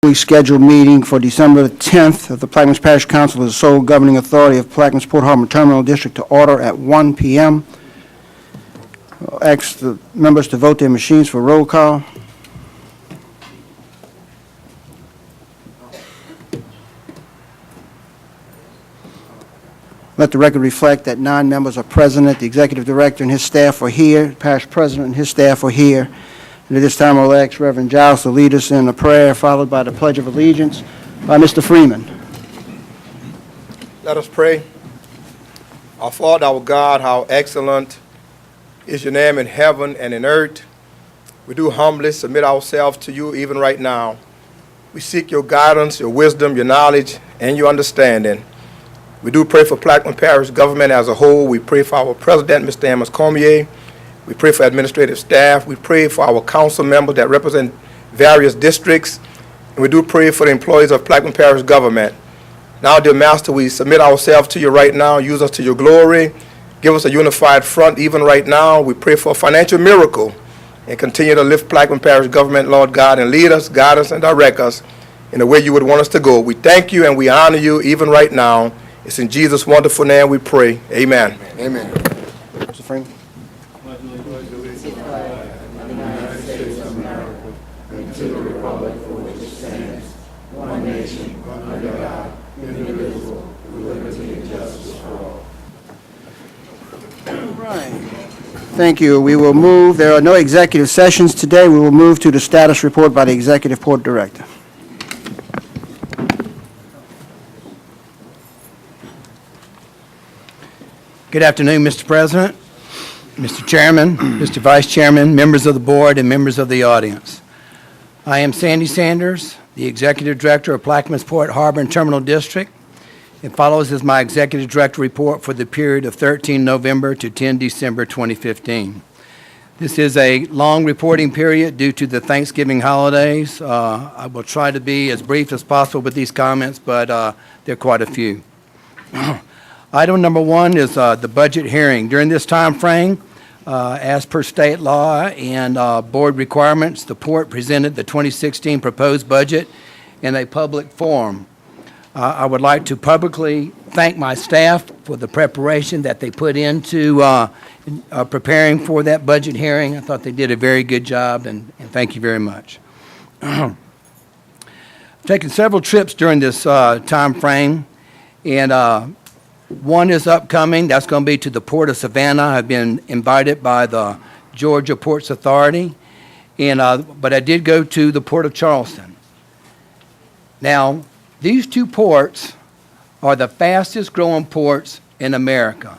Scheduled meeting for December the 10th of the Plaquemines Parish Council as the sole governing authority of Plaquemines Port Harbor Terminal District to order at 1 p.m. I'll ask the members to vote their machines for roll call. Let the record reflect that 9 members are present. The executive director and his staff are here. The parish president and his staff are here. And at this time, I'll ask Reverend Giles to lead us in a prayer, followed by the Pledge of Allegiance by Mr. Freeman. Let us pray. Our Father, our God, how excellent is your name in heaven and in earth. We do humbly submit ourselves to you even right now. We seek your guidance, your wisdom, your knowledge, and your understanding. We do pray for Plaquemines Parish government as a whole. We pray for our president, Mr. Amos Cormier. We pray for administrative staff. We pray for our council members that represent various districts. And we do pray for the employees of Plaquemines Parish government. Now, dear Master, we submit ourselves to you right now. Use us to your glory. Give us a unified front even right now. We pray for a financial miracle and continue to lift Plaquemines Parish government, Lord God, and lead us, guide us, and direct us in the way you would want us to go. We thank you and we honor you even right now. It's in Jesus' wonderful name we pray. Amen. Amen. Mr. Freeman. Thank you. We will move. There are no executive sessions today. We will move to the status report by the Executive Port Director. Good afternoon, Mr. President, Mr. Chairman, Mr. Vice Chairman, members of the board, and members of the audience. I am Sandy Sanders, the Executive Director of Plaquemines Port Harbor and Terminal District. It follows as my Executive Director report for the period of 13 November to 10 December 2015. This is a long reporting period due to the Thanksgiving holidays. I will try to be as brief as possible with these comments, but there are quite a few. Item number 1 is the budget hearing. During this time frame, as per state law and board requirements, the port presented the 2016 proposed budget in a public forum. I would like to publicly thank my staff for the preparation that they put into preparing for that budget hearing. I thought they did a very good job, and thank you very much. I've taken several trips during this time frame, and one is upcoming. That's going to be to the Port of Savannah. I've been invited by the Georgia Ports Authority, but I did go to the Port of Charleston. Now, these two ports are the fastest growing ports in America,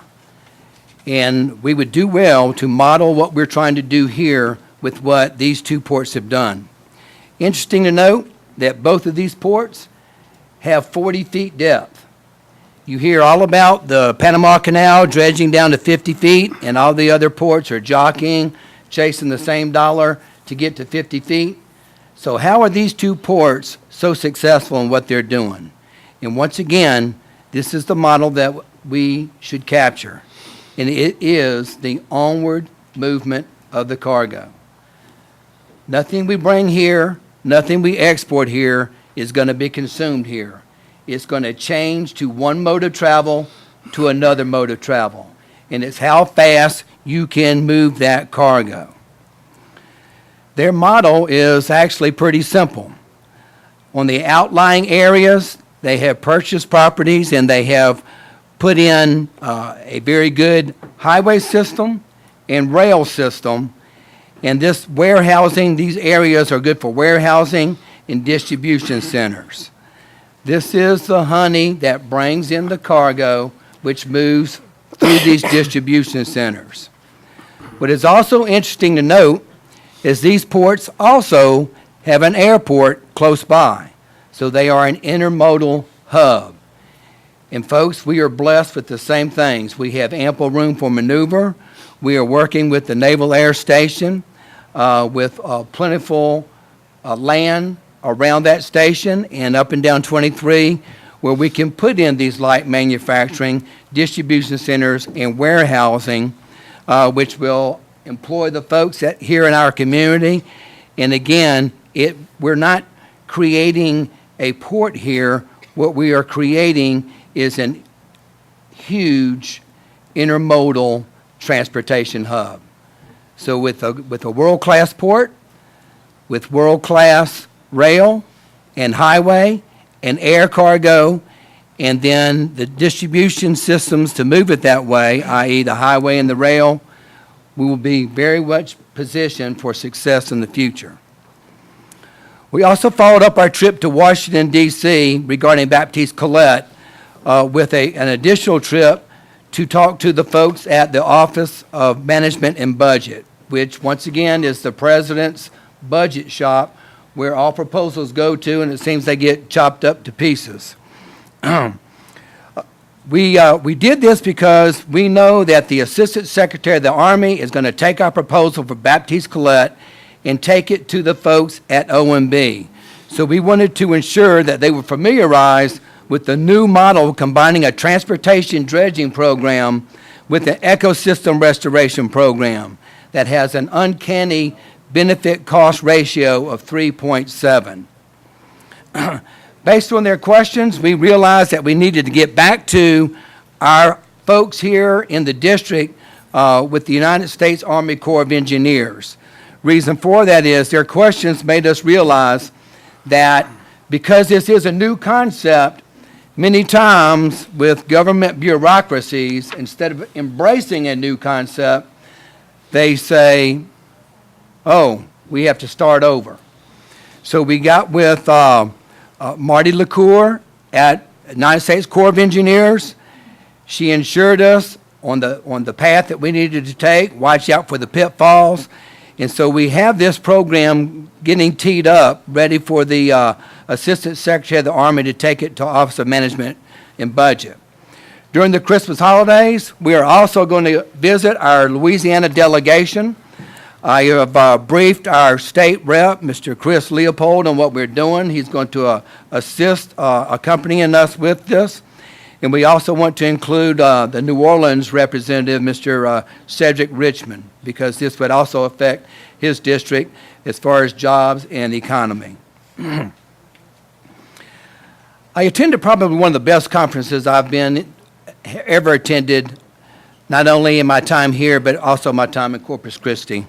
and we would do well to model what we're trying to do here with what these two ports have done. Interesting to note that both of these ports have 40 feet depth. You hear all about the Panama Canal dredging down to 50 feet, and all the other ports are jockeying, chasing the same dollar to get to 50 feet. So how are these two ports so successful in what they're doing? And once again, this is the model that we should capture, and it is the onward movement of the cargo. Nothing we bring here, nothing we export here is going to be consumed here. It's going to change to one mode of travel to another mode of travel, and it's how fast you can move that cargo. Their model is actually pretty simple. On the outlying areas, they have purchased properties and they have put in a very good highway system and rail system. And this warehousing, these areas are good for warehousing and distribution centers. This is the honey that brings in the cargo, which moves through these distribution centers. What is also interesting to note is these ports also have an airport close by. So they are an intermodal hub. And folks, we are blessed with the same things. We have ample room for maneuver. We are working with the Naval Air Station with plentiful land around that station and up and down 23, where we can put in these light manufacturing, distribution centers, and warehousing, which will employ the folks here in our community. And again, we're not creating a port here. What we are creating is an huge intermodal transportation hub. So with a world-class port, with world-class rail and highway and air cargo, and then the distribution systems to move it that way, i.e. the highway and the rail, we will be very much positioned for success in the future. We also followed up our trip to Washington, D.C. regarding Baptiste Collette with an additional trip to talk to the folks at the Office of Management and Budget, which once again is the President's budget shop where all proposals go to, and it seems they get chopped up to pieces. We did this because we know that the Assistant Secretary of the Army is going to take our proposal for Baptiste Collette and take it to the folks at OMB. So we wanted to ensure that they were familiarized with the new model combining a transportation dredging program with an ecosystem restoration program that has an uncanny benefit-cost ratio of 3.7. Based on their questions, we realized that we needed to get back to our folks here in the district with the United States Army Corps of Engineers. Reason for that is their questions made us realize that because this is a new concept, many times with government bureaucracies, instead of embracing a new concept, they say, oh, we have to start over. So we got with Marty LaCour at United States Corps of Engineers. She ensured us on the path that we needed to take, watch out for the pitfalls. And so we have this program getting teed up, ready for the Assistant Secretary of the Army to take it to Office of Management and Budget. During the Christmas holidays, we are also going to visit our Louisiana delegation. I have briefed our state rep, Mr. Chris Leopold, on what we're doing. He's going to assist accompanying us with this. And we also want to include the New Orleans representative, Mr. Cedric Richmond, because this would also affect his district as far as jobs and economy. I attended probably one of the best conferences I've ever attended, not only in my time here, but also my time in Corpus Christi.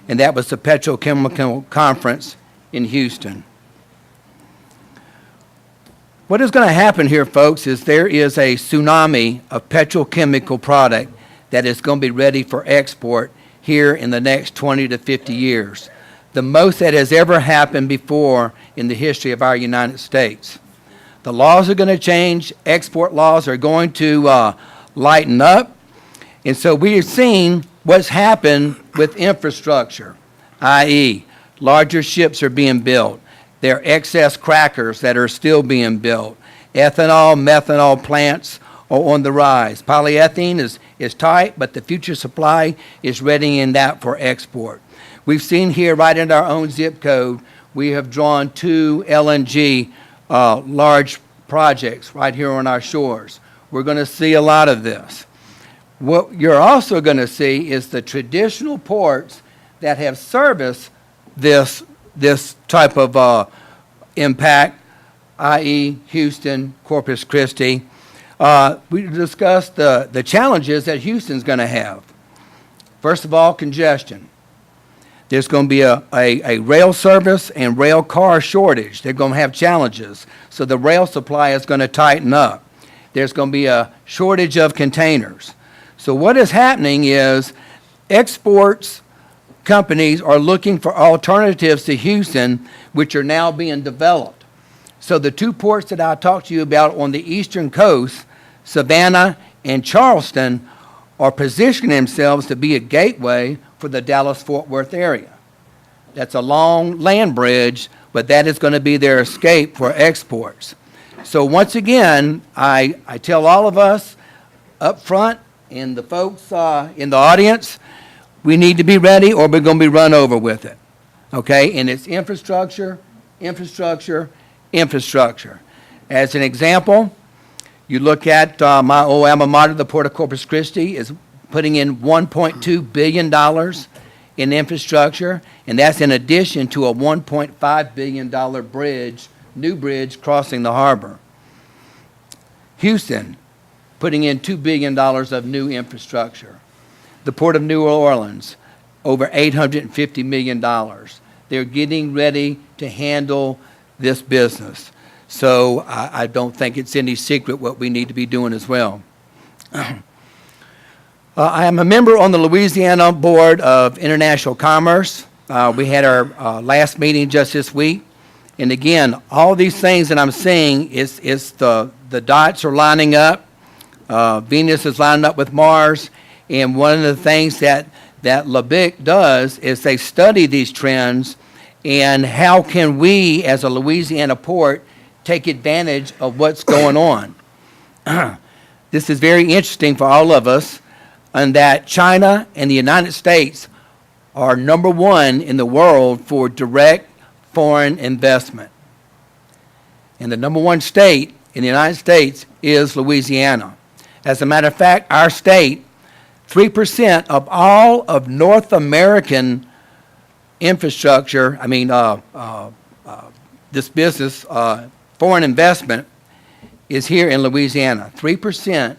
And that was the Petrochemical Conference in Houston. What is going to happen here, folks, is there is a tsunami of petrochemical product that is going to be ready for export here in the next 20 to 50 years. The most that has ever happened before in the history of our United States. The laws are going to change. Export laws are going to lighten up. And so we are seeing what's happened with infrastructure, i.e., larger ships are being built. There are excess crackers that are still being built. Ethanol, methanol plants are on the rise. Polyethylene is tight, but the future supply is readying that for export. We've seen here right in our own zip code, we have drawn 2 LNG large projects right here on our shores. We're going to see a lot of this. What you're also going to see is the traditional ports that have serviced this type of impact, i.e. Houston, Corpus Christi. We discussed the challenges that Houston's going to have. First of all, congestion. There's going to be a rail service and rail car shortage. They're going to have challenges. So the rail supply is going to tighten up. There's going to be a shortage of containers. So what is happening is exports companies are looking for alternatives to Houston, which are now being developed. So the 2 ports that I talked to you about on the eastern coast, Savannah and Charleston, are positioning themselves to be a gateway for the Dallas-Fort Worth area. That's a long land bridge, but that is going to be their escape for exports. So once again, I tell all of us up front and the folks in the audience, we need to be ready or we're going to be run over with it. Okay? And it's infrastructure, infrastructure, infrastructure. As an example, you look at my old alma mater, the Port of Corpus Christi, is putting in $1.2 billion in infrastructure, and that's in addition to a $1.5 billion bridge, new bridge crossing the harbor. Houston, putting in $2 billion of new infrastructure. The Port of New Orleans, over $850 million. They're getting ready to handle this business. So I don't think it's any secret what we need to be doing as well. I am a member on the Louisiana Board of International Commerce. We had our last meeting just this week. And again, all these things that I'm seeing is the dots are lining up. Venus is lining up with Mars. And one of the things that LABIC does is they study these trends and how can we as a Louisiana port take advantage of what's going on. This is very interesting for all of us, and that China and the United States are number one in the world for direct foreign investment. And the number one state in the United States is Louisiana. As a matter of fact, our state, 3% of all of North American infrastructure, this business, foreign investment, is here in Louisiana. 3%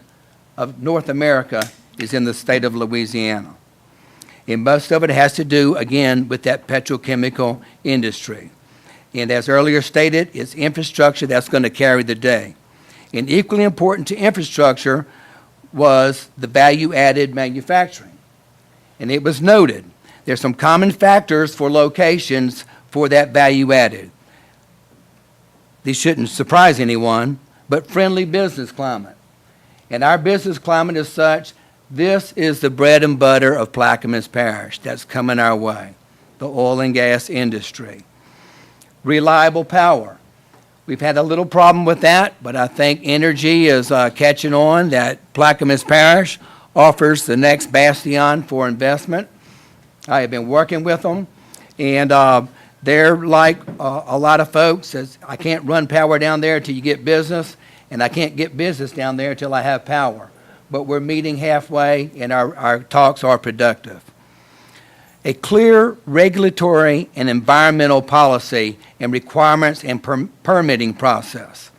of North America is in the state of Louisiana. And most of it has to do, again, with that petrochemical industry. And as earlier stated, it's infrastructure that's going to carry the day. And equally important to infrastructure was the value-added manufacturing. And it was noted, there's some common factors for locations for that value-added. These shouldn't surprise anyone, but friendly business climate. And our business climate is such, this is the bread and butter of Plaquemines Parish that's coming our way, the oil and gas industry. Reliable power. We've had a little problem with that, but I think energy is catching on, that Plaquemines Parish offers the next bastion for investment. I have been working with them, and they're like a lot of folks, says, I can't run power down there until you get business, and I can't get business down there until I have power. But we're meeting halfway, and our talks are productive. A clear regulatory and environmental policy and requirements and permitting process,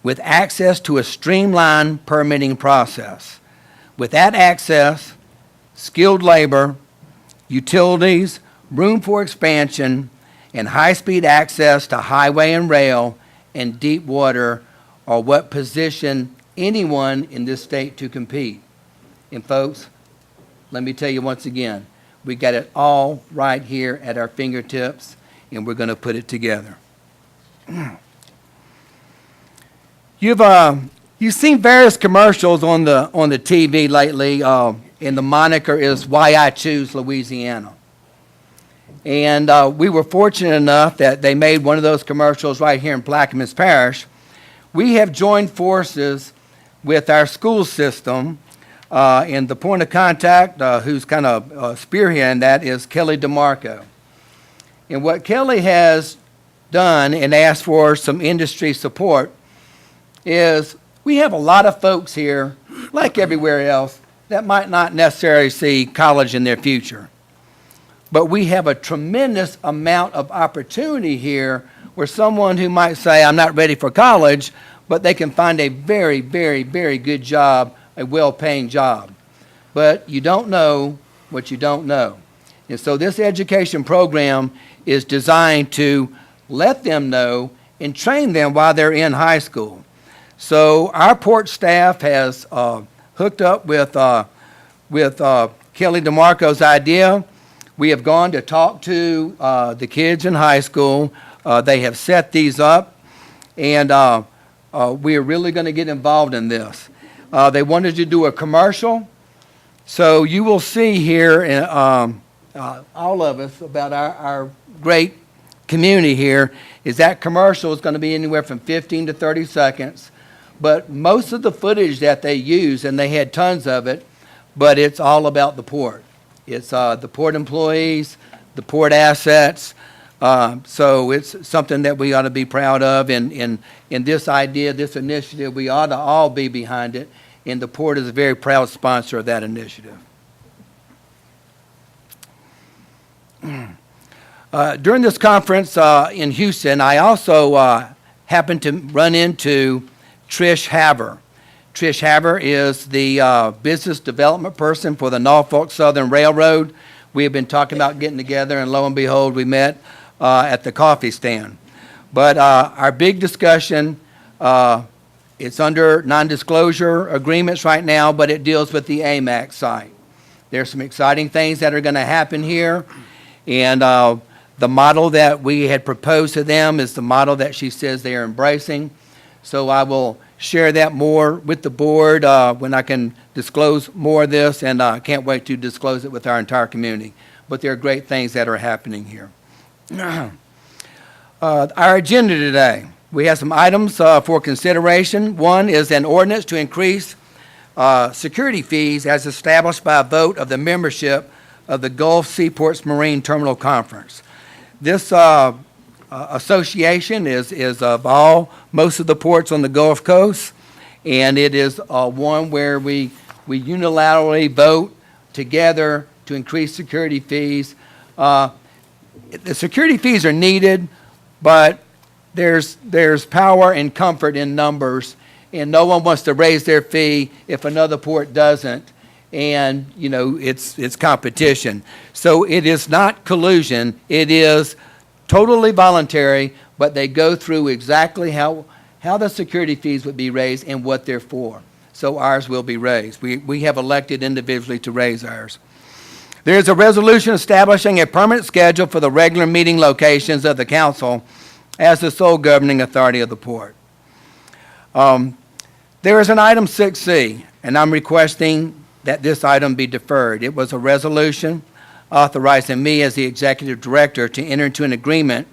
with access to a streamlined permitting process. With that access, skilled labor, utilities, room for expansion, and high-speed access to highway and rail and deep water are what position anyone in this state to compete. And folks, let me tell you once again, we got it all right here at our fingertips, and we're going to put it together. You've seen various commercials on the TV lately, and the moniker is "Why I Choose Louisiana." And we were fortunate enough that they made one of those commercials right here in Plaquemines Parish. We have joined forces with our school system, and the point of contact, who's kind of spearheading that, is Kelly DeMarco. And what Kelly has done and asked for some industry support is we have a lot of folks here, like everywhere else, that might not necessarily see college in their future. But we have a tremendous amount of opportunity here where someone who might say, I'm not ready for college, but they can find a very, very, very good job, a well-paying job. But you don't know what you don't know. And so this education program is designed to let them know and train them while they're in high school. So our port staff has hooked up with Kelly DeMarco's idea. We have gone to talk to the kids in high school. They have set these up, and we are really going to get involved in this. They wanted to do a commercial, so you will see here, all of us, about our great community here, is that commercial is going to be anywhere from 15 to 30 seconds. But most of the footage that they use, and they had tons of it, but it's all about the port. It's the port employees, the port assets. So it's something that we ought to be proud of. And this idea, this initiative, we ought to all be behind it. And the port is a very proud sponsor of that initiative. During this conference in Houston, I also happened to run into Trish Haver. Trish Haver is the business development person for the Norfolk Southern Railroad. We have been talking about getting together, and lo and behold, we met at the coffee stand. But our big discussion, it's under non-disclosure agreements right now, but it deals with the AMAC site. There's some exciting things that are going to happen here, and the model that we had proposed to them is the model that she says they are embracing. So I will share that more with the board when I can disclose more of this, and I can't wait to disclose it with our entire community. But there are great things that are happening here. Our agenda today, we have some items for consideration. One is an ordinance to increase security fees as established by a vote of the membership of the Gulf Seaports Marine Terminal Conference. This association is of most of the ports on the Gulf Coast, and it is one where we unilaterally vote together to increase security fees. The security fees are needed, but there's power and comfort in numbers, and no one wants to raise their fee if another port doesn't, and you know it's competition. So it is not collusion. It is totally voluntary, but they go through exactly how the security fees would be raised and what they're for. So ours will be raised. We have elected individually to raise ours. There is a resolution establishing a permanent schedule for the regular meeting locations of the council as the sole governing authority of the port. There is an item 6C, and I'm requesting that this item be deferred. It was a resolution authorizing me as the executive director to enter into an agreement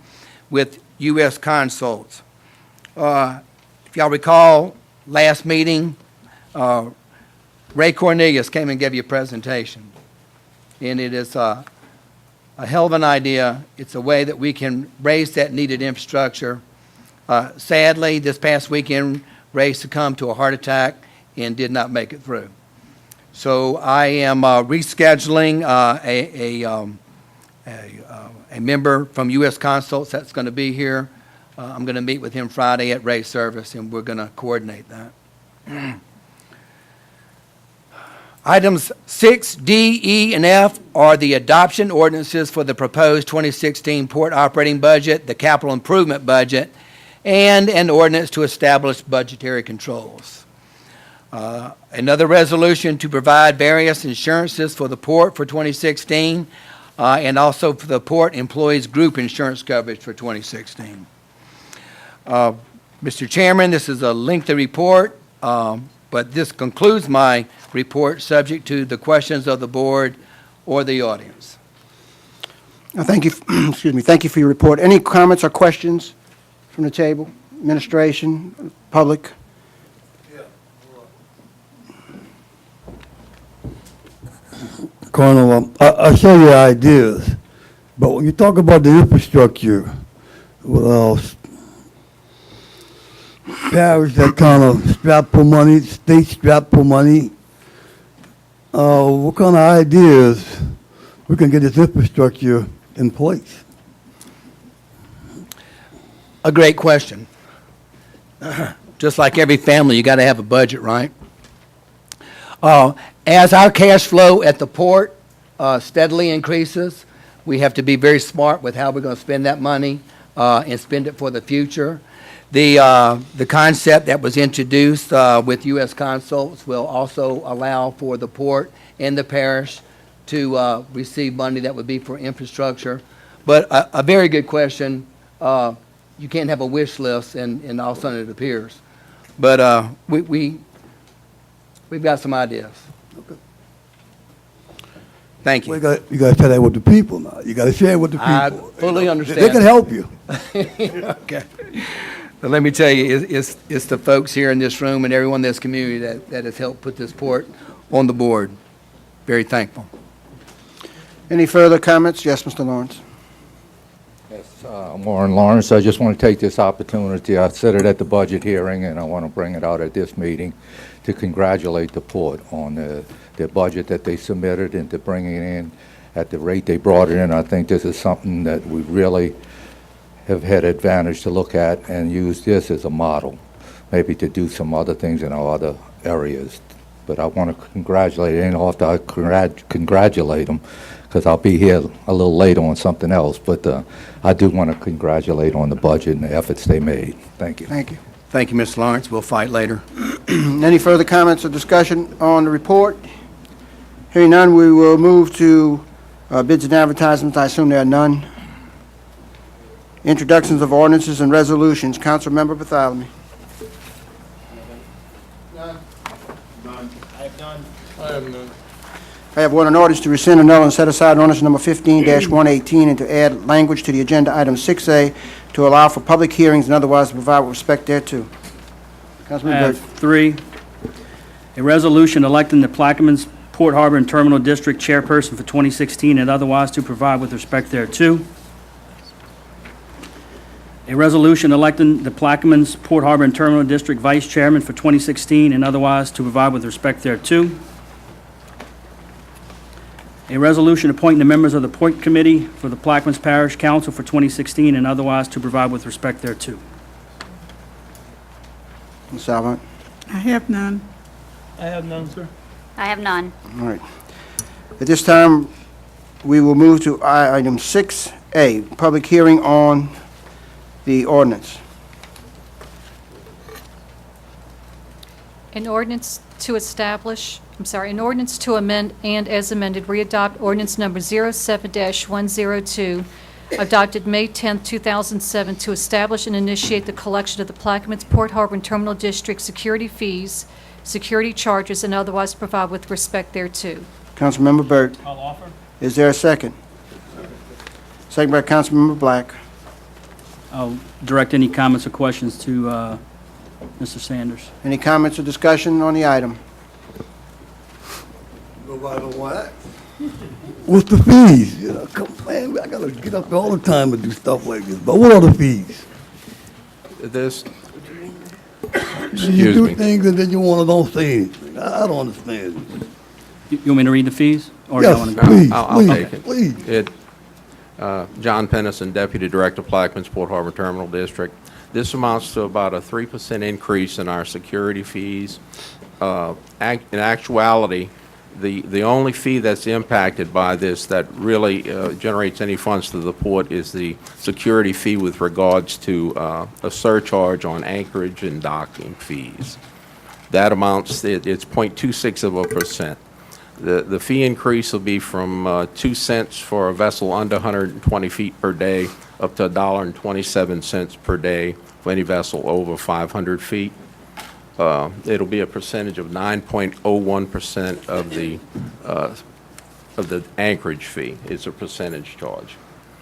with U.S. consults. If y'all recall, last meeting, Ray Cornelius came and gave you a presentation. And it is a hell of an idea. It's a way that we can raise that needed infrastructure. Sadly, this past weekend, Ray succumbed to a heart attack and did not make it through. So I am rescheduling a member from U.S. Consults that's going to be here. I'm going to meet with him Friday at Ray's service, and we're going to coordinate that. Items 6, D, E, and F are the adoption ordinances for the proposed 2016 port operating budget, the capital improvement budget, and an ordinance to establish budgetary controls. Another resolution to provide various insurances for the port for 2016, and also for the port employees group insurance coverage for 2016. Mr. Chairman, this is a lengthy report, but this concludes my report, subject to the questions of the board or the audience. Thank you, excuse me, thank you for your report. Any comments or questions from the table? Administration, public? Colonel, I share your ideas, but when you talk about the infrastructure, well, parish that kind of strapped for money, state strapped for money, what kind of ideas we can get this infrastructure in place? A great question. Just like every family, you got to have a budget, right? As our cash flow at the port steadily increases, we have to be very smart with how we're going to spend that money and spend it for the future. The concept that was introduced with U.S. consults will also allow for the port and the parish to receive money that would be for infrastructure. But a very good question. You can't have a wish list and all of a sudden it appears. But we've got some ideas. Okay. Thank you. Well, you got to share that with the people now. You got to share it with the people. I fully understand. They can help you. Okay. But let me tell you, it's the folks here in this room and everyone in this community that has helped put this port on the board. Very thankful. Any further comments? Yes, Mr. Lawrence. Yes, Warren Lawrence, I just want to take this opportunity. I said it at the budget hearing, and I want to bring it out at this meeting to congratulate the port on their budget that they submitted and to bringing in at the rate they brought it in. I think this is something that we really have had advantage to look at and use this as a model, maybe to do some other things in our other areas. But I want to congratulate, and after I congratulate them, because I'll be here a little later on something else, but I do want to congratulate on the budget and the efforts they made. Thank you. Thank you. Thank you, Mr. Lawrence. We'll fight later. Any further comments or discussion on the report? Hearing none, we will move to bids and advertisements. I assume there are none. Introductions of ordinances and resolutions. Councilmember Bartholomew. I have one, an ordinance to rescind, annul, and set aside ordinance number 15-118 and to add language to the agenda item 6A to allow for public hearings and otherwise to provide with respect thereto. I Councilman have Burke. 3, a resolution electing the Plaquemines Port Harbor and Terminal District Chairperson for 2016 and otherwise to provide with respect thereto. A resolution electing the Plaquemines Port Harbor and Terminal District Vice Chairman for 2016 and otherwise to provide with respect thereto. A resolution appointing the members of the Point Committee for the Plaquemines Parish Council for 2016 and otherwise to provide with respect thereto. Ms. Salvant. I have none. I have none, sir. I have none. All right. At this time, we will move to item 6A, public hearing on the ordinance. An ordinance to amend and as amended, readopt ordinance number 07-102, adopted May 10, 2007, to establish and initiate the collection of the Plaquemines Port Harbor and Terminal District security fees, security charges, and otherwise provide with respect thereto. Councilmember Burt. I'll offer. Is there a second? Second by Councilmember Black. I'll direct any comments or questions to Mr. Sanders. Any comments or discussion on the item? Nobody don't want that. What's the fees? You know, come, man, I gotta get up all the time and do stuff like this. But what are the fees? This, You excuse do me. things and then you wanna don't say anything. I don't understand. You want me to read the fees? Or you Yes, want to please, I'll please, take it. please. It, John Pennison, Deputy Director, Plaquemines Port Harbor Terminal District. This amounts to about a 3% increase in our security fees. In actuality, the only fee that's impacted by this that really generates any funds to the port is the security fee with regards to a surcharge on anchorage and docking fees. That amounts, it's 0.26%. The fee increase will be from 2 cents for a vessel under 120 feet per day up to $1.27 per day for any vessel over 500 feet. It'll be a percentage of 9.01% of the anchorage fee. It's a percentage charge.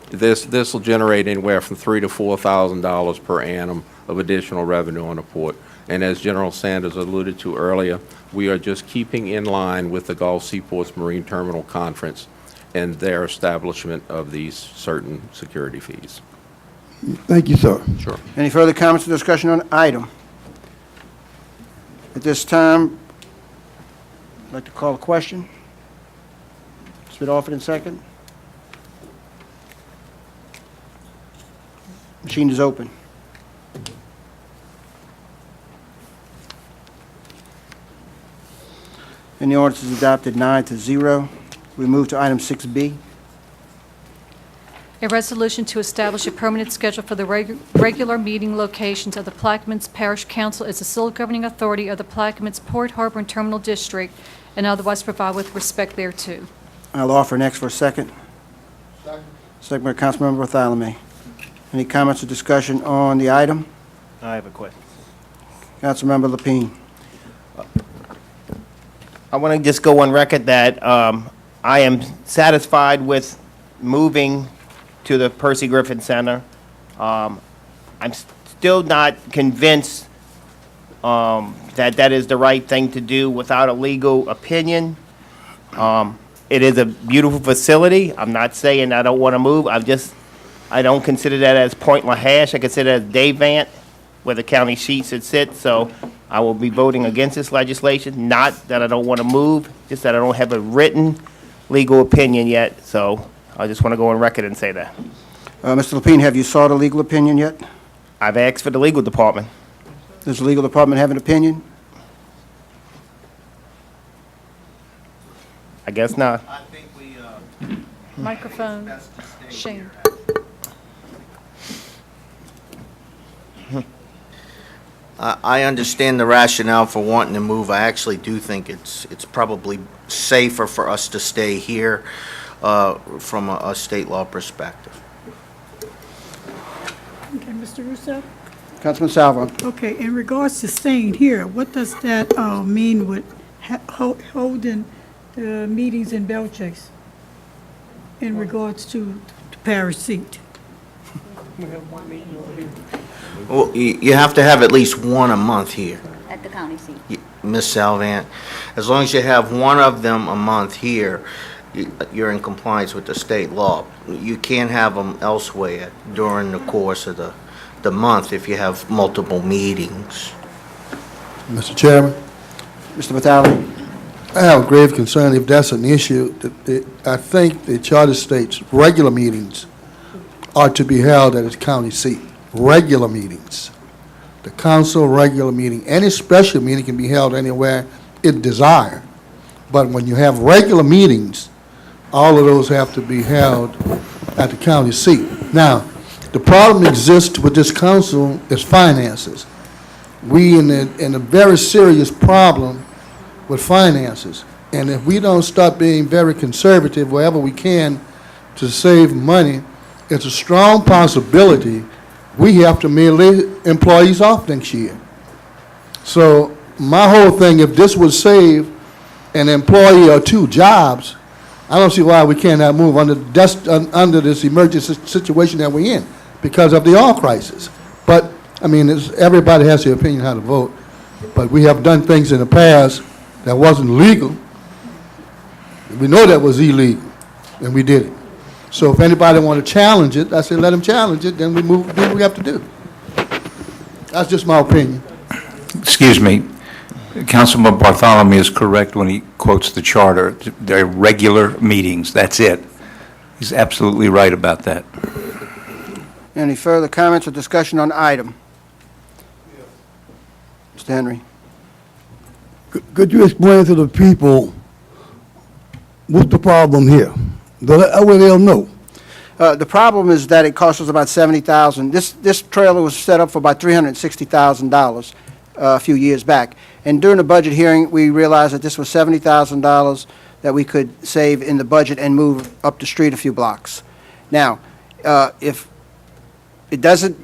This will generate anywhere from $3,000 to $4,000 per annum of additional revenue on the port. And as General Sanders alluded to earlier, we are just keeping in line with the Gulf Seaports Marine Terminal Conference and their establishment of these certain security fees. Thank you, sir. Sure. Any further comments or discussion on the item? At this time, I'd like to call a question. It's been offered and second. Machine is open. And the ordinance is adopted 9-0. We move to item 6B. A resolution to establish a permanent schedule for the regular meeting locations of the Plaquemines Parish Council as the sole governing authority of the Plaquemines Port Harbor and Terminal District, and otherwise provide with respect thereto. I'll offer next for a second. Second by Councilmember Bartholomew. Any comments or discussion on the item? I have a question. Councilmember Lapine. I want to just go on record that I am satisfied with moving to the Percy Griffin Center. I'm still not convinced that is the right thing to do without a legal opinion. It is a beautiful facility. I'm not saying I don't want to move. I don't consider that as Point LaHash. I consider it as Davant, where the county seats should sit. So I will be voting against this legislation. Not that I don't want to move, just that I don't have a written legal opinion yet, so I just want to go on record and say that. Mr. Lapine, have you sought a legal opinion yet? I've asked for the legal department. Does the legal department have an opinion? I guess not. Microphone, Shane. I understand the rationale for wanting to move. I actually do think it's probably safer for us to stay here from a state law perspective. Okay, Mr. Russo? Councilman Salvo. Okay, in regards to staying here, what does that mean with holding the meetings in Belchase in regards to the parish seat? Well, you have to have at least one a month here, At the county seat. Ms. Salvant. As long as you have one of them a month here, you're in compliance with the state law. You can't have them elsewhere during the course of the month if you have multiple meetings. Mr. Chairman, Mr. Vitale. I have a grave concern if that's an issue. I think the charter states regular meetings are to be held at its county seat. Regular meetings. The council regular meeting. Any special meeting can be held anywhere it desire. But when you have regular meetings, all of those have to be held at the county seat. Now, the problem exists with this council is finances. We in a very serious problem with finances. And if we don't start being very conservative wherever we can to save money, it's a strong possibility we have to merely employees off next year. So my whole thing, if this would save an employee or two jobs, I don't see why we cannot move under this emergency situation that we're in because of the oil crisis. But, I mean, everybody has their opinion how to vote, but we have done things in the past that wasn't legal. We know that was illegal, and we did it. So if anybody want to challenge it, I say let them challenge it, then we do what we have to do. That's just my opinion. Excuse me, Councilman Bartholomew is correct when he quotes the charter. They're regular meetings, that's it. He's absolutely right about that. Any further comments or discussion on the item? Mr. Henry. Could you explain to the people what's the problem here? That way they'll know. The problem is that it cost us about $70,000. This trailer was set up for about $360,000 a few years back. And during the budget hearing, we realized that this was $70,000 that we could save in the budget and move up the street a few blocks. Now, if it doesn't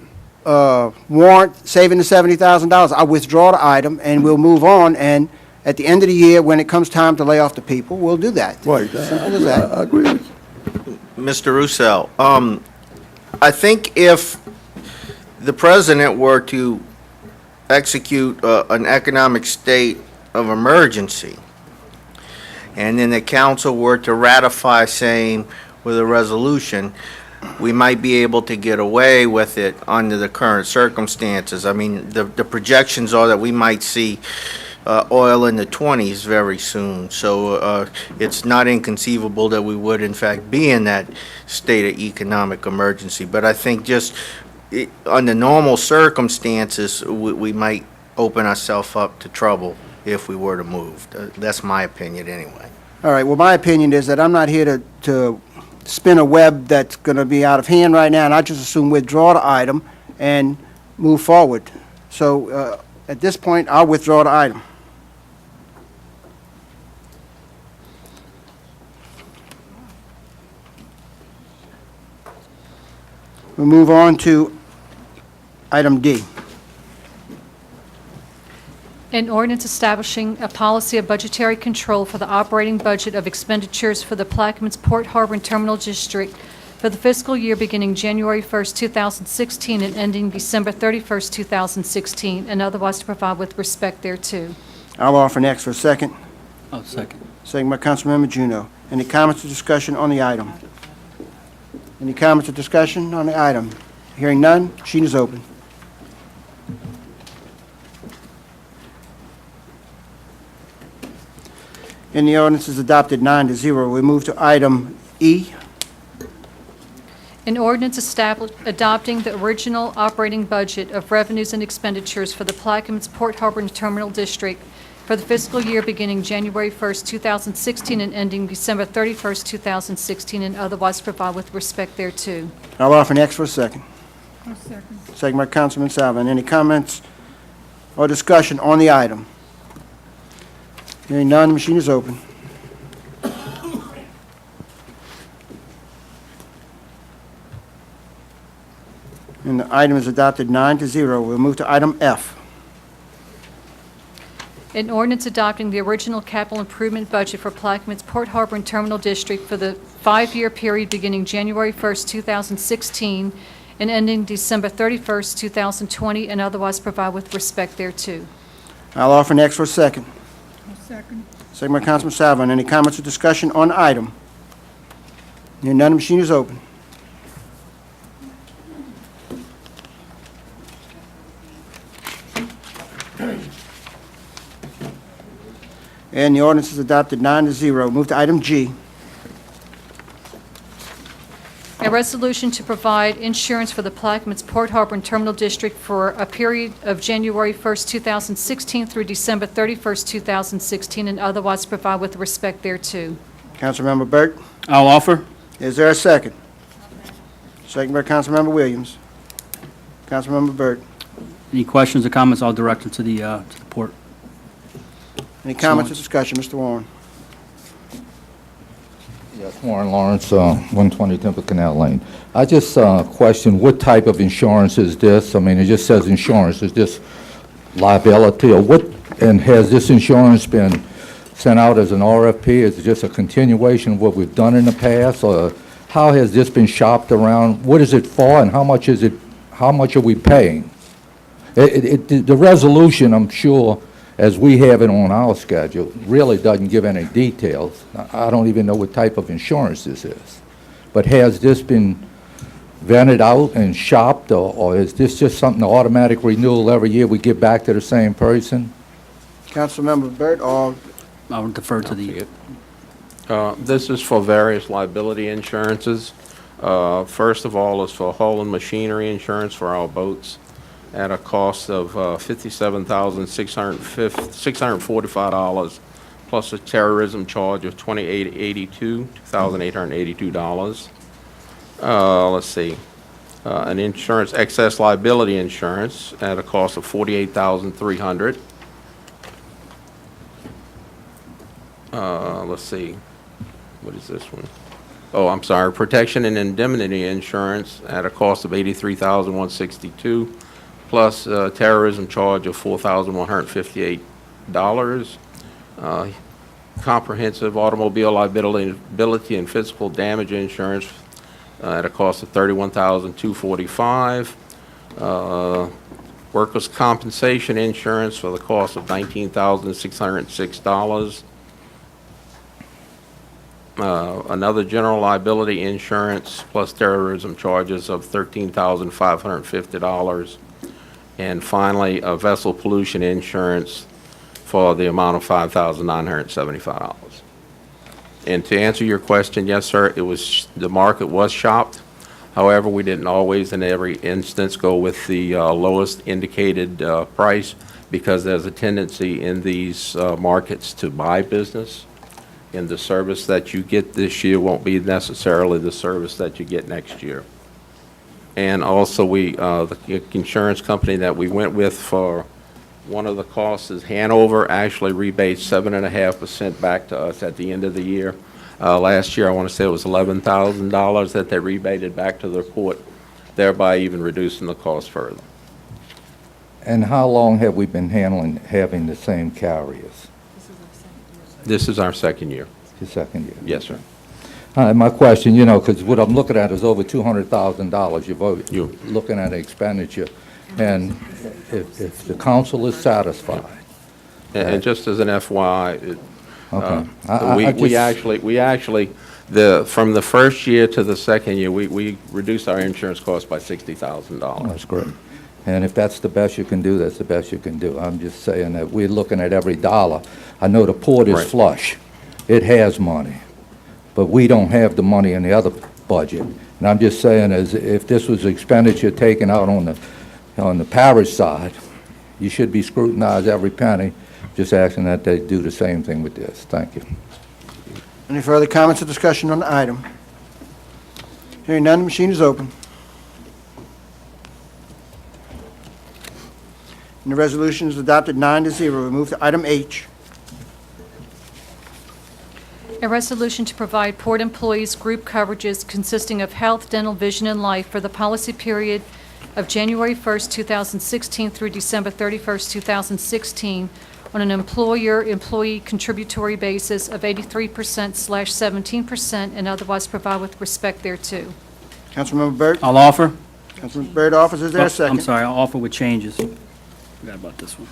warrant saving the $70,000, I'll withdraw the item and we'll move on. And at the end of the year, when it comes time to lay off the people, we'll do that. Right. Simple as that. I agree with you. Mr. Russo, I think if the president were to execute an economic state of emergency, and then the council were to ratify same with a resolution, we might be able to get away with it under the current circumstances. I mean, the projections are that we might see oil in the 20s very soon. So it's not inconceivable that we would, in fact, be in that state of economic emergency. But I think just under normal circumstances, we might open ourselves up to trouble if we were to move. That's my opinion anyway. All right, well, my opinion is that I'm not here to spin a web that's going to be out of hand right now, and I just assume withdraw the item and move forward. So at this point, I'll withdraw the item. We'll move on to item D. An ordinance establishing a policy of budgetary control for the operating budget of expenditures for the Plaquemines Port Harbor and Terminal District for the fiscal year beginning January 1st, 2016 and ending December 31st, 2016, and otherwise to provide with respect thereto. I'll offer next for a second. Oh, second. Second by Councilmember Juneau. Any comments or discussion on the item? Any comments or discussion on the item? Hearing none, sheet is open. And the ordinance is adopted 9-0. We move to item E. An ordinance adopting the original operating budget of revenues and expenditures for the Plaquemines Port Harbor and Terminal District for the fiscal year beginning January 1st, 2016 and ending December 31st, 2016, and otherwise provide with respect thereto. I'll offer next for a second. I'll second. Second by Councilman Salvin. Any comments or discussion on the item? Hearing none, the machine is open. And the item is adopted 9-0. We'll move to item F. An ordinance adopting the original capital improvement budget for Plaquemines Port Harbor and Terminal District for the 5-year period beginning January 1st, 2016, and ending December 31st, 2020, and otherwise provide with respect thereto. I'll offer next for a second. I'll second. Second by Councilman Salvin. Any comments or discussion on the item? Hearing none, the machine is open. And the ordinance is adopted 9-0. Move to item G. A resolution to provide insurance for the Plaquemines Port Harbor and Terminal District for a period of January 1st, 2016 through December 31st, 2016, and otherwise provide with respect thereto. Councilmember Burt. I'll offer. Is there a second? Second by Councilmember Williams. Councilmember Burt. Any questions or comments, I'll direct them to the port. Any comments or discussion? Mr. Warren. Yes, Warren Lawrence, 120 Temple Canal Lane. I just question, what type of insurance is this? I mean, it just says insurance. Is this liability or what? And has this insurance been sent out as an RFP? Is it just a continuation of what we've done in the past? Or how has this been shopped around? What is it for and how much is it? How much are we paying? The resolution, I'm sure, as we have it on our schedule, really doesn't give any details. I don't even know what type of insurance this is. But has this been vented out and shopped, or is this just something, automatic renewal every year we give back to the same person? Councilmember Burt, or I'll defer to the... This is for various liability insurances. First of all, is for hull and machinery insurance for our boats at a cost of $57,645, plus a terrorism charge of $2,882. Let's see, an insurance, excess liability insurance at a cost of $48,300. Let's see, what is this one? Oh, I'm sorry, protection and indemnity insurance at a cost of $83,162. Plus terrorism charge of $4,158. Comprehensive automobile liability and physical damage insurance at a cost of $31,245. Workers' compensation insurance for the cost of $19,606. Another general liability insurance plus terrorism charges of $13,550. And finally, a vessel pollution insurance for the amount of $5,975. And to answer your question, yes, sir, it was, the market was shopped. However, we didn't always in every instance go with the lowest indicated price, because there's a tendency in these markets to buy business. And the service that you get this year won't be necessarily the service that you get next year. And also, the insurance company that we went with for one of the costs is Hanover, actually rebates 7.5% back to us at the end of the year. Last year, I want to say it was $11,000 that they rebated back to the port, thereby even reducing the cost further. And how long have we been having the same carriers? This is our second year. The second year? Yes, sir. My question, because what I'm looking at is over $200,000. You're looking at expenditure, and if the council is satisfied. And just as an FYI, Okay. we actually, from the first year to the second year, we reduced our insurance cost by $60,000. That's great. And if that's the best you can do, that's the best you can do. I'm just saying that we're looking at every dollar. I know the port is Right. flush. it has money, but we don't have the money in the other budget. And I'm just saying, as if this was expenditure taken out on the parish side, you should be scrutinized every penny. Just asking that they do the same thing with this. Thank you. Any further comments or discussion on the item? Hearing none, the machine is open. And the resolution is adopted 9-0. We move to item H. A resolution to provide port employees group coverages consisting of health, dental, vision, and life for the policy period of January 1st, 2016 through December 31st, 2016 on an employer-employee contributory basis of 83%/17% and otherwise provide with respect thereto. Councilmember Burt. I'll offer. Councilmember Burt offers. Is there a second? I'm sorry, I'll offer with changes. Forgot about this one.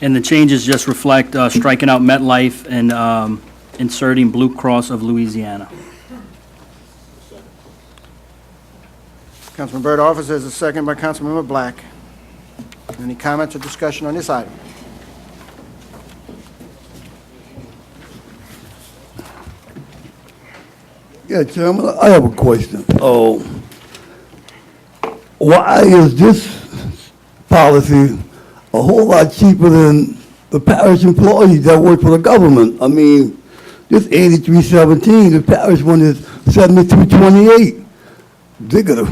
And the changes just reflect striking out MetLife and inserting Blue Cross of Louisiana. Councilman Burt offers. There's a second by Councilmember Black. Any comments or discussion on this item? Yeah, Chairman, I have a question. Why is this policy a whole lot cheaper than the parish employees that work for the government? I mean, this 8317, the parish one is 7228. They gotta,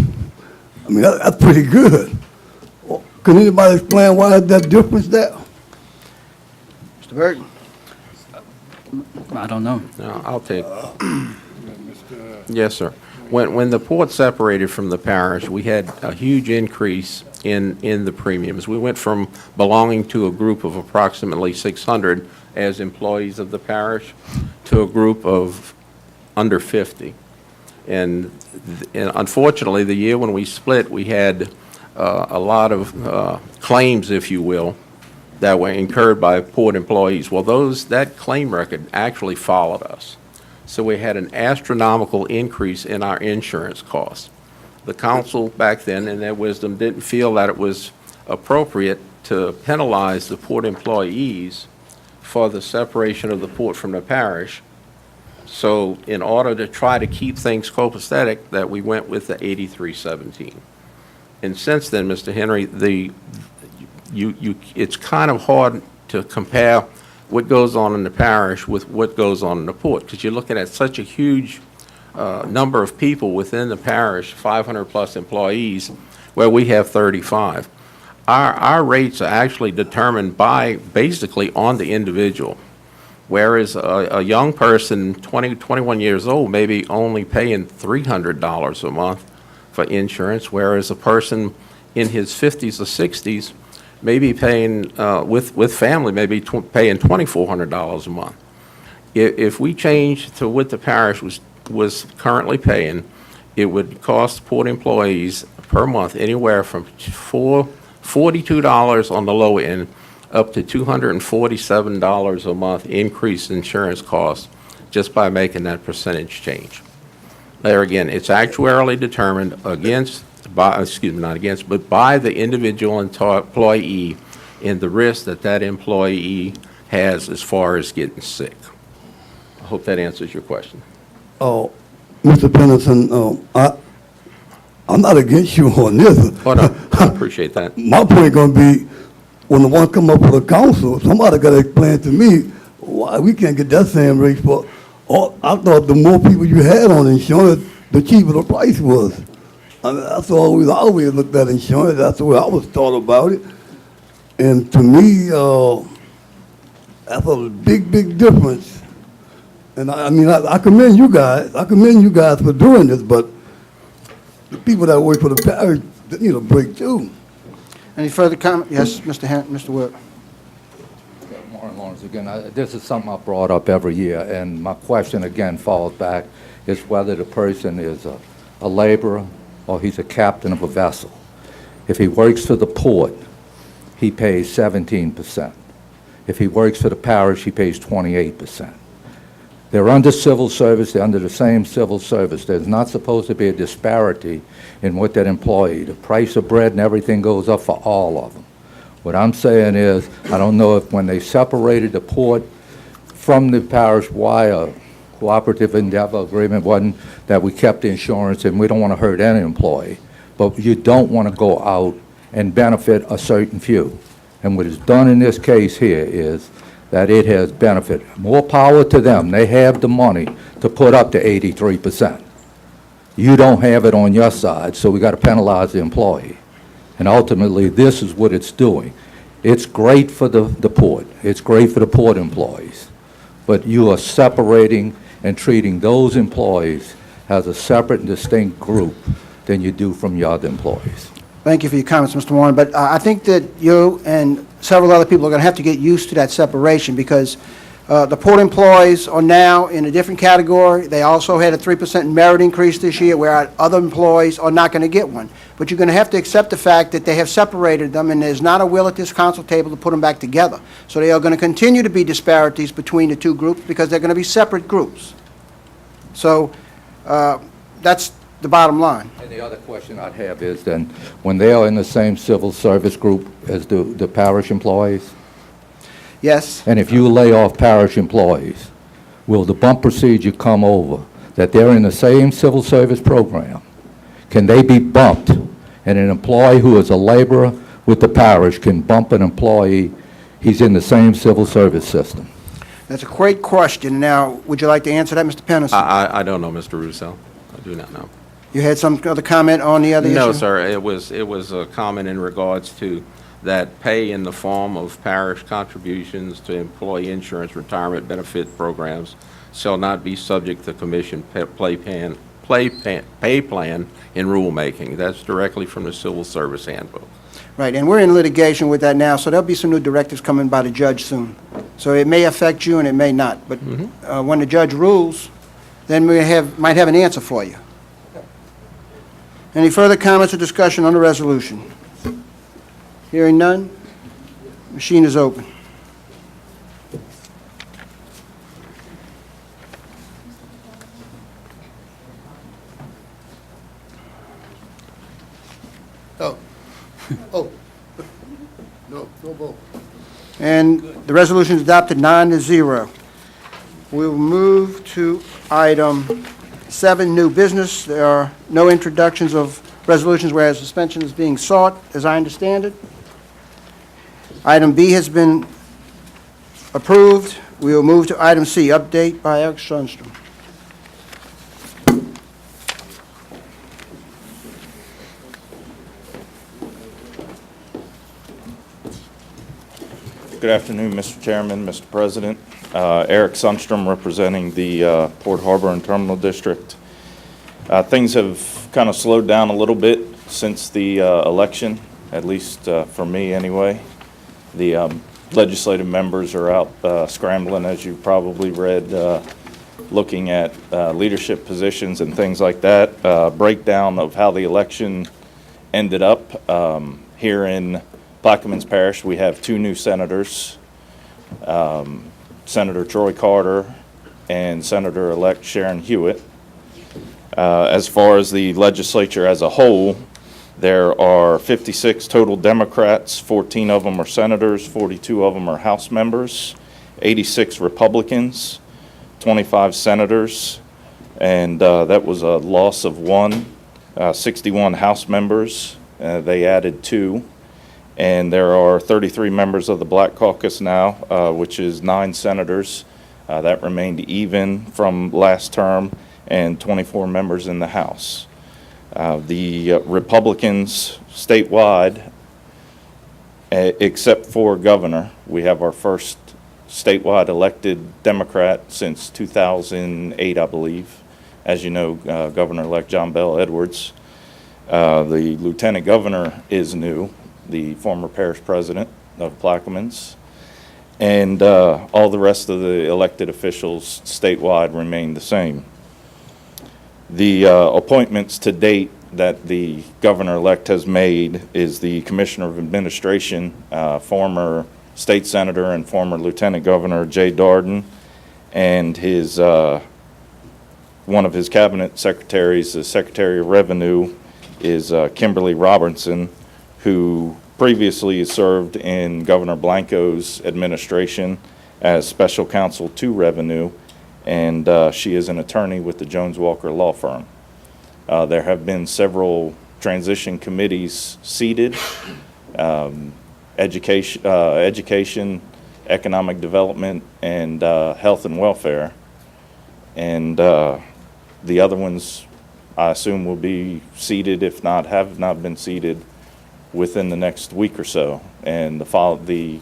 I mean, that's pretty good. Can anybody explain why is that difference there? Mr. Burt? I don't know. No, I'll take. Yes, sir. When the port separated from the parish, we had a huge increase in the premiums. We went from belonging to a group of approximately 600 as employees of the parish to a group of under 50. And unfortunately, the year when we split, we had a lot of claims, if you will, that were incurred by port employees. Well, that claim record actually followed us. So we had an astronomical increase in our insurance costs. The council back then, in their wisdom, didn't feel that it was appropriate to penalize the port employees for the separation of the port from the parish. So in order to try to keep things copacetic, that we went with the 8317. And since then, Mr. Henry, it's kind of hard to compare what goes on in the parish with what goes on in the port, because you're looking at such a huge number of people within the parish, 500-plus employees, where we have 35. Our rates are actually determined by, basically, on the individual, whereas a young person, 20, 21 years old, may be only paying $300 a month for insurance, whereas a person in his 50s or 60s may be paying, with family, maybe paying $2,400 a month. If we change to what the parish was currently paying, it would cost port employees per month anywhere from $42 on the low end up to $247 a month increased insurance costs just by making that percentage change. There again, it's actuarially determined by the individual employee and the risk that employee has as far as getting sick. I hope that answers your question. Oh, Mr. Pennison, I'm not against you on this. Oh, no, I appreciate that. My point gonna be, when the one come up with a council, somebody gotta explain to me why we can't get that same rate for, I thought the more people you had on insurance, the cheaper the price was. I mean, that's always looked at insurance, that's the way I was thought about it. And to me, that's a big, big difference. And I commend you guys for doing this, but the people that work for the parish, they need a break too. Any further comment? Yes, Mr. Wood. Warren Lawrence again. This is something I brought up every year, and my question again falls back is whether the person is a laborer or he's a captain of a vessel. If he works for the port, he pays 17%. If he works for the parish, he pays 28%. They're under civil service, they're under the same civil service. There's not supposed to be a disparity in what that employee, the price of bread and everything goes up for all of them. What I'm saying is, I don't know if when they separated the port from the parish, why a cooperative endeavor agreement wasn't that we kept the insurance, and we don't want to hurt any employee. But you don't want to go out and benefit a certain few. And what is done in this case here is that it has benefited. More power to them. They have the money to put up to 83%. You don't have it on your side, so we got to penalize the employee. And ultimately, this is what it's doing. It's great for the port. It's great for the port employees. But you are separating and treating those employees as a separate and distinct group than you do from your other employees. Thank you for your comments, Mr. Warren, but I think that you and several other people are going to have to get used to that separation, because the port employees are now in a different category. They also had a 3% merit increase this year, where other employees are not going to get one. But you're going to have to accept the fact that they have separated them, and there's not a will at this council table to put them back together. So they are going to continue to be disparities between the two groups, because they're going to be separate groups. So that's the bottom line. And the other question I'd have is then, when they are in the same civil service group as the parish employees, Yes? and if you lay off parish employees, will the bump procedure come over that they're in the same civil service program? Can they be bumped? And an employee who is a laborer with the parish can bump an employee, he's in the same civil service system. That's a great question. Now, would you like to answer that, Mr. Pennison? I don't know, Mr. Russo. I do not know. You had some other comment on the other issue? No, sir. It was a comment in regards to that pay in the form of parish contributions to employee insurance retirement benefit programs shall not be subject to commission pay plan in rulemaking. That's directly from the Civil Service Handbook. Right, and we're in litigation with that now, so there'll be some new directives coming by the judge soon. So it may affect you and it may not, but when the judge rules, then we might have an answer for you. Any further comments or discussion on the resolution? Hearing none, machine is open. No vote. And the resolution is adopted 9-0. We'll move to item 7, new business. There are no introductions of resolutions, whereas suspension is being sought, as I understand it. Item B has been approved. We will move to item C, update by Eric Sundstrom. Good afternoon, Mr. Chairman, Mr. President. Eric Sundstrom, representing the Port Harbor and Terminal District. Things have kind of slowed down a little bit since the election, at least for me anyway. The legislative members are out scrambling, as you probably read, looking at leadership positions and things like that. Breakdown of how the election ended up here in Plaquemines Parish. We have 2 new senators, Senator Troy Carter and Senator-elect Sharon Hewitt. As far as the legislature as a whole, there are 56 total Democrats, 14 of them are senators, 42 of them are House members, 86 Republicans, 25 senators, and that was a loss of 1, 61 House members. They added 2. And there are 33 members of the Black Caucus now, which is 9 senators. That remained even from last term, and 24 members in the House. The Republicans statewide, except for governor, we have our first statewide elected Democrat since 2008, I believe. As you know, Governor-elect John Bell Edwards. The lieutenant governor is new, the former parish president of Plaquemines, and all the rest of the elected officials statewide remain the same. The appointments to date that the governor-elect has made is the Commissioner of Administration, former state senator and former Lieutenant Governor Jay Darden, and his one of his cabinet secretaries, the Secretary of Revenue, is Kimberly Robertson, who previously served in Governor Blanco's administration as special counsel to Revenue, and she is an attorney with the Jones Walker Law Firm. There have been several transition committees seated, education, economic development, and health and welfare. And the other ones, I assume, will be seated, if not have not been seated, within the next week or so. And the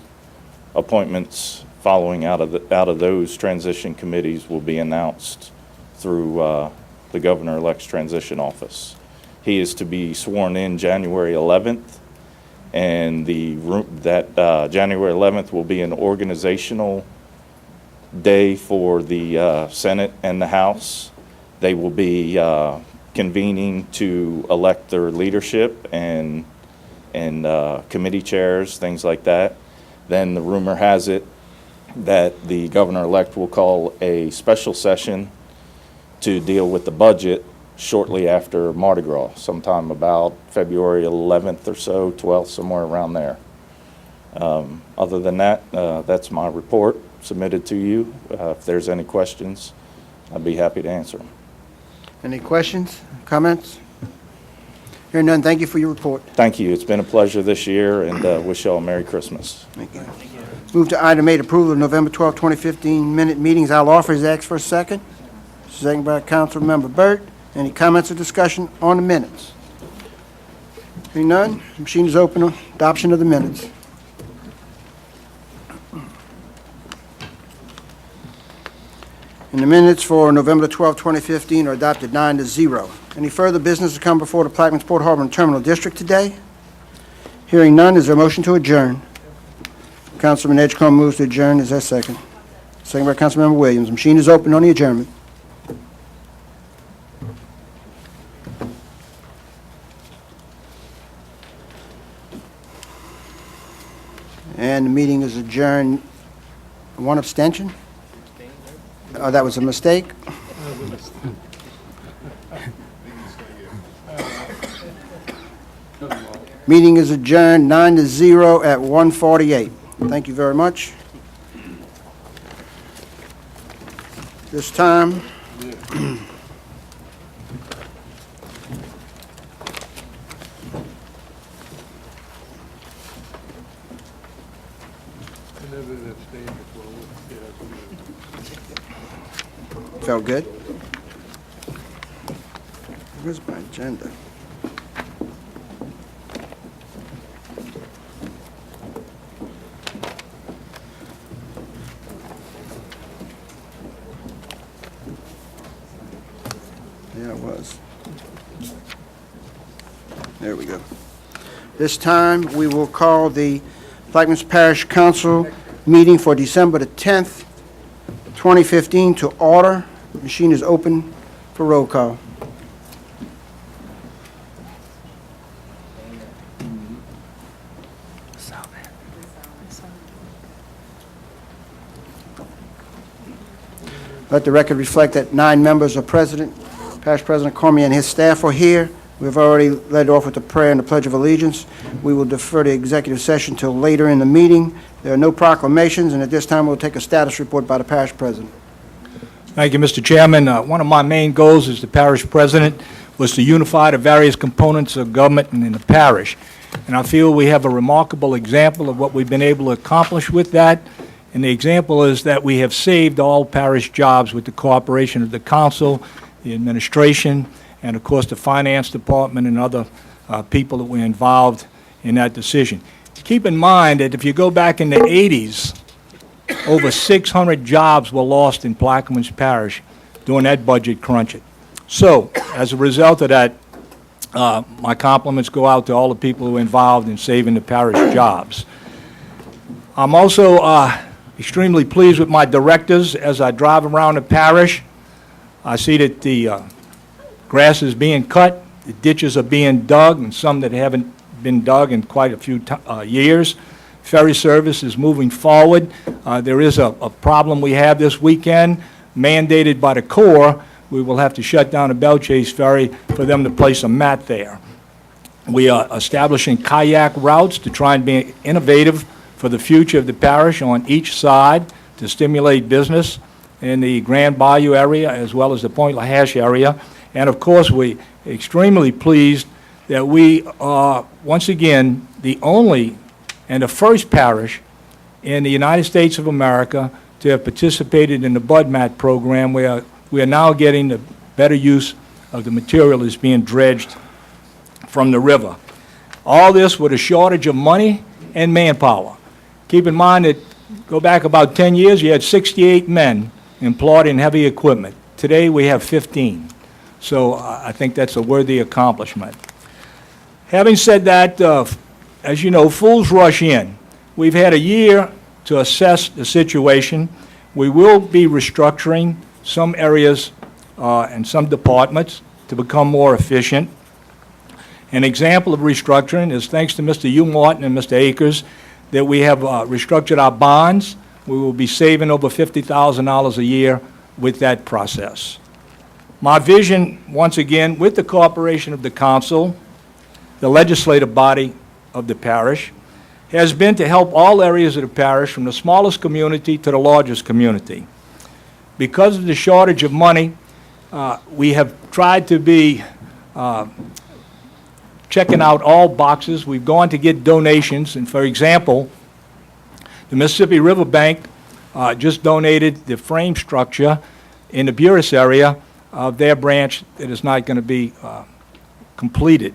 appointments following out of those transition committees will be announced through the Governor-elect's transition office. He is to be sworn in January 11th, and January 11th will be an organizational day for the Senate and the House. They will be convening to elect their leadership and committee chairs, things like that. Then the rumor has it that the governor-elect will call a special session to deal with the budget shortly after Mardi Gras, sometime about February 11th or so, 12th, somewhere around there. Other than that, that's my report submitted to you. If there's any questions, I'd be happy to answer them. Any questions, comments? Hearing none, thank you for your report. Thank you. It's been a pleasure this year, and wish you all a Merry Christmas. Thank you. Move to item 8, approval of November 12, 2015 minute meetings. I'll offer his ask for a second. Second by Councilmember Burt. Any comments or discussion on the minutes? Hearing none, machine is open on adoption of the minutes. And the minutes for November 12, 2015 are adopted 9-0. Any further business to come before the Plaquemines Port Harbor and Terminal District today? Hearing none, is there a motion to adjourn? Councilman Edgecombe moves to adjourn. Is there a second? Second by Councilmember Williams. Machine is open on the adjournment. And the meeting is adjourned. One abstention? Oh, that was a mistake? Meeting is adjourned 9-0 at 1:48. Thank you very much. This time, felt good. Where's my agenda? Yeah, it was. There we go. This time, we will call the Plaquemines Parish Council meeting for December the 10th, 2015 to order. Machine is open for roll call. Let the record reflect that 9 members of Parish President Cormier and his staff are here. We've already led off with the prayer and the Pledge of Allegiance. We will defer the executive session till later in the meeting. There are no proclamations, and at this time, we'll take a status report by the Parish President. Thank you, Mr. Chairman. One of my main goals as the parish president was to unify the various components of government in the parish. And I feel we have a remarkable example of what we've been able to accomplish with that. And the example is that we have saved all parish jobs with the cooperation of the council, the administration, and of course the finance department and other people that were involved in that decision. Keep in mind that if you go back in the 80s, over 600 jobs were lost in Plaquemines Parish during that budget crunch. So, as a result of that, my compliments go out to all the people who were involved in saving the parish jobs. I'm also extremely pleased with my directors as I drive around the parish. I see that the grass is being cut, the ditches are being dug, and some that haven't been dug in quite a few years. ferry service is moving forward. There is a problem we have this weekend, mandated by the Corps. We will have to shut down the Belle Chase Ferry for them to place a mat there. We are establishing kayak routes to try and be innovative for the future of the parish on each side to stimulate business in the Grand Bayou area as well as the Point Lahash area. And of course, we're extremely pleased that we are, once again, the only and the first parish in the United States of America to have participated in the Bud Mat program, where we are now getting the better use of the material that's being dredged from the river. All this with a shortage of money and manpower. Keep in mind that, go back about 10 years, you had 68 men employed in heavy equipment. Today, we have 15. So I think that's a worthy accomplishment. Having said that, as you know, fools rush in. We've had a year to assess the situation. We will be restructuring some areas and some departments to become more efficient. An example of restructuring is thanks to Mr. Hugh Martin and Mr. Akers that we have restructured our bonds. We will be saving over $50,000 a year with that process. My vision, once again, with the cooperation of the council, the legislative body of the parish, has been to help all areas of the parish, from the smallest community to the largest community. Because of the shortage of money, we have tried to be checking out all boxes. We've gone to get donations, and for example, the Mississippi River Bank just donated the frame structure in the Buras area of their branch that is not going to be completed.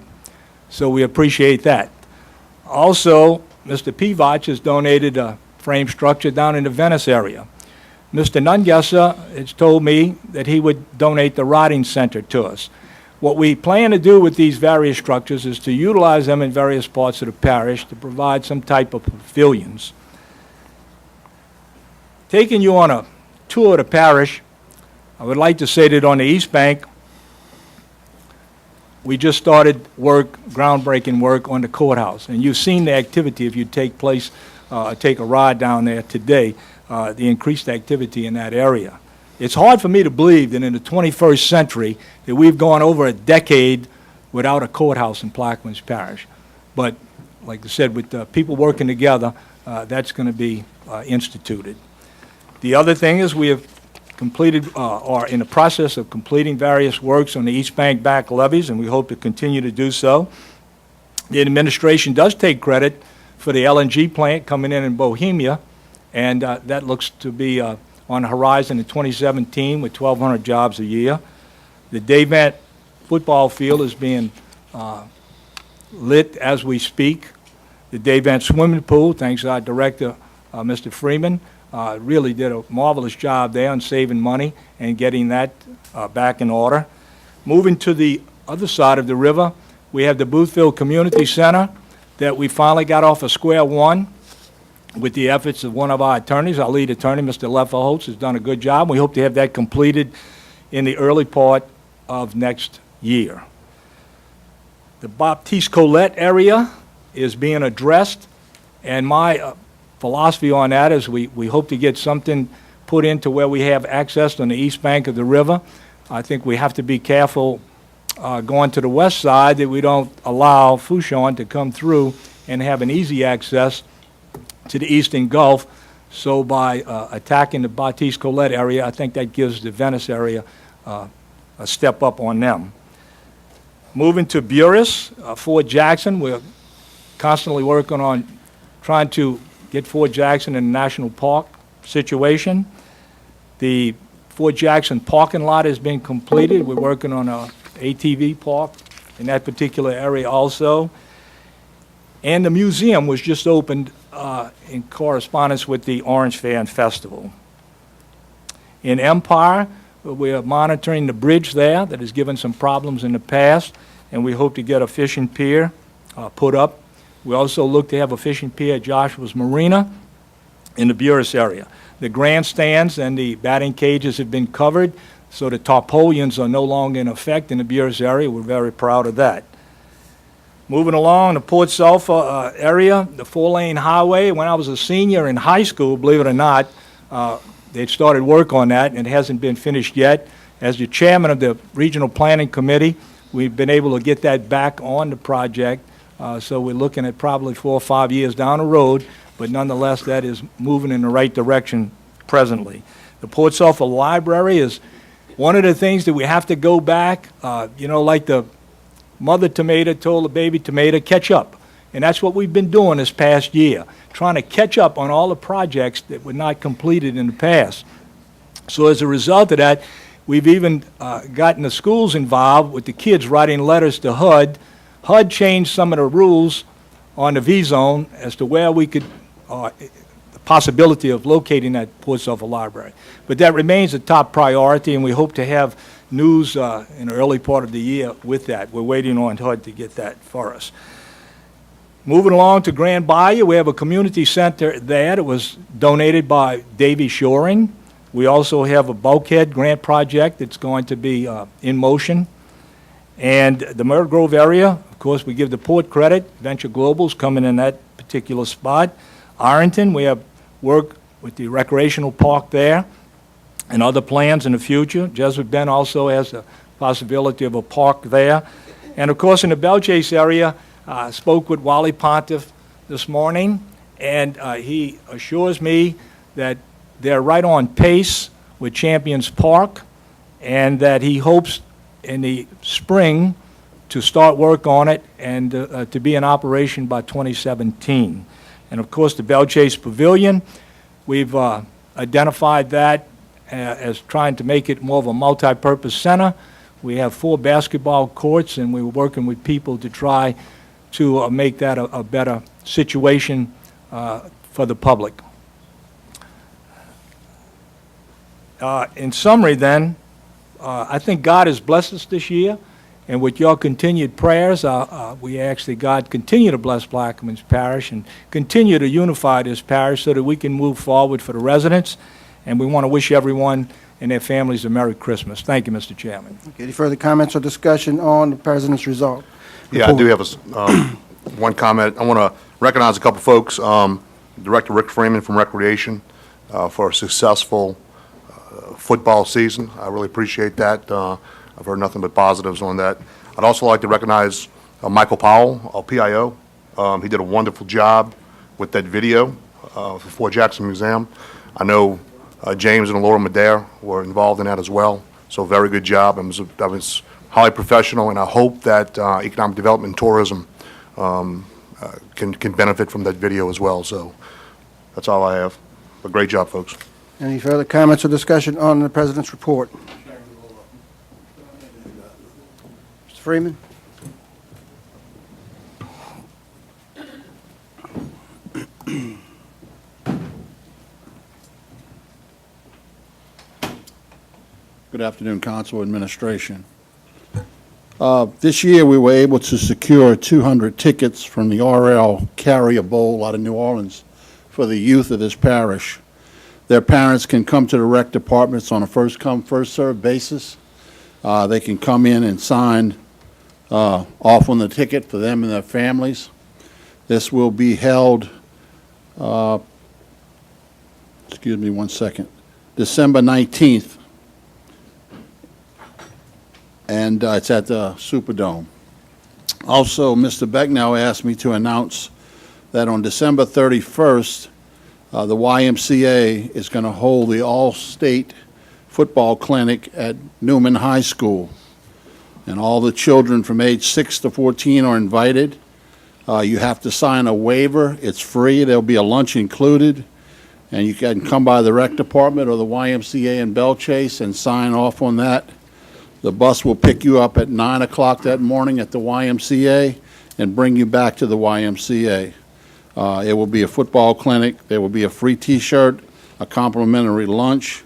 So we appreciate that. Also, Mr. Pivac has donated a frame structure down in the Venice area. Mr. Nungesser has told me that he would donate the Riding Center to us. What we plan to do with these various structures is to utilize them in various parts of the parish to provide some type of pavilions. Taking you on a tour of the parish, I would like to say that on the East Bank, we just started groundbreaking work on the courthouse. And you've seen the activity if you take a ride down there today, the increased activity in that area. It's hard for me to believe that in the 21st century that we've gone over a decade without a courthouse in Plaquemines Parish. But like I said, with people working together, that's going to be instituted. The other thing is we have completed, or in the process of completing various works on the East Bank back levees, and we hope to continue to do so. The administration does take credit for the LNG plant coming in Bohemia, and that looks to be on the horizon in 2017 with 1,200 jobs a year. The Davant football field is being lit as we speak. The Davant swimming pool, thanks to our director, Mr. Freeman, really did a marvelous job there on saving money and getting that back in order. Moving to the other side of the river, we have the Boothville Community Center that we finally got off of square one with the efforts of one of our attorneys. Our lead attorney, Mr. Lefferholtz, has done a good job. We hope to have that completed in the early part of next year. The Baptiste Colette area is being addressed, and my philosophy on that is we hope to get something put into where we have access on the east bank of the river. I think we have to be careful going to the west side that we don't allow Fouchon to come through and have an easy access to the eastern Gulf. So by attacking the Baptiste Colette area, I think that gives the Venice area a step up on them. Moving to Buras, Fort Jackson, we're constantly working on trying to get Fort Jackson in a national park situation. The Fort Jackson parking lot has been completed. We're working on a ATV park in that particular area also. And the museum was just opened in correspondence with the Orange Fair and Festival. In Empire, we are monitoring the bridge there that has given some problems in the past, and we hope to get a fishing pier put up. We also look to have a fishing pier at Joshua's Marina in the Buras area. The grandstands and the batting cages have been covered, so the tarpaulins are no longer in effect in the Buras area. We're very proud of that. Moving along, the Port Sulphur area, the four-lane highway, when I was a senior in high school, believe it or not, they'd started work on that, and it hasn't been finished yet. As the chairman of the Regional Planning Committee, we've been able to get that back on the project, so we're looking at probably 4 or 5 years down the road, but nonetheless, that is moving in the right direction presently. The Port Sulphur Library is one of the things that we have to go back, like the mother tomato told the baby tomato, catch up. And that's what we've been doing this past year, trying to catch up on all the projects that were not completed in the past. So as a result of that, we've even gotten the schools involved with the kids writing letters to HUD. HUD changed some of the rules on the V-zone as to where we could, the possibility of locating that Port Sulphur Library. But that remains a top priority, and we hope to have news in the early part of the year with that. We're waiting on HUD to get that for us. Moving along to Grand Bayou, we have a community center there that was donated by Davy Shoring. We also have a bulkhead grant project that's going to be in motion. And the Myrtle Grove area, of course, we give the port credit. Venture Global's coming in that particular spot. Ironton, we have work with the recreational park there and other plans in the future. Jesuit Bend also has a possibility of a park there. And of course, in the Belchase area, I spoke with Wally Pontiff this morning, and he assures me that they're right on pace with Champions Park, and that he hopes in the spring to start work on it and to be in operation by 2017. And of course, the Belchase Pavilion, we've identified that as trying to make it more of a multi-purpose center. We have 4 basketball courts, and we're working with people to try to make that a better situation for the public. In summary, then, I think God has blessed us this year, and with your continued prayers, we actually, God, continue to bless Plaquemines Parish and continue to unify this parish so that we can move forward for the residents, and we want to wish everyone and their families a Merry Christmas. Thank you, Mr. Chairman. Okay, any further comments or discussion on the president's result? Yeah, I do have one comment. I want to recognize a couple folks. Director Rick Freeman from Recreation for a successful football season. I really appreciate that. I've heard nothing but positives on that. I'd also like to recognize Michael Powell, our PIO. He did a wonderful job with that video for Fort Jackson Museum. I know James and Laura Madare were involved in that as well, so very good job. That was highly professional, and I hope that economic development and tourism can benefit from that video as well. So that's all I have. But great job, folks. Any further comments or discussion on the president's report? Mr. Freeman? Good afternoon, Council Administration. This year, we were able to secure 200 tickets from the RL Carrier Bowl out of New Orleans for the youth of this parish. Their parents can come to the rec departments on a first-come, first-served basis. They can come in and sign off on the ticket for them and their families. This will be held, excuse me one second, December 19th. And it's at the Superdome. Also, Mr. Becknow asked me to announce that on December 31st, the YMCA is going to hold the all-state football clinic at Newman High School. And all the children from age 6 to 14 are invited. You have to sign a waiver. It's free. There'll be a lunch included. And you can come by the rec department or the YMCA in Belchase and sign off on that. The bus will pick you up at 9 o'clock that morning at the YMCA and bring you back to the YMCA. It will be a football clinic. There will be a free T-shirt, a complimentary lunch,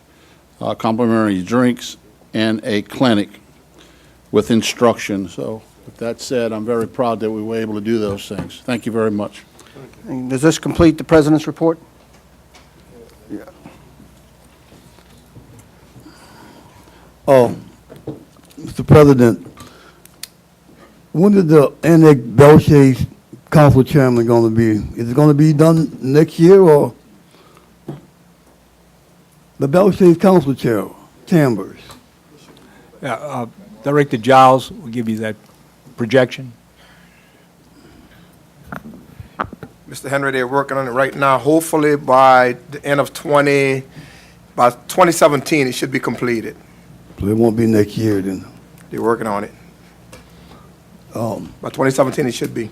complimentary drinks, and a clinic with instruction. So with that said, I'm very proud that we were able to do those things. Thank you very much. And does this complete the president's report? Yeah. Mr. President, when is the Annex Belchase council chairman gonna be? Is it gonna be done next year, or? The Belchase council chambers. Director Giles will give you that projection. Mr. Henry, they're working on it right now. Hopefully by the end of by 2017, it should be completed. So it won't be next year then. They're working on it. By 2017, it should be.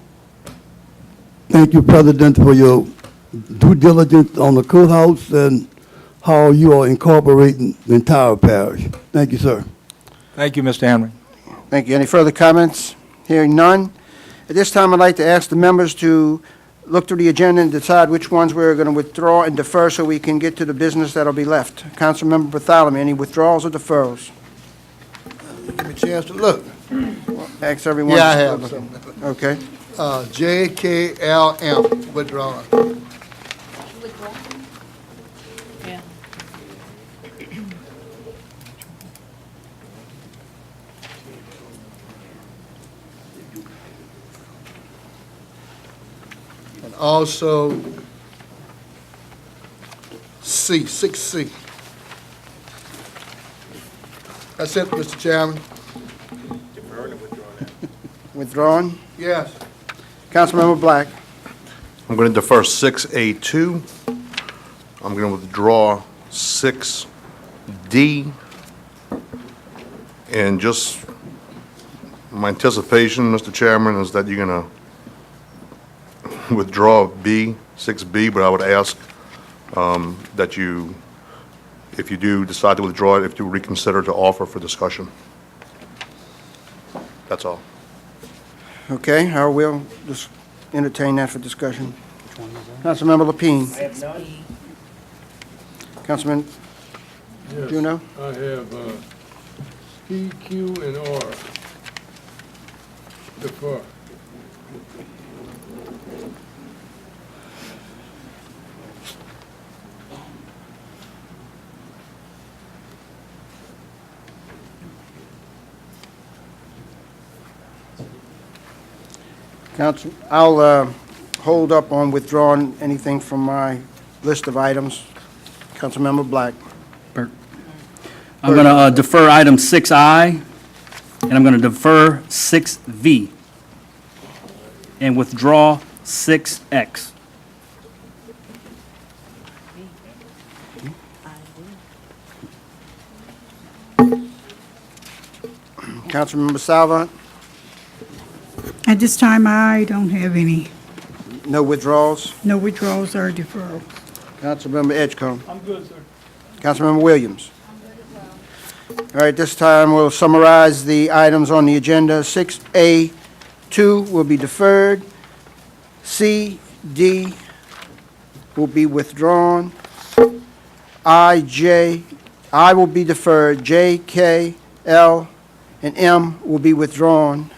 Thank you, President, for your due diligence on the courthouse and how you are incorporating the entire parish. Thank you, sir. Thank you, Mr. Henry. Thank you. Any further comments? Hearing none. At this time, I'd like to ask the members to look through the agenda and decide which ones we're going to withdraw and defer so we can get to the business that'll be left. Councilmember Bartholomew, any withdrawals or deferrals? Give me a chance to look. Ask everyone. Yeah, I have some. Okay. JKLM, withdrawn. Yeah. And also C, 6C. That's it, Mr. Chairman. Withdrawn. Yes. Councilmember Black. I'm going to defer 6A2. I'm going to withdraw 6D. And just my anticipation, Mr. Chairman, is that you're going to withdraw B, 6B, but I would ask that you, if you do decide to withdraw it, if you reconsider to offer for discussion. That's all. Okay, I will just entertain that for discussion. Councilmember Lapine. I have none. Councilman Juno. I have P, Q, and R. Defer. Council, I'll hold up on withdrawing anything from my list of items. Councilmember Black. I'm going to defer item 6I, and I'm going to defer 6V, and withdraw 6X. Councilmember Salva. At this time, I don't have any. No withdrawals. No withdrawals or deferrals. Councilmember Edgecombe. I'm good, sir. Councilmember Williams. All right, this time we'll summarize the items on the agenda. 6A2 will be deferred. C, D will be withdrawn. I will be deferred. J, K, L, and M will be withdrawn.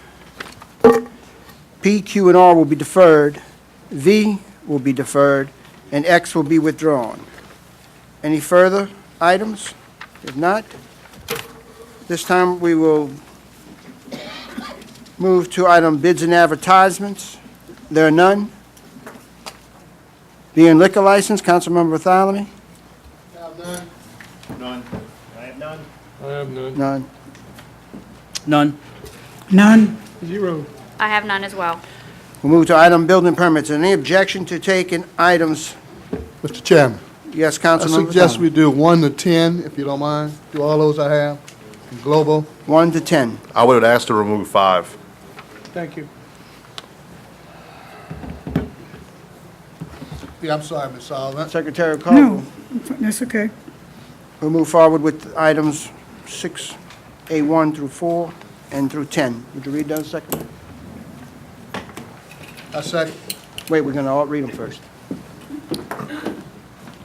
P, Q, and R will be deferred. V will be deferred, and X will be withdrawn. Any further items? If not, this time we will move to item bids and advertisements. There are none. Beer and liquor license, Councilmember Bartholomew? None. I have none. I have none. None. None. None. Zero. I have none as well. We'll move to item building permits. Any objection to taking items? Mr. Chairman, Yes, I Councilmember suggest Bartholomew. we do 1 to 10, if you don't mind. Do all those I have, global. 1 to 10. I would ask to remove 5. Thank you. Yeah, I'm sorry, Ms. Sullivan. Secretary Caldwell. No, that's okay. We'll move forward with items 6A1 through 4 and through 10. Would you read those, Secretary? I second. Wait, we're going to all read them first.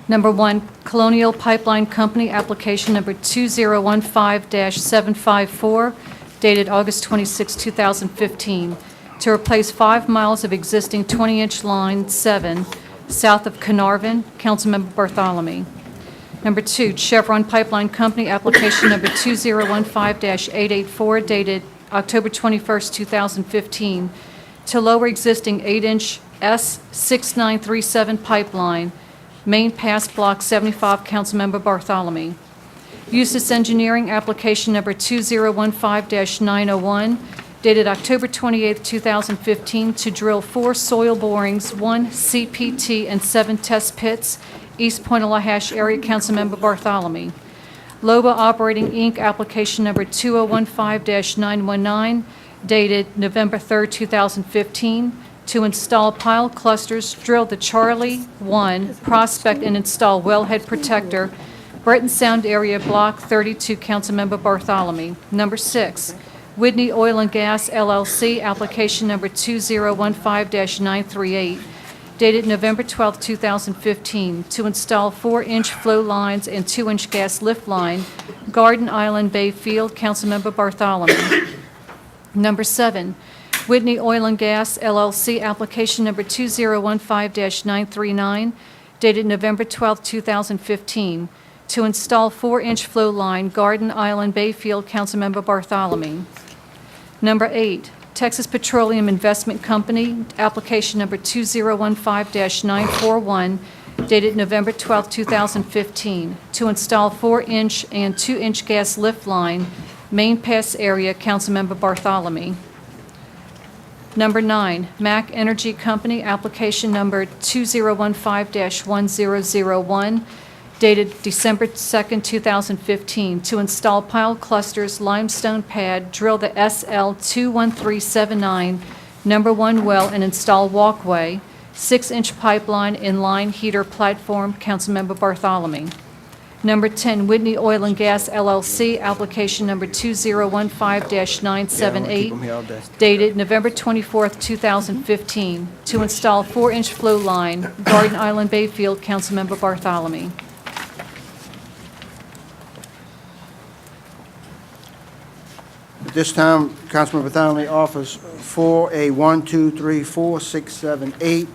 Number 1, Colonial Pipeline Company, application number 2015-754, dated August 26, 2015, to replace 5 miles of existing 20-inch line 7 south of Carnarvon. Councilmember Bartholomew. Number 2, Chevron Pipeline Company, application number 2015-884, dated October 21st, 2015, to lower existing 8-inch S6937 pipeline, Main Pass Block 75, Councilmember Bartholomew. Eustace Engineering, application number 2015-901, dated October 28, 2015, to drill 4 soil borings, 1 CPT, and 7 test pits, East Point Lahash area, Councilmember Bartholomew. Loba Operating, Inc., application number 2015-919, dated November 3, 2015, to install pile clusters, drill the Charlie 1, prospect and install wellhead protector, Breton Sound area, Block 32, Councilmember Bartholomew. Number 6, Whitney Oil and Gas LLC, application number 2015-938, dated November 12, 2015, to install 4-inch flow lines and 2-inch gas lift line, Garden Island Bay Field, Councilmember Bartholomew. Number 7, Whitney Oil and Gas LLC, application number 2015-939, dated November 12, 2015, to install 4-inch flow line, Garden Island Bay Field, Councilmember Bartholomew. Number 8, Texas Petroleum Investment Company, application number 2015-941, dated November 12, 2015, to install 4-inch and 2-inch gas lift line, Main Pass area, Councilmember Bartholomew. Number 9, MAC Energy Company, application number 2015-1001, dated December 2, 2015, to install pile clusters, limestone pad, drill the SL21379 number 1 well, and install walkway, 6-inch pipeline in line heater platform, Councilmember Bartholomew. Number 10, Whitney Oil and Gas LLC, application number 2015-978, dated November 24, 2015, to install 4-inch flow line, Garden Island Bay Field, Councilmember Bartholomew. At this time, Councilman Bartholomew offers 4A, 1, 2, 3, 4, 6, 7, 8,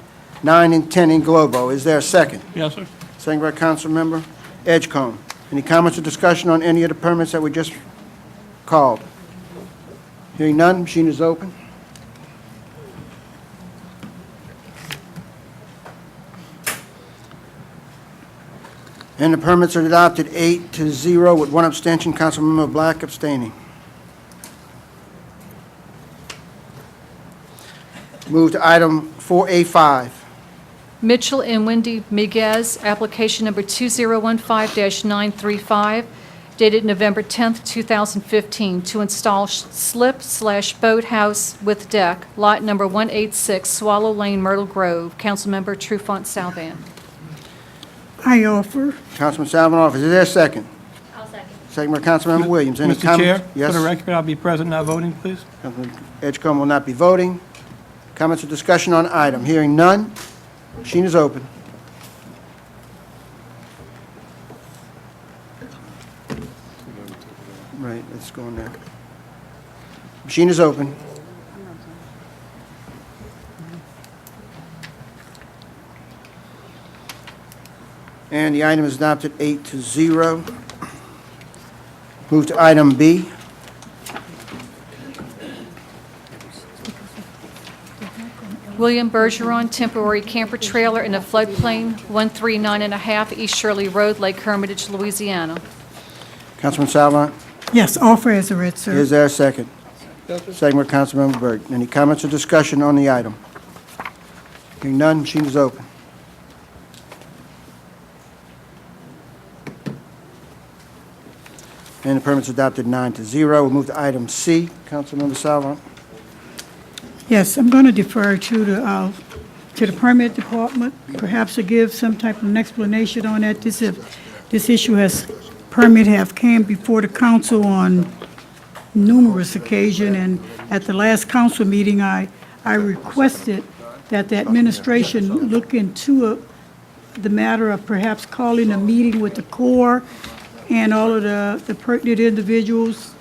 9, and 10 in Globo. Is there a second? Yes, sir. Second by Councilmember Edgecombe. Any comments or discussion on any of the permits that we just called? Hearing none, machine is open. And the permits are adopted 8-0 with 1 abstention, Councilmember Black abstaining. Move to item 4A5. Mitchell and Wendy Miguez, application number 2015-935, dated November 10, 2015, to install slip/boathouse with deck, lot number 186, Swallow Lane, Myrtle Grove. Councilmember Trufant Salvan. I offer. Councilman Salvin offers. Is there a second? I'll second. Second by Councilmember Williams. Any Mr. comments? Chair, Yes. for the record, I'll be present, not voting, please. Councilman Edgecombe will not be voting. Comments or discussion on item? Hearing none. Machine is open. Right, let's go in there. Machine is open. And the item is adopted 8-0. Move to item B. William Bergeron, temporary camper trailer in a floodplain, 139.5 East Shirley Road, Lake Hermitage, Louisiana. Councilman Salvant, Yes, offer as a read, sir. is there a second? Second by Councilmember Burke. Any comments or discussion on the item? Hearing none, machine is open. And the permit's adopted 9-0. We'll move to item C. Councilmember Salvant. Yes, I'm going to defer to the permit department, perhaps to give some type of an explanation on that. This issue permit have came before the council on numerous occasions, and at the last council meeting, I requested that the administration look into the matter of perhaps calling a meeting with the Corps and all of the pertinent individuals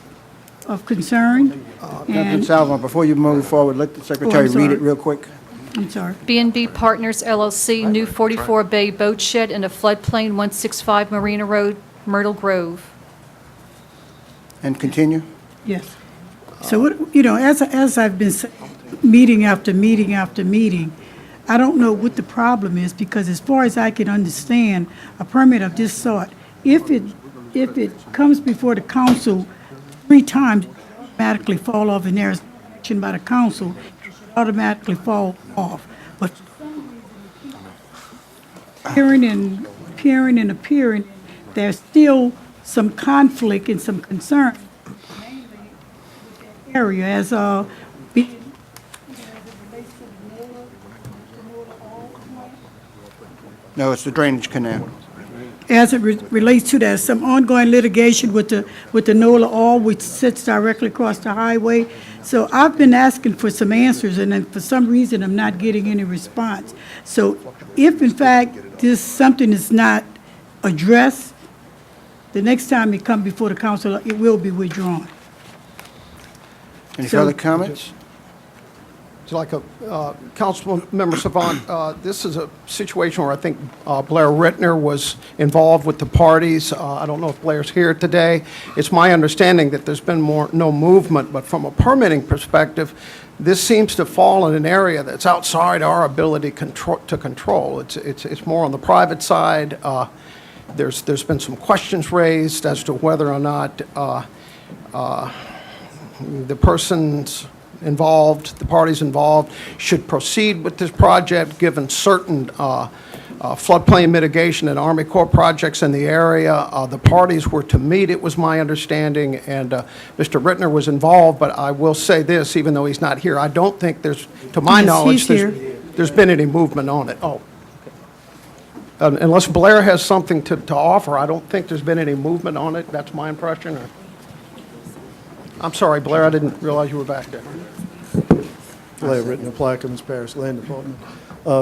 of concern. Councilman Salvant, before you move forward, let the secretary read it real quick. I'm sorry. B&B Partners LLC, new 44 Bay Boat Shed in a floodplain, 165 Marina Road, Myrtle Grove. And continue. Yes. So, as I've been saying, meeting after meeting after meeting, I don't know what the problem is, because as far as I can understand, a permit of this sort, if it comes before the council 3 times, it automatically fall off, and there's action by the council, it should automatically fall off. But appearing and appearing and appearing, there's still some conflict and some concern area as No, it's the drainage canal. as it relates to that, some ongoing litigation with the NOLA Oil, which sits directly across the highway. So I've been asking for some answers, and then for some reason, I'm not getting any response. So if in fact something is not addressed, the next time it comes before the council, it will be withdrawn. Any So- further comments? It's like Councilmember Savant, this is a situation where I think Blair Rittner was involved with the parties. I don't know if Blair's here today. It's my understanding that there's been no movement, but from a permitting perspective, this seems to fall in an area that's outside our ability to control. It's more on the private side. There's been some questions raised as to whether or not the persons involved, the parties involved, should proceed with this project given certain floodplain mitigation and Army Corps projects in the area. The parties were to meet, it was my understanding, and Mr. Rittner was involved, but I will say this, even though he's not here, I don't think there's, to my Yes, knowledge, he's here. there's been any movement on it. Oh. Unless Blair has something to offer, I don't think there's been any movement on it. That's my impression. I'm sorry, Blair, I didn't realize you were back there. Blair Rittner, Plaquemines Parish Land Department.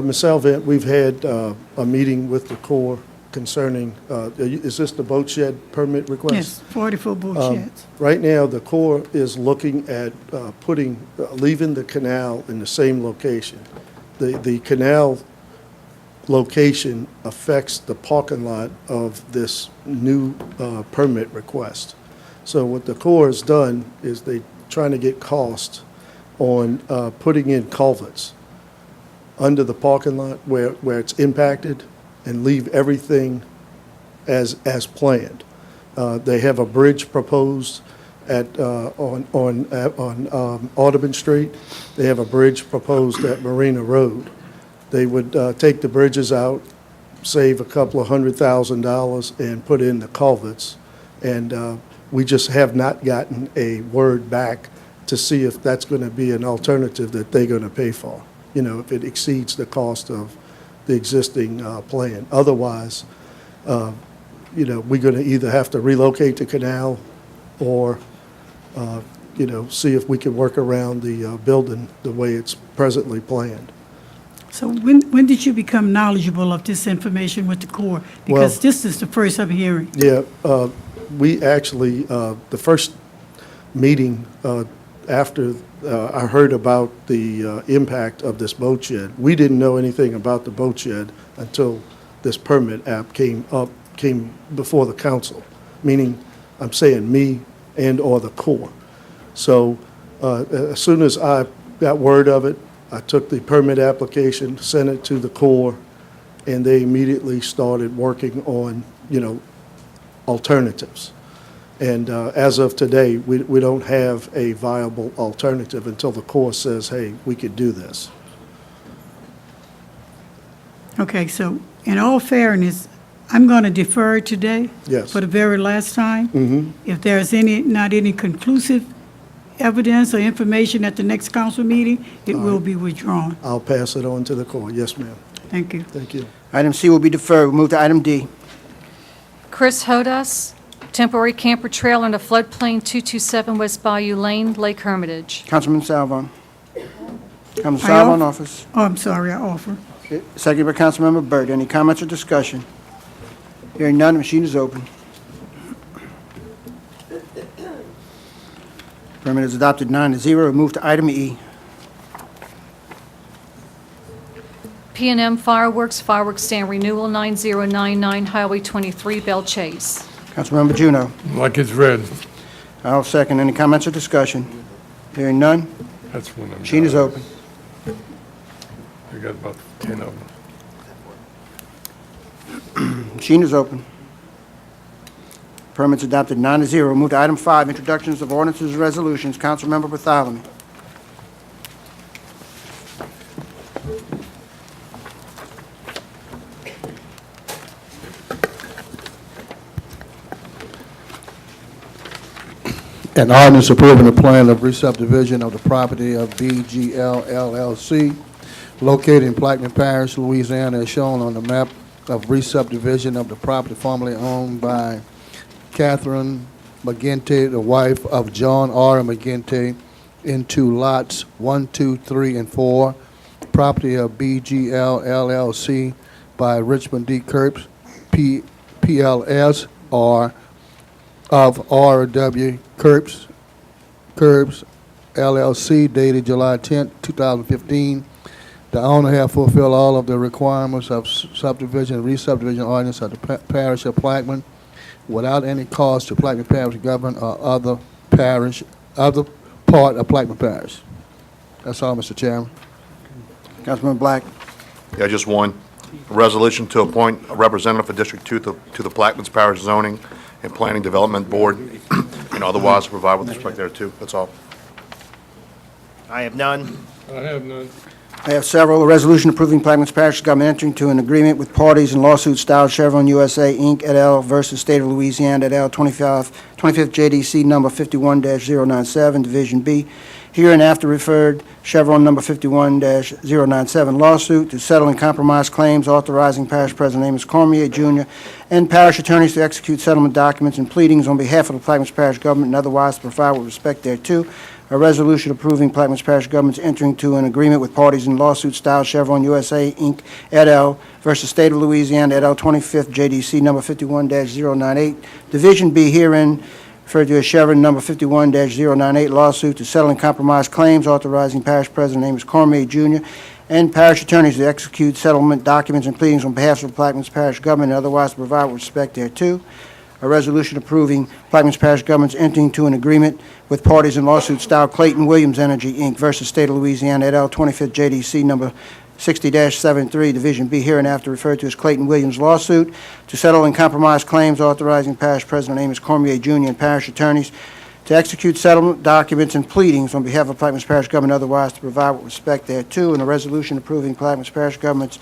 Ms. Salvant, we've had a meeting with the Corps concerning, is this the boat shed permit request? Yes, 44 boat sheds. Right now, the Corps is looking at leaving the canal in the same location. The canal location affects the parking lot of this new permit request. So what the Corps has done is they trying to get cost on putting in culverts under the parking lot where it's impacted and leave everything as planned. They have a bridge proposed on Audubon Street. They have a bridge proposed at Marina Road. They would take the bridges out, save a couple of $100,000 and put in the culverts. And we just have not gotten a word back to see if that's going to be an alternative that they're going to pay for, if it exceeds the cost of the existing plan. Otherwise, we're going to either have to relocate the canal or, see if we can work around the building the way it's presently planned. So when did you become knowledgeable of this information with the Corps? Because this is the first I'm hearing. Yeah, we actually, the first meeting after I heard about the impact of this boat shed, we didn't know anything about the boat shed until this permit app came before the council, meaning I'm saying me and or the Corps. So as soon as I got word of it, I took the permit application, sent it to the Corps, and they immediately started working on, alternatives. And as of today, we don't have a viable alternative until the Corps says, hey, we could do this. Okay, so in all fairness, I'm going to defer today. Yes. For the very last time. Mm-hmm. If there's not any conclusive evidence or information at the next council meeting, it will be withdrawn. I'll pass it on to the Corps. Yes, ma'am. Thank you. Thank you. Item C will be deferred. We'll move to item D. Chris Hodas, temporary camper trailer in the floodplain 227 West Bayou Lane, Lake Hermitage. Councilman Salvon. Councilman I Salvon, off- office. Oh, I'm sorry, I offer. Second by Councilmember Burt. Any comments or discussion? Hearing none, the machine is open. Permit is adopted 9-0. We'll move to item E. P&M Fireworks, fireworks stand renewal 9099 Highway 23, Bell Chase. Councilmember Juneau. Like it's read. I'll second. Any comments or discussion? Hearing none, That's one of them. machine is open. We got about 10 of them. Machine is open. Permits adopted 9-0. Move to item 5, introductions of ordinances and resolutions. Councilmember Bartholomew. An ordinance approving the plan of re-subdivision of the property of BGL LLC located in Plaquemine Parish, Louisiana, as shown on the map of re-subdivision of the property formerly owned by Catherine McGinty, the wife of John R. McGinty, into lots 1, 2, 3, and 4, property of BGL LLC by Richmond D. Curbs, PLS, or of R.W. Curbs LLC, dated July 10, 2015. The owner have fulfilled all of the requirements of subdivision and re-subdivision ordinance of the parish of Plaquemine without any cost to Plaquemine Parish government or other part of Plaquemine Parish. That's all, Mr. Chairman. Councilman Black. Yeah, just one. A resolution to appoint a representative for District 2 to the Plaquemines Parish Zoning and Planning Development Board, and otherwise provide with respect thereto. That's all. I have none. I have none. I have several. A resolution approving Plaquemines Parish Government entering into an agreement with parties in lawsuit styled Chevron USA, Inc., et al. Versus State of Louisiana, et al., 25th JDC number 51-097, Division B, hereinafter referred Chevron number 51-097 lawsuit to settle and compromise claims, authorizing Parish President Amos Cormier, Jr., and parish attorneys to execute settlement documents and pleadings on behalf of the Plaquemines Parish Government and otherwise to provide with respect thereto. A resolution approving Plaquemines Parish Government's entering into an agreement with parties in lawsuit style Chevron USA, Inc., et al. Versus State of Louisiana, et al., 25th JDC number 51-098, Division B, herein referred to as Chevron number 51-098 lawsuit to settle and compromise claims, authorizing Parish President Amos Cormier, Jr., and parish attorneys to execute settlement documents and pleadings on behalf of the Plaquemines Parish Government and otherwise to provide with respect thereto. A resolution approving Plaquemines Parish Government's entering into an agreement with parties in lawsuit style Clayton Williams Energy, Inc. versus State of Louisiana, et al., 25th JDC number 60-73, Division B, hereinafter referred to as Clayton Williams lawsuit, to settle and compromise claims, authorizing Parish President Amos Cormier, Jr., and parish attorneys to execute settlement documents and pleadings on behalf of Plaquemines Parish Government, otherwise to provide with respect thereto, and a resolution approving Plaquemines Parish Government's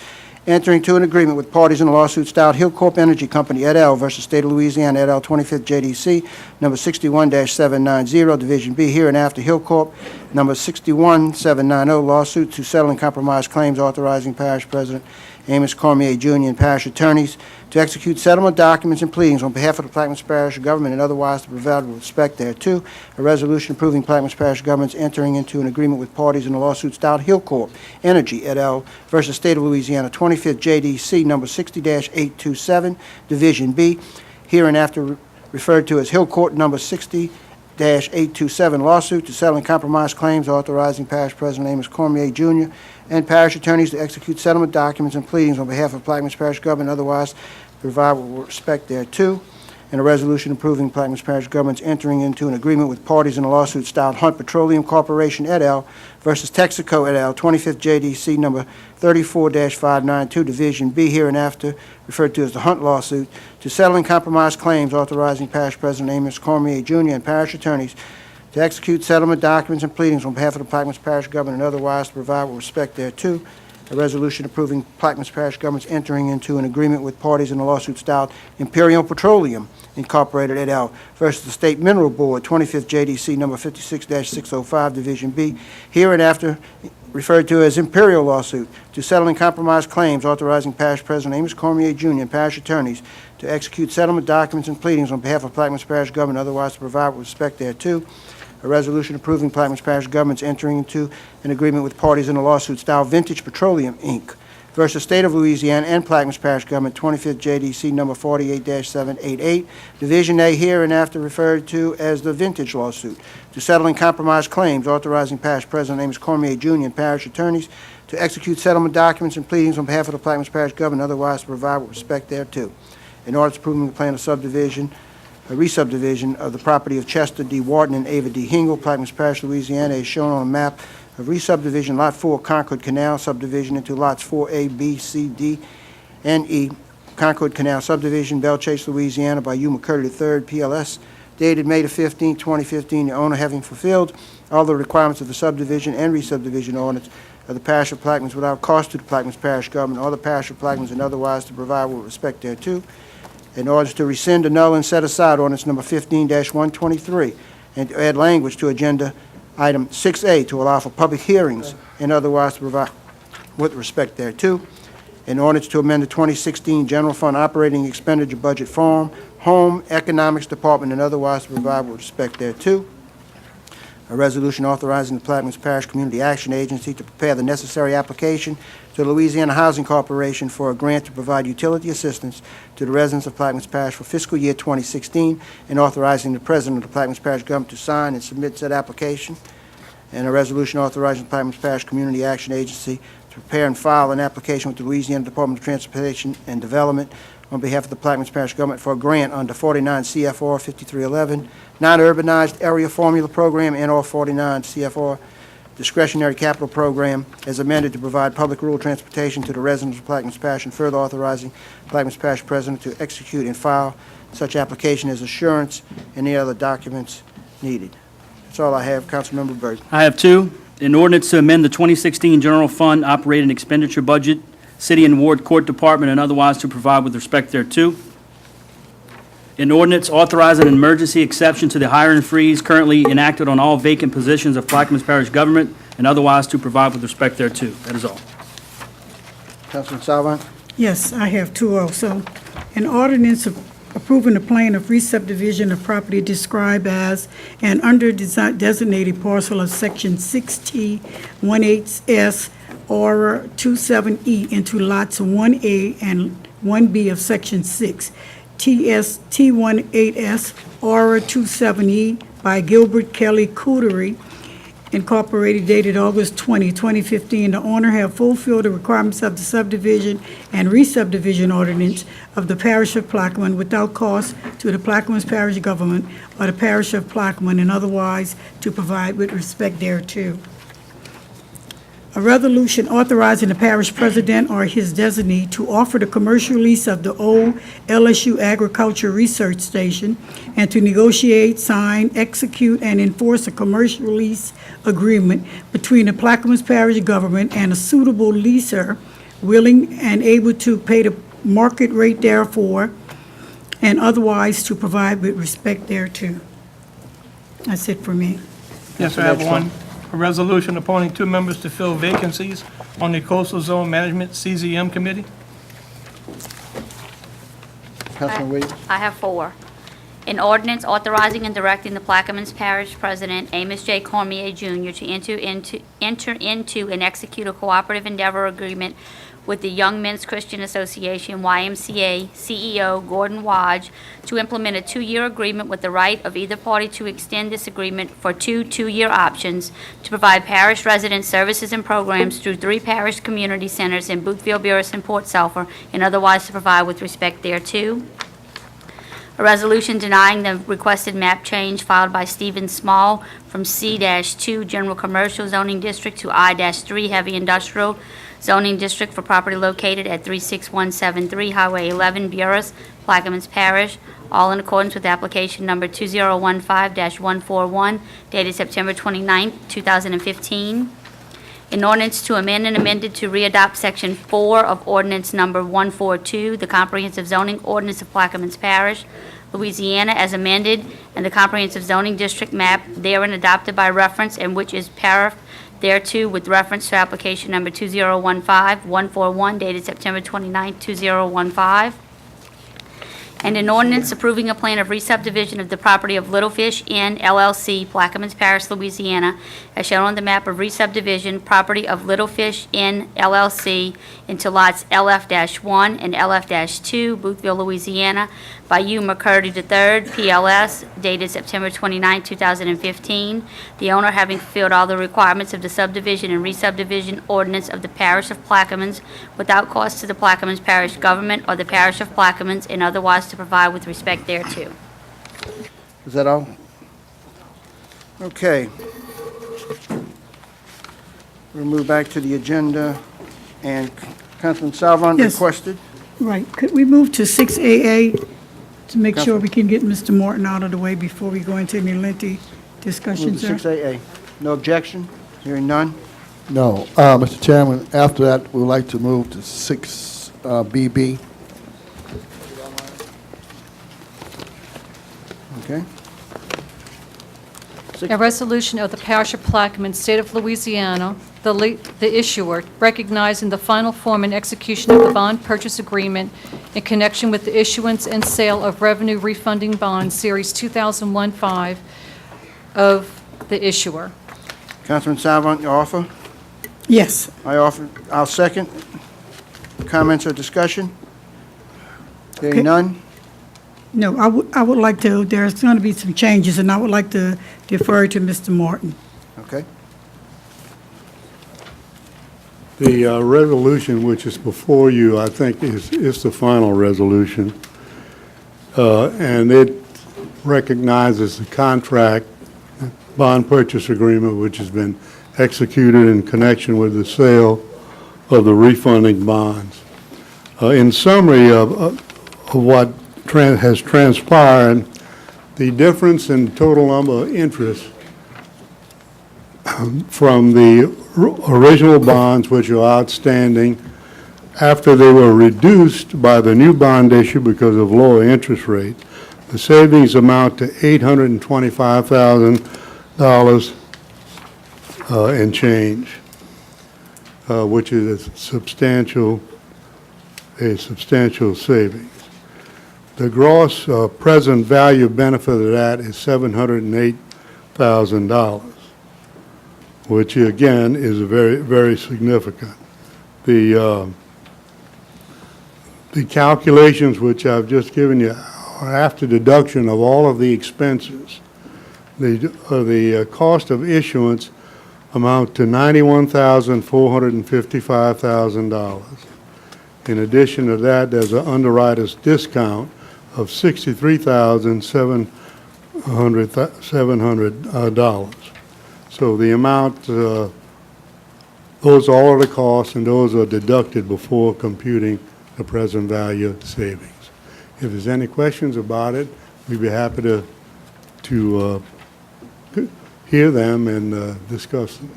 entering into an agreement with parties in a lawsuit styled Hillcorp Energy Company, et al. Versus State of Louisiana, et al., 25th JDC, number 61-790, Division B, hereinafter Hillcorp, number 61790, lawsuit to settle and compromise claims, authorizing Parish President Amos Cormier, Jr., and parish attorneys to execute settlement documents and pleadings on behalf of the Plaquemines Parish Government and otherwise to provide with respect thereto. A resolution approving Plaquemines Parish Government's entering into an agreement with parties in a lawsuit styled Hillcorp Energy, et al. Versus State of Louisiana, 25th JDC, number 60-827, Division B, hereinafter referred to as Hillcorp number 60-827 lawsuit to settle and compromise claims, authorizing Parish President Amos Cormier, Jr., and parish attorneys to execute settlement documents and pleadings on behalf of Plaquemines Parish Government, otherwise provide with respect thereto. And a resolution approving Plaquemines Parish Government's entering into an agreement with parties in a lawsuit styled Hunt Petroleum Corporation, et al. Versus Texaco, et al., 25th JDC number 34-592, Division B, hereinafter referred to as the Hunt lawsuit, to settle and compromise claims, authorizing Parish President Amos Cormier, Jr., and parish attorneys to execute settlement documents and pleadings on behalf of the Plaquemines Parish Government and otherwise to provide with respect thereto. A resolution approving Plaquemines Parish Government's entering into an agreement with parties in a lawsuit styled Imperial Petroleum Incorporated, et al. Versus the State Mineral Board, 25th JDC number 56-605, Division B, hereinafter referred to as Imperial lawsuit, to settle and compromise claims, authorizing Parish President Amos Cormier, Jr., and parish attorneys to execute settlement documents and pleadings on behalf of Plaquemines Parish Government, otherwise to provide with respect thereto. A resolution approving Plaquemines Parish Government's entering into an agreement with parties in a lawsuit style Vintage Petroleum, Inc. versus State of Louisiana and Plaquemines Parish Government, 25th JDC number 48-788, Division A, hereinafter referred to as the Vintage lawsuit, to settle and compromise claims, authorizing Parish President Amos Cormier, Jr., and parish attorneys to execute settlement documents and pleadings on behalf of the Plaquemines Parish Government, otherwise to provide with respect thereto. In order to approving the plan of subdivision a re-subdivision of the property of Chester D. Wharton and Ava D. Hingle, Plaquemines Parish, Louisiana, as shown on a map of re-subdivision Lot 4, Concord Canal subdivision into lots 4A, B, C, D, and E, Concord Canal subdivision, Bellchase, Louisiana, by U. McCurdy III, PLS, dated May the 15th, 2015, the owner having fulfilled all the requirements of the subdivision and re-subdivision ordinance of the parish of Plaquemines without cost to the Plaquemines Parish government or the parish of Plaquemines, and otherwise to provide with respect thereto. In order to rescind, annul, and set aside ordinance number 15-123, and to add language to agenda item 6A to allow for public hearings and otherwise to provide with respect thereto. In order to amend the 2016 General Fund Operating Expenditure Budget Form, Home Economics Department, and otherwise to provide with respect thereto. A resolution authorizing the Plaquemines Parish Community Action Agency to prepare the necessary application to the Louisiana Housing Corporation for a grant to provide utility assistance to the residents of Plaquemines Parish for fiscal year 2016, and authorizing the President of the Plaquemines Parish government to sign and submit said application. And a resolution authorizing the Plaquemines Parish Community Action Agency to prepare and file an application with the Louisiana Department of Transportation and Development on behalf of the Plaquemines Parish government for a grant under 49 CFR 5311, Non-Urbanized Area Formula Program, and or 49 CFR Discretionary Capital Program, as amended to provide public rural transportation to the residents of Plaquemines Parish, and further authorizing Plaquemines Parish President to execute and file such application as assurance and any other documents needed. That's all I have. Councilmember Byrd. I have two. An ordinance to amend the 2016 General Fund Operating Expenditure Budget, City and Ward Court Department, and otherwise to provide with respect thereto. An ordinance authorizing an emergency exception to the hiring freeze currently enacted on all vacant positions of Plaquemines Parish government, and otherwise to provide with respect thereto. That is all. Councilman Salvant. Yes, I have two also. An ordinance approving the plan of re-subdivision of property described as an under-designated parcel of Section 6T18S or 27E into lots 1A and 1B of Section 6, T18S or 27E by Gilbert Kelly Cootery, Incorporated, dated August 20, 2015. The owner have fulfilled the requirements of the subdivision and re-subdivision ordinance of the parish of Plaquemines without cost to the Plaquemines Parish government or the parish of Plaquemines, and otherwise to provide with respect thereto. A resolution authorizing the parish president or his designee to offer the commercial lease of the old LSU Agriculture Research Station and to negotiate, sign, execute, and enforce a commercial lease agreement between the Plaquemines Parish government and a suitable leaser willing and able to pay the market rate therefore, and otherwise to provide with respect thereto. That's it for me. Yes, I have one. A resolution appointing two members to fill vacancies on the Coastal Zone Management CZM Committee. Councilman Williams. I have four. An ordinance authorizing and directing the Plaquemines Parish President Amos J. Cormier Jr. to enter into and execute a cooperative endeavor agreement with the Young Men's Christian Association, YMCA, CEO Gordon Wadge, to implement a 2-year agreement with the right of either party to extend this agreement for two-year options to provide parish resident services and programs through 3 parish community centers in Boothville, Burris, and Port Sulphur, and otherwise to provide with respect thereto. A resolution denying the requested map change filed by Stephen Small from C-2 General Commercial Zoning District to I-3 Heavy Industrial Zoning District for property located at 36173 Highway 11, Burris, Plaquemines Parish, all in accordance with application number 2015-141, dated September 29, 2015. An ordinance to amend and amended to readopt Section 4 of Ordinance Number 142, the Comprehensive Zoning Ordinance of Plaquemines Parish, Louisiana, as amended, and the Comprehensive Zoning District map therein adopted by reference, and which is paraphrased thereto with reference to application number 2015-141, dated September 29, 2015. And an ordinance approving a plan of re-subdivision of the property of Little Fish Inn LLC, Plaquemines Parish, Louisiana, as shown on the map of re-subdivision, property of Little Fish Inn LLC into lots LF-1 and LF-2, Boothville, Louisiana, by U. McCurdy III, PLS, dated September 29, 2015. The owner having fulfilled all the requirements of the subdivision and re-subdivision ordinance of the parish of Plaquemines without cost to the Plaquemines Parish government or the parish of Plaquemines, and otherwise to provide with respect thereto. Is that all? Okay. We'll move back to the agenda, and Councilman Salvon Yes. requested. Right. Could we move to 6AA to make sure we can get Mr. Morton out of the way before we go into any lengthy Move discussion, to sir? 6AA. No objection? Hearing none? No. Mr. Chairman, after that, we would like to move to 6BB. Okay. A resolution of the Parish of Plaquemine, State of Louisiana, the issuer, recognizing the final form and execution of the bond purchase agreement in connection with the issuance and sale of revenue refunding bonds, Series 2001-5 of the issuer. Councilman Salvon, your offer? Yes. I'll second. Comments or discussion? Okay. Hearing none? No, I would like to, there's going to be some changes, and I would like to defer to Mr. Morton. Okay. The resolution which is before you, I think, is the final resolution. And it recognizes the contract, bond purchase agreement, which has been executed in connection with the sale of the refunding bonds. In summary of what has transpired, the difference in total number of interest from the original bonds which are outstanding after they were reduced by the new bond issue because of lower interest rates, the savings amount to $825,000 and change, which is a substantial savings. The gross present value benefit of that is $708,000, which again is very, very significant. The calculations which I've just given you are after deduction of all of the expenses. The cost of issuance amount to $91,455,000. In addition to that, there's an underwriter's discount of $63,700. So the amount, those are all of the costs, and those are deducted before computing the present value of the savings. If there's any questions about it, we'd be happy to hear them and discuss them.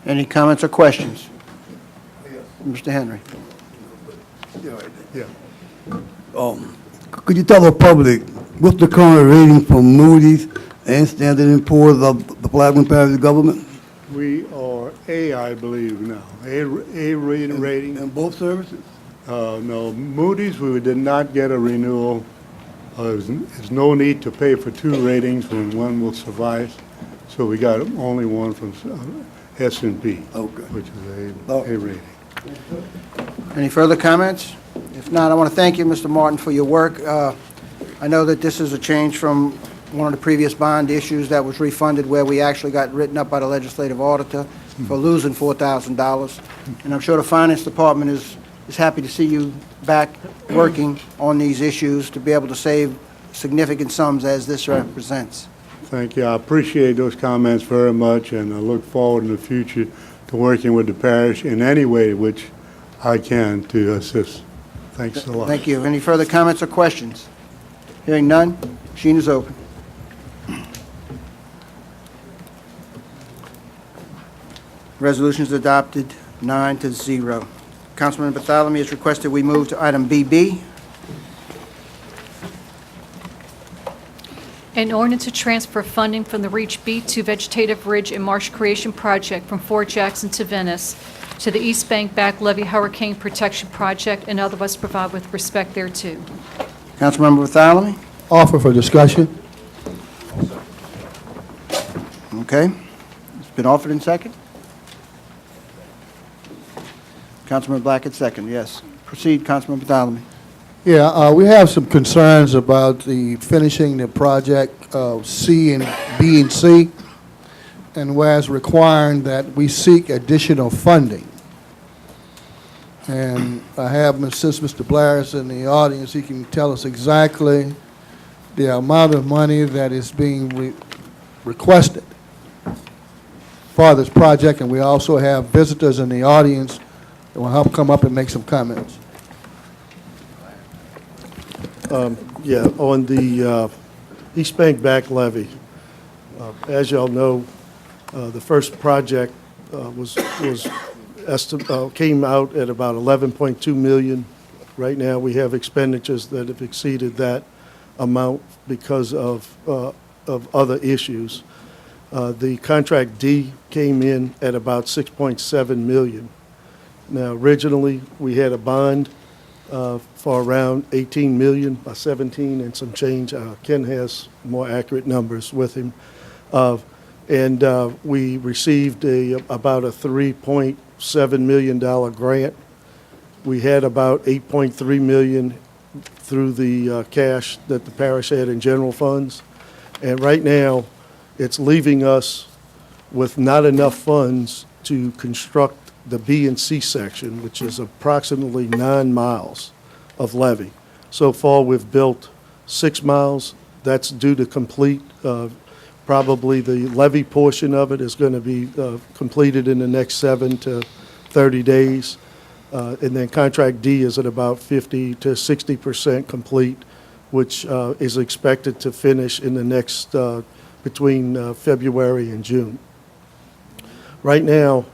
Any comments or questions? Mr. Henry? Yeah. Could you tell the public what's the current rating from Moody's and Standard & Poor's of the Plaquemine Parish government? We are A, I believe now, A rating. In both services? No, Moody's, we did not get a renewal. There's no need to pay for two ratings when one will suffice. So we got only one from S&P, Okay. which is a rating. Any further comments? If not, I want to thank you, Mr. Martin, for your work. I know that this is a change from one of the previous bond issues that was refunded where we actually got written up by the legislative auditor for losing $4,000. And I'm sure the Finance Department is happy to see you back working on these issues to be able to save significant sums as this represents. Thank you. I appreciate those comments very much, and I look forward in the future to working with the parish in any way which I can to assist. Thanks a lot. Thank you. Any further comments or questions? Hearing none, machine is open. Resolution is adopted 9-0. Councilman Bartholomew has requested we move to item BB. An ordinance to transfer funding from the REACH B2 Vegetative Ridge and Marsh Creation Project from Fort Jackson to Venice to the East Bank Back Levee Hurricane Protection Project and otherwise provide with respect thereto. Councilmember Bartholomew? Offer for discussion. Okay. It's been offered in second. Councilman Blackett, second, yes. Proceed, Councilman Bartholomew. Yeah, we have some concerns about the finishing the project C and B and C, and whereas requiring that we seek additional funding. And I have, since Mr. Blair is in the audience, he can tell us exactly the amount of money that is being requested for this project, and we also have visitors in the audience that will help come up and make some comments. Yeah, on the East Bank back levee, as y'all know, the first project came out at about 11.2 million. Right now, we have expenditures that have exceeded that amount because of other issues. The contract D came in at about 6.7 million. Now, originally, we had a bond for around 18 million, 17 and some change. Ken has more accurate numbers with him. And we received about a $3.7 million grant. We had about 8.3 million through the cash that the parish had in general funds. And right now, it's leaving us with not enough funds to construct the B and C section, which is approximately 9 miles of levee. So far, we've built 6 miles. That's due to complete. Probably the levee portion of it is going to be completed in the next 7 to 30 days. And then contract D is at about 50 to 60% complete, which is expected to finish in the next, between February and June. Right now,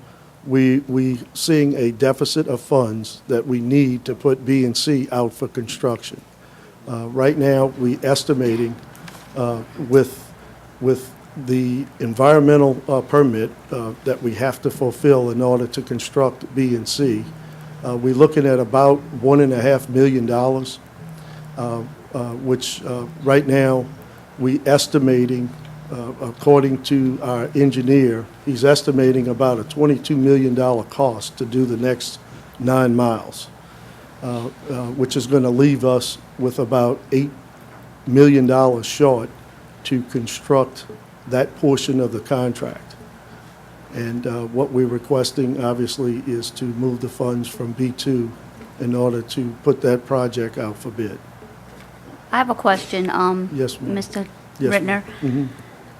we seeing a deficit of funds that we need to put B and C out for construction. Right now, we estimating with the environmental permit that we have to fulfill in order to construct B and C, we're looking at about $1.5 million, which right now we estimating, according to our engineer, he's estimating about a $22 million cost to do the next 9 miles, which is going to leave us with about $8 million short to construct that portion of the contract. And what we're requesting, obviously, is to move the funds from B2 in order to put that project out for bid. I have a question, Yes, ma'am. Mr. Yes, Rittner. ma'am. Mhm.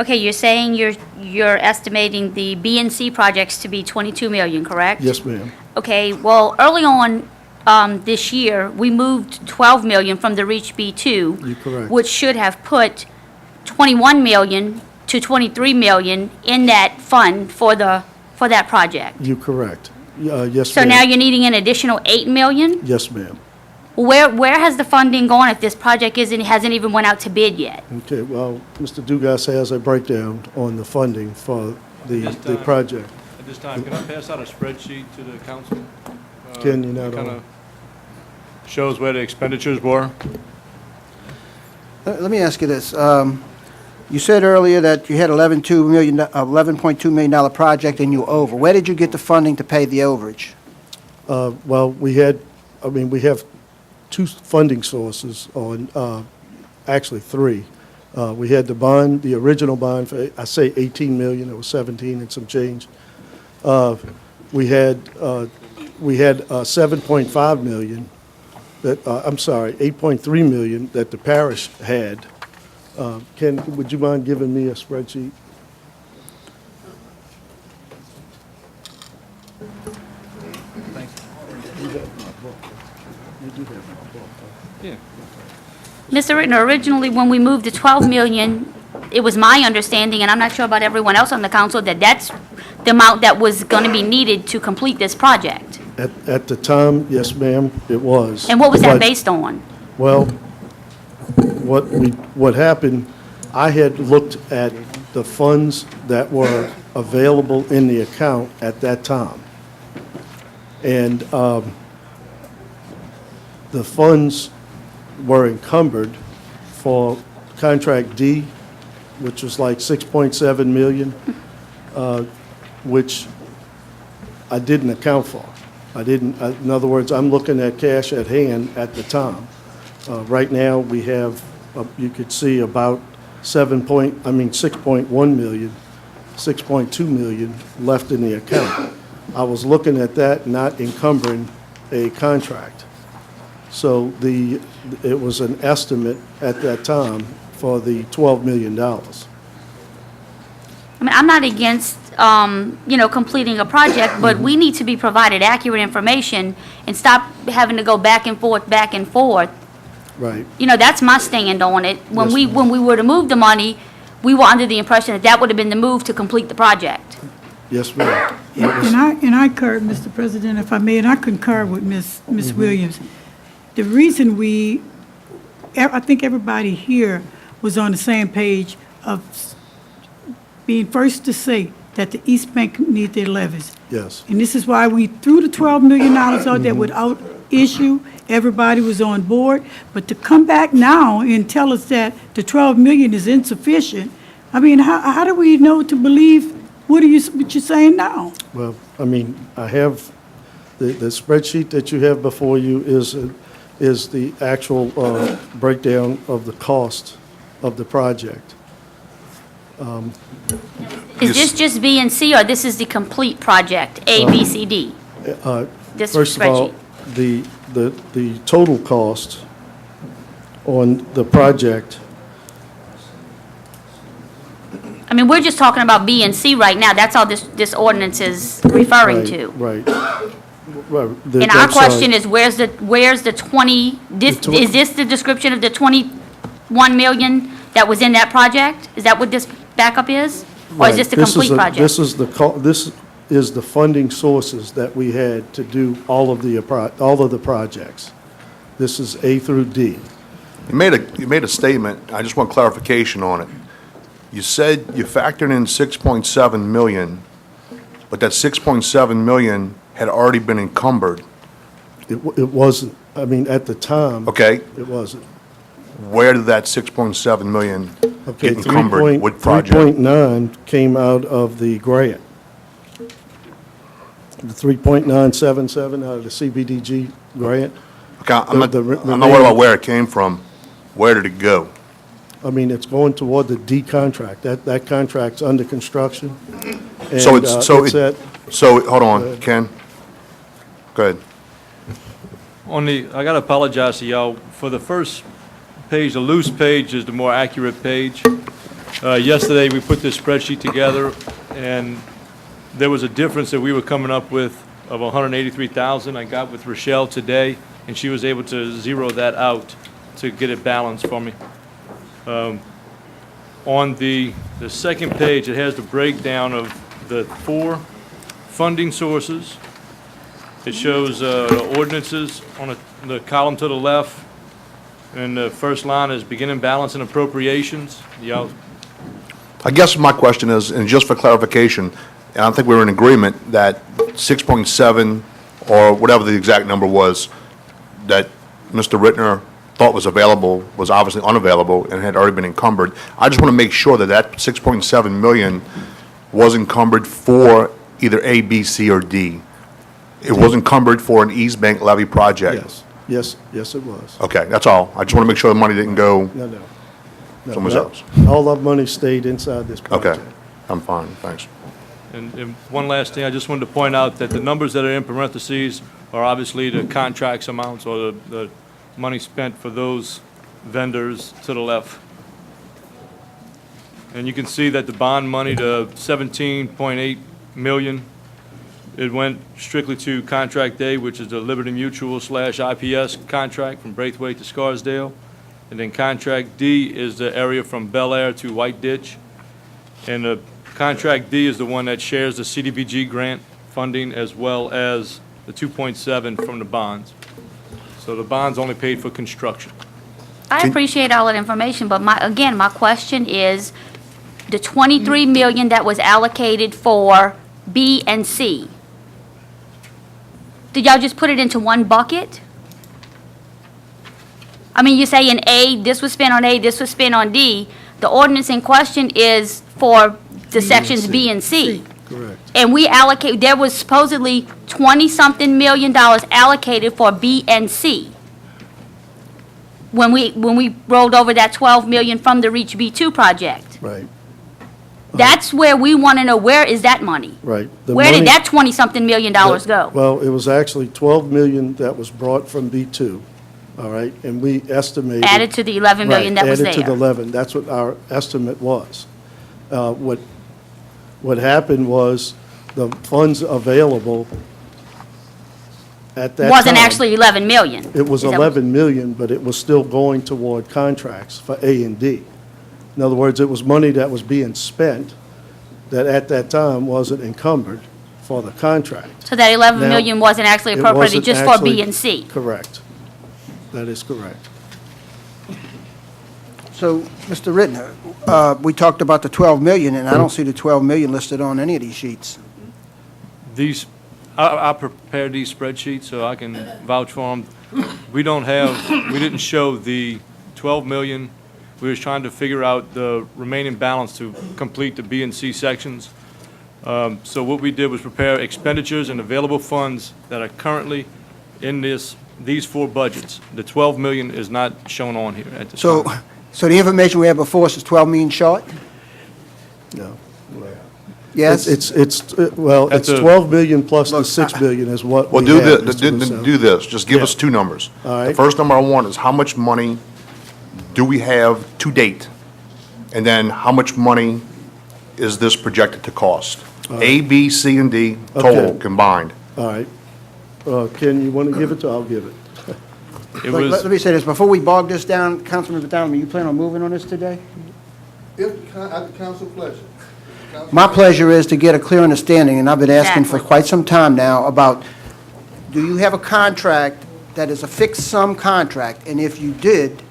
Okay, you're saying you're estimating the B and C projects to be 22 million, correct? Yes, ma'am. Okay, well, early on this year, we moved 12 million from the Reach B2. You're correct. Which should have put 21 million to 23 million in that fund for that project. You're correct. Yes, So ma'am. now you're needing an additional 8 million? Yes, ma'am. Where has the funding gone if this project hasn't even went out to bid yet? Okay, well, Mr. Dugas has a breakdown on the funding for the project. At this time, can I pass out a spreadsheet to the council? Ken, you're not Kind on. of shows where the expenditures were. Let me ask you this. You said earlier that you had $11.2 million project and you were over. Where did you get the funding to pay the overage? Well, we have 2 funding sources on, actually 3. We had the bond, the original bond for, I say 18 million, it was 17 and some change. We had 7.5 million that, I'm sorry, 8.3 million that the parish had. Ken, would you mind giving me a spreadsheet? Mr. Rittner, originally, when we moved to 12 million, it was my understanding, and I'm not sure about everyone else on the council, that that's the amount that was going to be needed to complete this project. At the time, yes, ma'am, it was. And what was that But- based on? Well, what happened, I had looked at the funds that were available in the account at that time. And the funds were encumbered for contract D, which was like 6.7 million, which I didn't account for. In other words, I'm looking at cash at hand at the time. Right now, we have, you could see about 6.1 million, 6.2 million left in the account. I was looking at that, not encumbering a contract. So it was an estimate at that time for the $12 million. I mean, I'm not against, completing a project, but we need to be provided accurate information and stop having to go back and forth. Right. That's my stand on it. When Yes, we, ma'am. when we were to move the money, we were under the impression that that would have been the move to complete the project. Yes, ma'am. And I concur, Mr. President, if I may, and I concur with Ms. Williams. The reason I think everybody here was on the same page of being first to say that the East Bank need their levies. Yes. And this is why we threw the $12 million out there without issue. Everybody was on board. But to come back now and tell us that the $12 million is insufficient, I mean, how do we know to believe what you're saying now? Well, I mean, I have, the spreadsheet that you have before you is the actual breakdown of the cost of the project. Is this just B and C, or this is the complete project, A, B, C, D? This First of all, spreadsheet. the total cost on the project, I mean, we're just talking about B and C right now. That's all this ordinance is referring right, to. right. And our question is, where's the 20, is this the description of the 21 million that was in that project? Is that what this backup is? Or is this the complete project? This is the funding sources that we had to do all of the projects. This is A through D. You made a statement, I just want clarification on it. You said you factored in 6.7 million, but that 6.7 million had already been encumbered. It wasn't, I mean, at the time. Okay. It wasn't. Where did that 6.7 million Okay, get encumbered with project? 3.9 came out of the grant. The 3.977 out of the CBDG grant. Okay, I'm not The worried remaining- about where it came from. Where did it go? I mean, it's going toward the D contract. That contract's under construction. So And, it's, hold on, Ken. Go ahead. I gotta apologize to y'all. For the first page, the loose page is the more accurate page. Yesterday, we put this spreadsheet together, and there was a difference that we were coming up with of 183,000. I got with Rochelle today, and she was able to zero that out to get it balanced for me. On the second page, it has the breakdown of the 4 funding sources. It shows the ordinances on the column to the left, and the first line is beginning balance and appropriations. Y'all, I guess my question is, and just for clarification, and I think we were in agreement that 6.7, or whatever the exact number was, that Mr. Rittner thought was available, was obviously unavailable and had already been encumbered. I just want to make sure that that 6.7 million was encumbered for either A, B, C, or D. It was encumbered for an East Bank levy project. Yes, it was. Okay, that's all. I just want to make sure the money didn't go No. somewhere that- else. All of money stayed inside this Okay, project. I'm fine, thanks. and one last thing, I just wanted to point out that the numbers that are in parentheses are obviously the contracts amounts or the money spent for those vendors to the left. And you can see that the bond money, the 17.8 million, it went strictly to contract A, which is the Liberty Mutual / IPS contract from Braithwaite to Scarsdale. And then contract D is the area from Bel Air to White Ditch. And the contract D is the one that shares the CDBG grant funding as well as the 2.7 from the bonds. So the bonds only paid for construction. I appreciate all that information, but my question is, the 23 million that was allocated for B and C, did y'all just put it into one bucket? I mean, you say in A, this was spent on A, this was spent on D. The ordinance in question is for the sections B and C. Correct. And there was supposedly 20-something million dollars allocated for B and C. When we rolled over that 12 million from the Reach B2 project. Right, That's where we want to know, where is that money? right. Where did that 20-something million dollars go? Well, it was actually 12 million that was brought from B2. all right? And we estimated. Added to the 11 million Right, that was added to the there. 11, that's what our estimate was. What happened was, the funds available at that time. Wasn't actually 11 million. It was Is that- 11 million, but it was still going toward contracts for A and D. In other words, it was money that was being spent that at that time wasn't encumbered for the contract. So that 11 Now, million wasn't actually it appropriated wasn't just for actually- B and C. Correct. That is correct. So, Mr. Rittner, we talked about the 12 million, and I don't see the 12 million listed on any of these sheets. These, I prepared these spreadsheets so I can vouch for them. We didn't show the 12 million. We was trying to figure out the remaining balance to complete the B and C sections. So what we did was prepare expenditures and available funds that are currently in these four budgets. The 12 million is not shown on here at this So, time. so the information we have before us is 12 million short? No. Yes? Well, That's it's a- 12 million plus the 6 million is what Well, we do have, this, Mr. Russo. do this, just give Yeah. us two numbers. All right. The first number I want is how much money do we have to date? And then how much money is this projected to cost? A, B, C, and D total Okay. combined. All right. Ken, you want to give it to, I'll give it. It Let was, me say this, before we bog this down, Councilman Vitale, you plan on moving on this today? If, at the council pleasure. My pleasure is to get a clear understanding, and I've been asking for Exactly. quite some time now, about, do you have a contract that is a fixed sum contract? And if you did,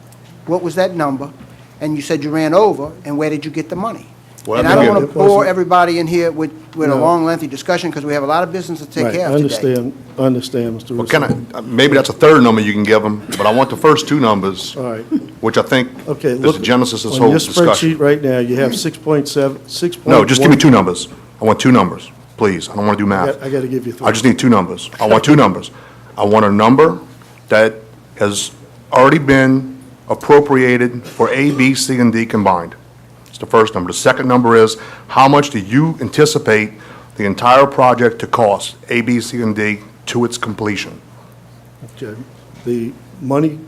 what was that number? And you said you ran over, and where did you get the money? Well, And I I don't mean, want it to bore wasn't- everybody in here with a No. long, lengthy discussion, because we have a lot of business to take Right, care I of today. understand, Mr. Well, Russo. maybe that's a third number you can give them, but I want the first two numbers, All right. which I think Okay, is look. the genesis of this On whole your discussion. spreadsheet right now, you have 6.7, 6.1. No, just give me two numbers. I want two numbers, please. I don't want to do math. I got to give you three. I just need two numbers. I want two numbers. I want a number that has already been appropriated for A, B, C, and D combined. It's the first number. The second number is, how much do you anticipate the entire project to cost, A, B, C, and D, to its completion? Okay. The money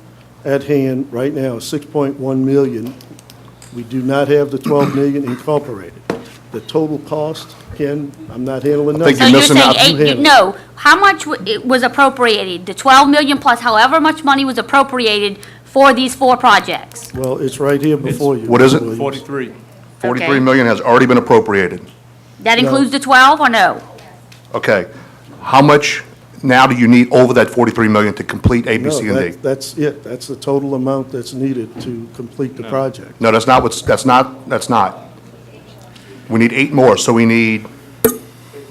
at hand right now is 6.1 million. We do not have the 12 million incorporated. The total cost, Ken, I'm not handling I think So numbers. you're you're missing saying out. You eight, handle it. no, how much it was appropriated? The 12 million plus however much money was appropriated for these four projects? Well, it's right here before you. What is it? Mr. Williams. 43. 43 million has already been appropriated. That includes the 12 or no? Okay. How much now do you need over that 43 million to complete A, B, No, C, and D? that's it. That's the total amount that's needed to complete the project. No, that's not. We need 8 more, so we need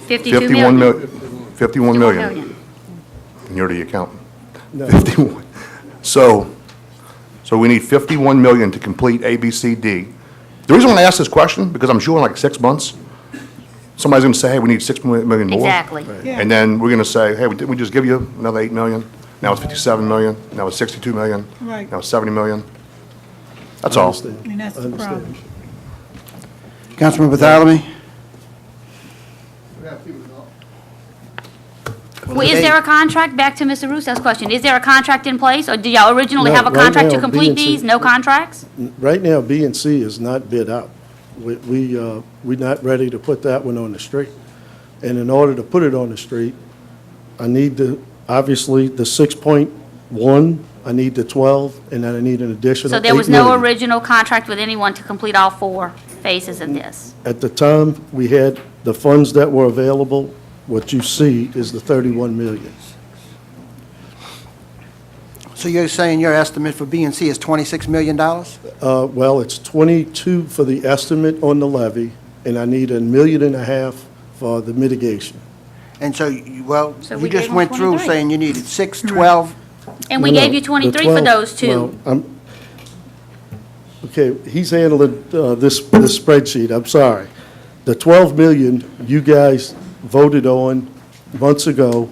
52 51 million. million. 51 million. Million. And you're the accountant. No. 51. So we need 51 million to complete A, B, C, D. The reason I ask this question, because I'm sure in like 6 months, somebody's going to say, hey, we need 6 million more. Exactly. Yeah. And then we're going to say, hey, didn't we just give you another 8 million? Now it's 57 million, now it's 62 million. Right. Now it's 70 million. That's I all. understand. And that's I the understand. problem. Councilman Bartholomew? Well, is there a contract, back to Mr. Russo's question, is there a contract in place, or did y'all originally No, have a right contract to now, complete B&C these? No contracts? Right now, B and C is not bid out. We're not ready to put that one on the street. And in order to put it on the street, I need obviously, the 6.1, I need the 12, and then I need an additional 8 So million. there was no original contract with anyone to complete all four phases of this? At the time, we had the funds that were available. What you see is the 31 million. So you're saying your estimate for B and C is $26 million? Well, it's 22 for the estimate on the levy, and I need $1.5 million for the mitigation. And so, So you we just gave them went through 23. saying you needed 6, 12, And we No, gave no, you the 23 for 12 those two. well, okay, he's handling this spreadsheet, I'm sorry. The 12 million you guys voted on months ago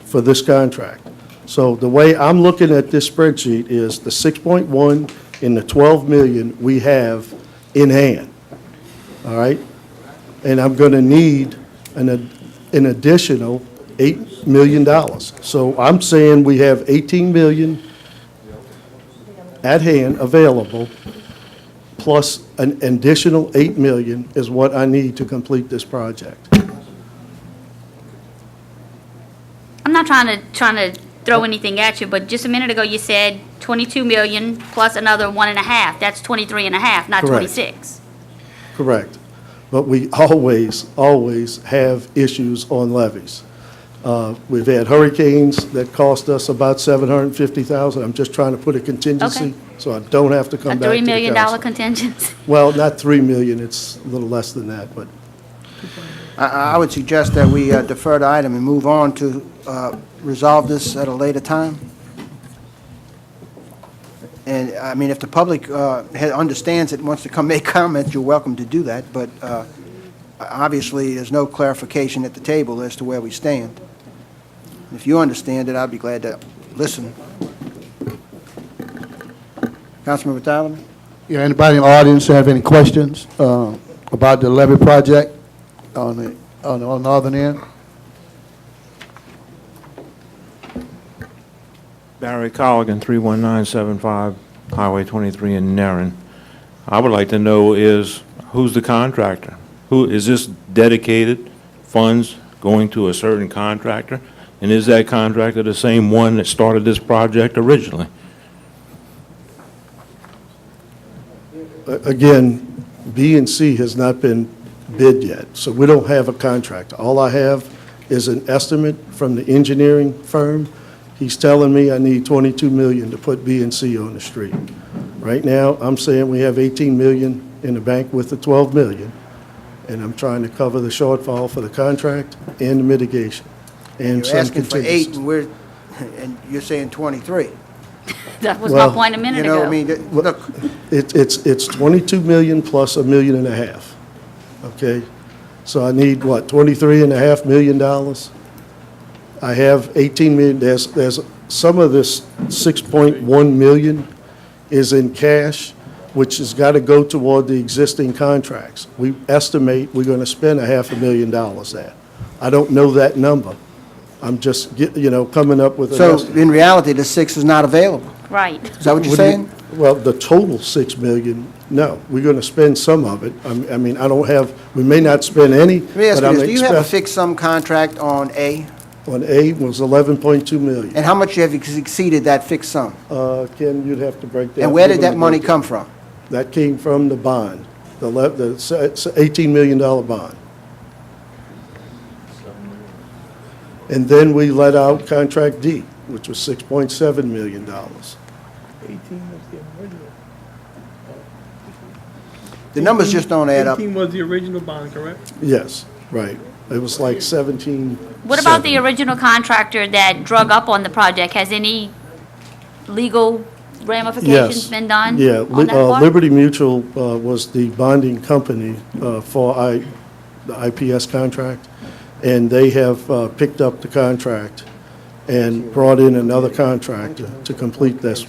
for this contract. So the way I'm looking at this spreadsheet is the 6.1 and the 12 million we have in hand, all right? And I'm going to need an additional $8 million. So I'm saying we have 18 million at hand, available, plus an additional 8 million is what I need to complete this project. I'm not trying to throw anything at you, but just a minute ago you said 22 million plus another 1.5. That's 23 and a half, not Correct. 26. Correct. But we always have issues on levees. We've had hurricanes that cost us about 750,000. I'm just trying to put a contingency, Okay. so I don't have to A come back to $3 the million council. contingency. Well, not 3 million, it's a little less than that, but I would suggest that we defer the item and move on to resolve this at a later time. And, I mean, if the public understands it and wants to come make comments, you're welcome to do that, but obviously, there's no clarification at the table as to where we stand. If you understand it, I'd be glad to listen. Councilman Battalman? Yeah, anybody in the audience have any questions about the levee project on the northern end? Barry Colligan, 31975 Highway 23 in Narren. I would like to know who's the contractor? Who, is this dedicated funds going to a certain contractor? And is that contractor the same one that started this project originally? again, B and C has not been bid yet, so we don't have a contract. All I have is an estimate from the engineering firm. He's telling me I need 22 million to put B and C on the street. Right now, I'm saying we have 18 million in the bank with the 12 million, and I'm trying to cover the shortfall for the contract and the mitigation, and You're some asking for 8, contingency. and you're saying 23. That was Well, my point a minute You know, ago. I mean, look, It's 22 million plus $1.5 million, okay? So I need, what, $23.5 million? I have 18 million, there's, some of this 6.1 million is in cash, which has got to go toward the existing contracts. We estimate we're going to spend $500,000 there. I don't know that number. I'm just, coming up with an so estimate. in reality, the 6 is not available. Right. Is that what you're What do you- saying? Well, the total 6 million, no. We're going to spend some of it. I mean, I don't have, we may not spend any, Let me ask but you I'm this, do you have a expect, fixed sum contract on A? on A was 11.2 million. And how much have you exceeded that fixed sum? Ken, you'd have to break that. And where did give that them money the- come from? That came from the bond, the $18 million bond. And then we let out contract D, which was $6.7 million. The numbers just don't add up. 18 was the original bond, correct? Yes, right. It was like 17. What about the original contractor that drug up on the project? Has any legal ramifications Yes. been done Yeah, on that part? Liberty Mutual was the bonding company for the IPS contract, and they have picked up the contract and brought in another contractor to complete this,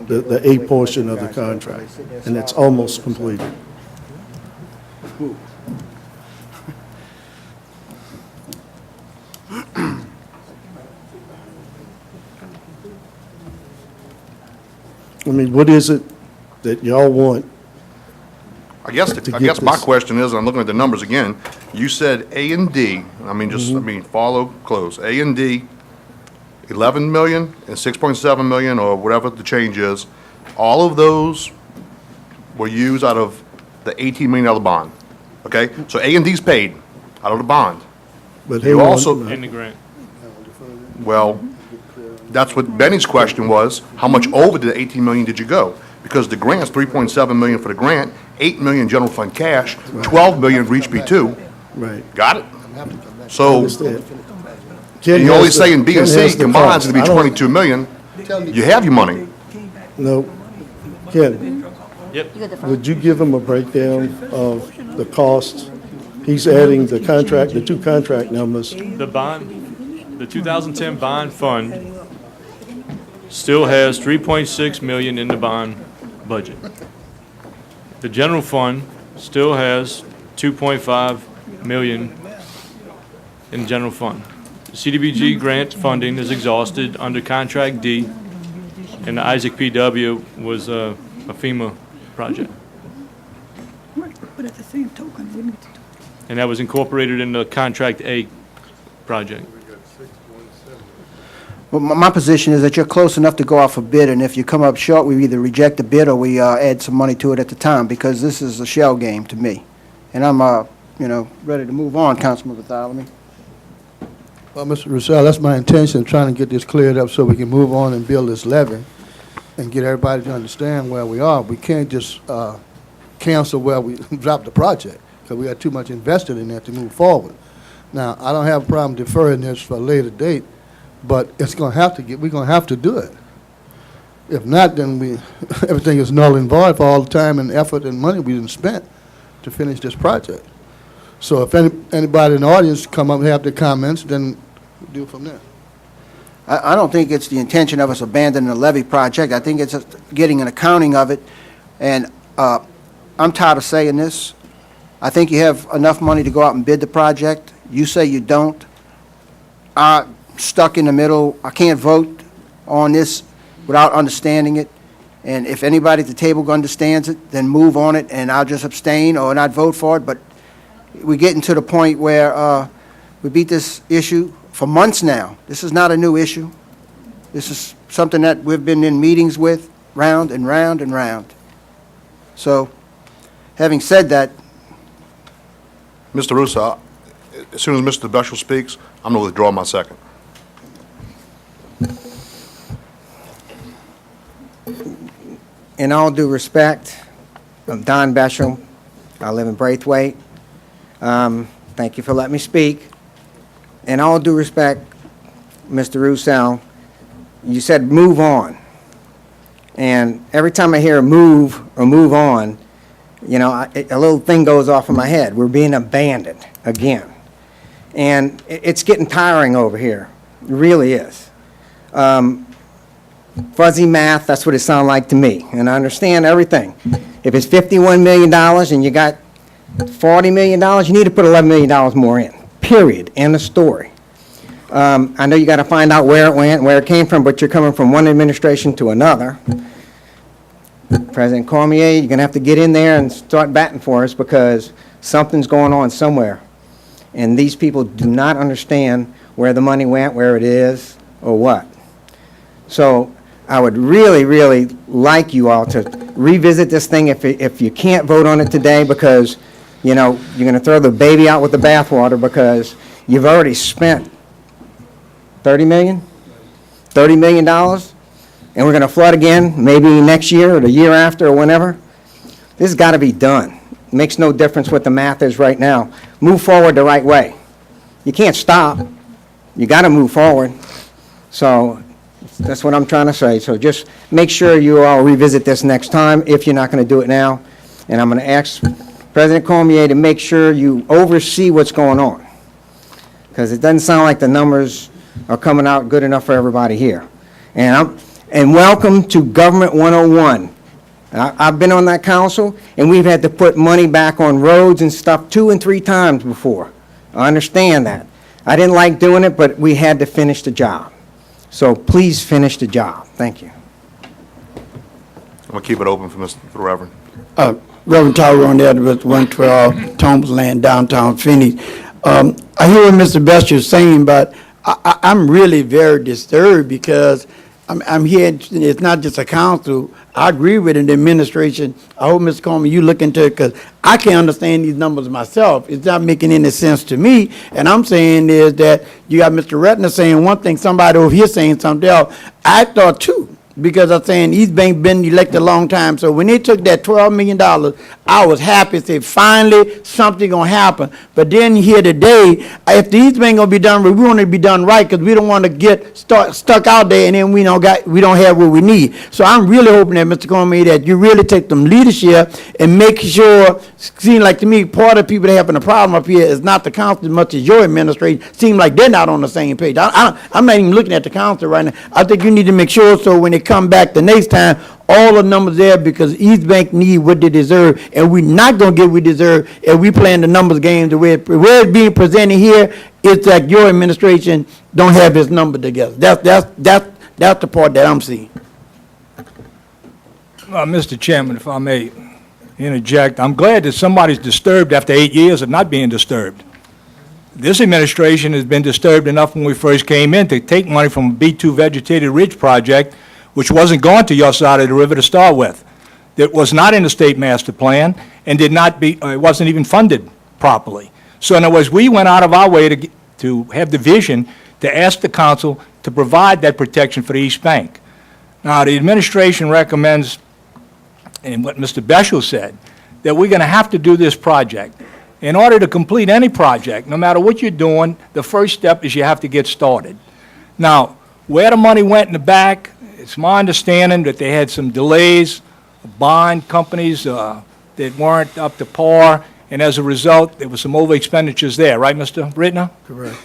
the A portion of the contract, and it's almost completed. I mean, what is it that y'all want? I guess to my get this. question is, I'm looking at the numbers again, you said A and D, I mean, follow close, A and D, 11 million and 6.7 million, or whatever the change is, all of those were used out of the $18 million bond, okay? So A and D's paid out of the bond. But You hang on, also- In the grant. Well, that's what Benny's question was, how much over the 18 million did you go? Because the grant's 3.7 million for the grant, 8 million general fund cash, 12 million for each B2. Right. Got it? So, Understand. Ken you're only has the- saying B and Ken has C the combined cost. is gonna be I don't- 22 million. You have your money. No. Ken, Yep. would you give him a breakdown of the cost? He's adding the contract, the two contract numbers. The bond, the 2010 bond fund still has 3.6 million in the bond budget. The general fund still has 2.5 million in the general fund. The CDBG grant funding is exhausted under contract D. And the Isaac PW was a FEMA project. But at the same token, we need to do. And that was incorporated in the Contract A project. Well, my position is that you're close enough to go out for bid, and if you come up short, we either reject the bid or we add some money to it at the time, because this is a shell game to me. And I'm, ready to move on, Councilman Bartholomew. Well, Mr. Roussel, that's my intention, trying to get this cleared up so we can move on and build this levy and get everybody to understand where we are. We can't just cancel where we dropped the project, because we got too much invested in that to move forward. Now, I don't have a problem deferring this for a later date, but it's going to have to we're going to have to do it. If not, then everything is null and void for all the time and effort and money we didn't spent to finish this project. So if anybody in the audience come up and have their comments, then we'll do it from there. I don't think it's the intention of us abandoning the levy project. I think it's just getting an accounting of it, and I'm tired of saying this. I think you have enough money to go out and bid the project. You say you don't. I'm stuck in the middle. I can't vote on this without understanding it. And if anybody at the table understands it, then move on it, and I'll just abstain or not vote for it. But we're getting to the point where we beat this issue for months now. This is not a new issue. This is something that we've been in meetings with, round and round and round. So, having said that, Mr. Russo, as soon as Mr. Beshel speaks, I'm going to withdraw my second. In all due respect, I'm Don Beshel. I live in Braithwaite. Thank you for letting me speak. In all due respect, Mr. Roussel, you said move on. And every time I hear move or move on, a little thing goes off in my head. We're being abandoned again. And it's getting tiring over here. It really is. Fuzzy math, that's what it sounds like to me. And I understand everything. If it's $51 million and you got $40 million, you need to put $11 million more in, period, end of story. I know you got to find out where it went, where it came from, but you're coming from one administration to another. President Cormier, you're going to have to get in there and start batting for us, because something's going on somewhere. And these people do not understand where the money went, where it is, or what. So I would really, really like you all to revisit this thing if you can't vote on it today, because, you're going to throw the baby out with the bathwater, because you've already spent $30 million? $30 million? And we're going to flood again, maybe next year or the year after or whenever? This has got to be done. It makes no difference what the math is right now. Move forward the right way. You can't stop. You got to move forward. So that's what I'm trying to say. So just make sure you all revisit this next time if you're not going to do it now. And I'm going to ask President Cormier to make sure you oversee what's going on, because it doesn't sound like the numbers are coming out good enough for everybody here. And welcome to Government 101. I've been on that council, and we've had to put money back on roads and stuff 2 and 3 times before. I understand that. I didn't like doing it, but we had to finish the job. So please finish the job. Thank you. I'm going to keep it open for the Reverend. Reverend Tyrone Edwards, 112 Thomas Land, downtown Phoenix. I hear what Mr. Bester is saying, but I'm really very disturbed, because I'm here, it's not just a council. I agree with it, the administration. I hope, Mr. Coleman, you look into it, because I can't understand these numbers myself. It's not making any sense to me. And I'm saying is that you got Mr. Rettner saying one thing, somebody over here saying something else. I thought too, because I'm saying East Bank been elected a long time. So when they took that $12 million, I was happy to say finally something gonna happen. But then here today, if the East Bank gonna be done, we want it to be done right, because we don't want to get stuck out there and then we don't have what we need. So I'm really hoping that, Mr. Cormier, that you really take some leadership and make sure. Seem like to me, part of the people that having a problem up here is not the council as much as your administration. Seem like they're not on the same page. I'm not even looking at the council right now. I think you need to make sure so when they come back the next time, all the numbers there, because East Bank need what they deserve, and we're not going to get what we deserve if we playing the numbers game the way it's being presented here. It's like your administration don't have its number together. That's the part that I'm seeing. Mr. Chairman, if I may interject, I'm glad that somebody's disturbed after 8 years of not being disturbed. This administration has been disturbed enough when we first came in to take money from a B2 Vegetated Ridge project, which wasn't going to your side of the river to start with, that was not in the state master plan and did not be, it wasn't even funded properly. So in other words, we went out of our way to have the vision to ask the council to provide that protection for the East Bank. Now, the administration recommends, and what Mr. Beshel said, that we're going to have to do this project. In order to complete any project, no matter what you're doing, the first step is you have to get started. Now, where the money went in the back, it's my understanding that they had some delays, bond companies that weren't up to par, and as a result, there was some over expenditures there, right, Mr. Rittner? Correct,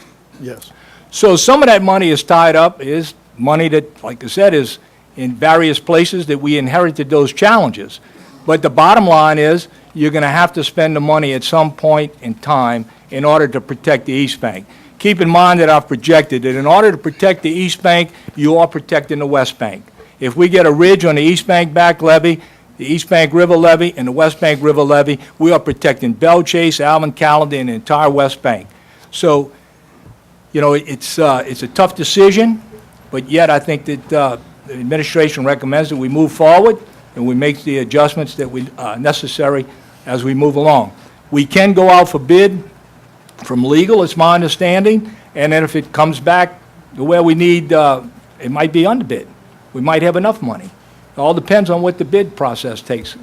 yes. So some of that money is tied up, is money that, like I said, is in various places that we inherited those challenges. But the bottom line is, you're going to have to spend the money at some point in time in order to protect the East Bank. Keep in mind that I've projected that in order to protect the East Bank, you are protecting the West Bank. If we get a ridge on the East Bank back levee, the East Bank River levee, and the West Bank River levee, we are protecting Belle Chase, Alvin Callahan, and the entire West Bank. So, you know, it's a tough decision, but yet I think that the administration recommends that we move forward and we make the adjustments that we necessary as we move along. We can go out for bid from legal, it's my understanding, and then if it comes back the way we need, it might be under bid. We might have enough money. It all depends on what the bid process takes,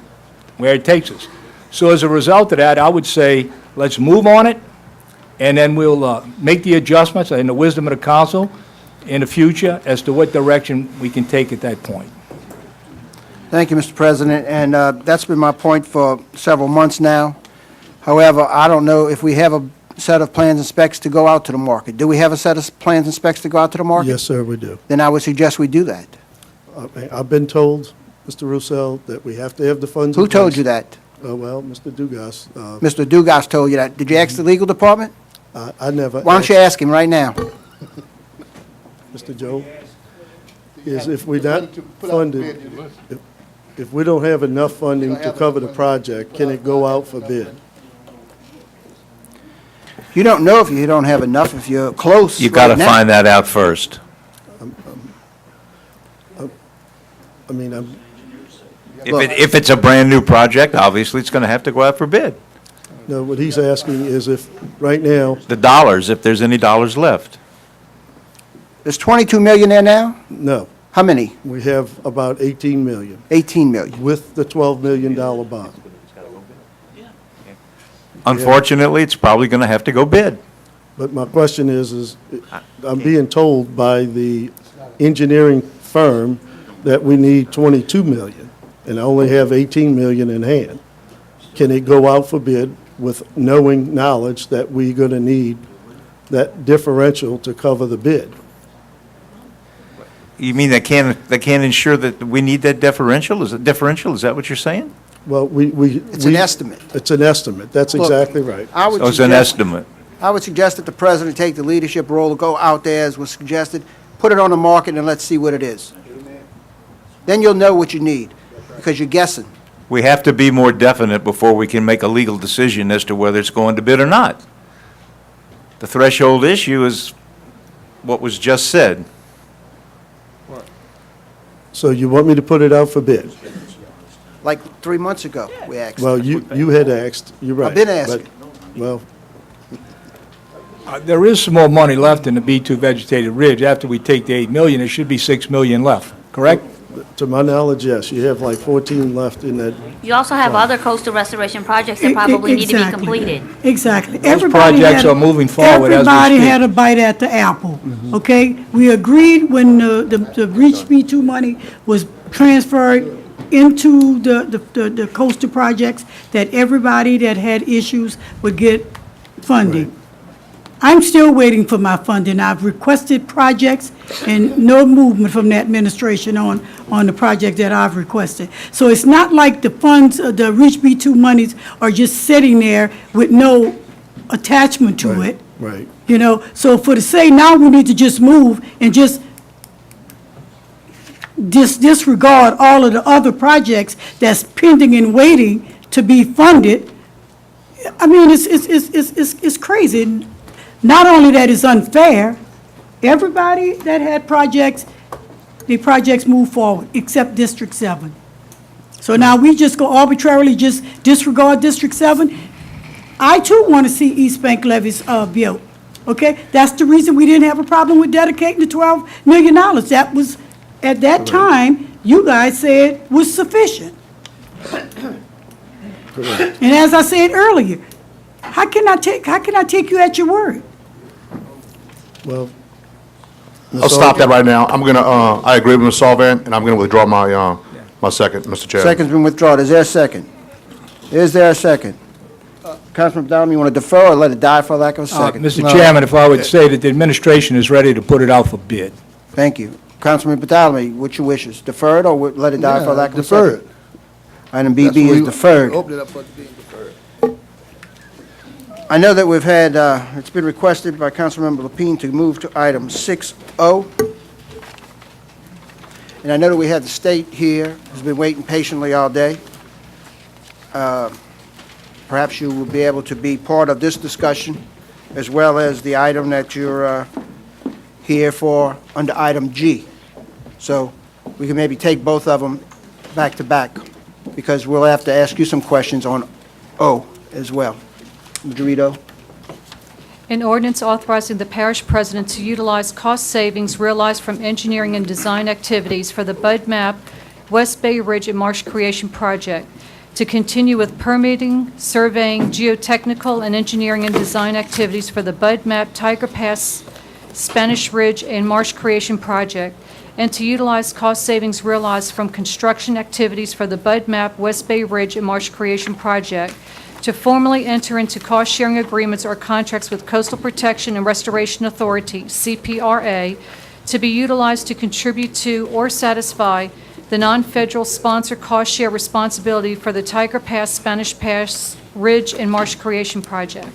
where it takes us. So as a result of that, I would say, let's move on it, and then we'll make the adjustments in the wisdom of the council in the future as to what direction we can take at that point. Thank you, Mr. President, and that's been my point for several months now. However, I don't know if we have a set of plans and specs to go out to the market. Do we have a set of plans and specs to go out to the market? Yes, sir, we do. Then I would suggest we do that. I've been told, Mr. Roussel, that we have to have the funds. Who told you that? Well, Mr. Dugas. Mr. Dugas told you that. Did you ask the legal department? I never. Why don't you ask him right now? Mr. Joe, is if we're not funded, if we don't have enough funding to cover the project, can it go out for bid? You don't know if you don't have enough, if you're close You got to right now. find that out first. I mean, I'm, If it's a brand-new project, obviously, it's going to have to go out for bid. no, what he's asking is if, right now, The dollars, if there's any dollars left. There's 22 million there now? no, How many? we have about 18 million 18 million. with the $12 million bond. Unfortunately, it's probably going to have to go bid. But my question is I'm being told by the engineering firm that we need 22 million, and I only have 18 million in hand. Can it go out for bid with knowing knowledge that we're going to need that differential to cover the bid? You mean they can't ensure that we need that differential? Is that what you're saying? Well, It's an estimate. It's an estimate, that's Look, exactly right. I would So it's an suggest- estimate. I would suggest that the president take the leadership role, go out there as was suggested, put it on the market, and let's see what it is. Then you'll know what you need, because you're guessing. We have to be more definite before we can make a legal decision as to whether it's going to bid or not. The threshold issue is what was just said. So you want me to put it out for bid? Like 3 months ago, we asked. Well, you had asked, you're right. I've been asking. but- Well, There is some more money left in the B2 Vegetated Ridge. After we take the 8 million, there should be 6 million left, correct? to my knowledge, yes, you have like 14 left in that. You also have other coastal restoration projects that probably need to be Exactly. completed. Exactly. Those Everybody projects had a- are moving forward as we Everybody speak. had a bite at the apple, okay? We agreed when the Reach B2 money was transferred into the coastal projects, that everybody that had issues would get funding. I'm still waiting for my funding. I've requested projects and no movement from the administration on the project that I've requested. So it's not like the funds, the Reach B2 monies are just sitting there with no attachment to it, Right. you know? So for to say now we need to just move and just disregard all of the other projects that's pending and waiting to be funded. I mean, it's crazy. Not only that it's unfair, everybody that had projects, the projects moved forward, except District 7. So now we just go arbitrarily just disregard District 7? I too want to see East Bank levees built, okay? That's the reason we didn't have a problem with dedicating the $12 million. That was, at that time, you guys said was sufficient. And as I said earlier, how can I take you at your word? Well, I'll stop that right now. I'm going to, I agree with Ms. Sullivan, and I'm going to withdraw my, my second, Mr. Chair. Second's been withdrawn. Is there a second? Is there a second? Councilman McDonald, you want to defer or let it die for lack of a second? Mr. Chairman, if I would say that the administration is ready to put it out for bid. Thank you. Councilman Bartholomew, what's your wishes? Defer it or let it die for lack of a second? Defer it. Item BB is deferred. Open it up for being deferred. I know that we've had, it's been requested by Councilmember Lapine to move to item 6O. And I know that we have the state here, who's been waiting patiently all day. Perhaps you will be able to be part of this discussion, as well as the item that you're here for under item G. So we can maybe take both of them back to back, because we'll have to ask you some questions on O as well. Dorito? An ordinance authorizing the parish president to utilize cost savings realized from engineering and design activities for the Bud Map West Bay Ridge and Marsh Creation Project to continue with permitting, surveying, geotechnical, and engineering and design activities for the Bud Map Tiger Pass Spanish Ridge and Marsh Creation Project, and to utilize cost savings realized from construction activities for the Bud Map West Bay Ridge and Marsh Creation Project to formally enter into cost-sharing agreements or contracts with Coastal Protection and Restoration Authority, CPRA, to be utilized to contribute to or satisfy the non-federal sponsor cost-share responsibility for the Tiger Pass Spanish Pass Ridge and Marsh Creation Project.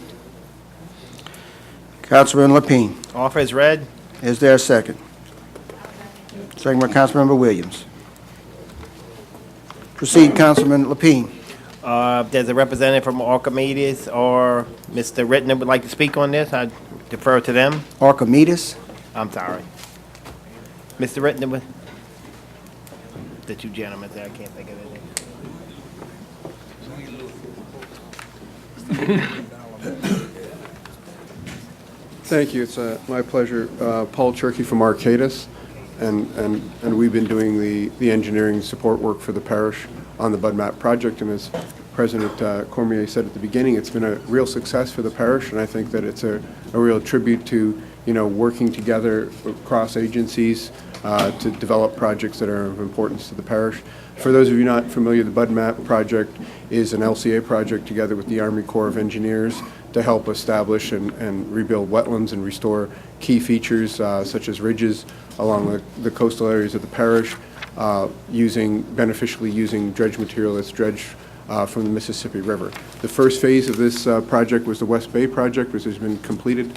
Councilman Lapine. Offer is read. Is there a second? Second by Councilmember Williams. Proceed, Councilman Lapine. If there's a representative from Archimedes or Mr. Rittner would like to speak on this, I defer to them. Archimedes? I'm sorry. Mr. Rittner, would- the two gentlemen there, I can't think of their name. Thank you. It's my pleasure. Paul Cherky from Arcadis, and we've been doing the engineering support work for the parish on the Bud Map project, and as President Cormier said at the beginning, it's been a real success for the parish, and I think that it's a real tribute to, working together across agencies to develop projects that are of importance to the parish. For those of you not familiar, the Bud Map project is an LCA project together with the Army Corps of Engineers to help establish and rebuild wetlands and restore key features such as ridges along the coastal areas of the parish, beneficially using dredge material that's dredged from the Mississippi River. The first phase of this project was the West Bay project, which has been completed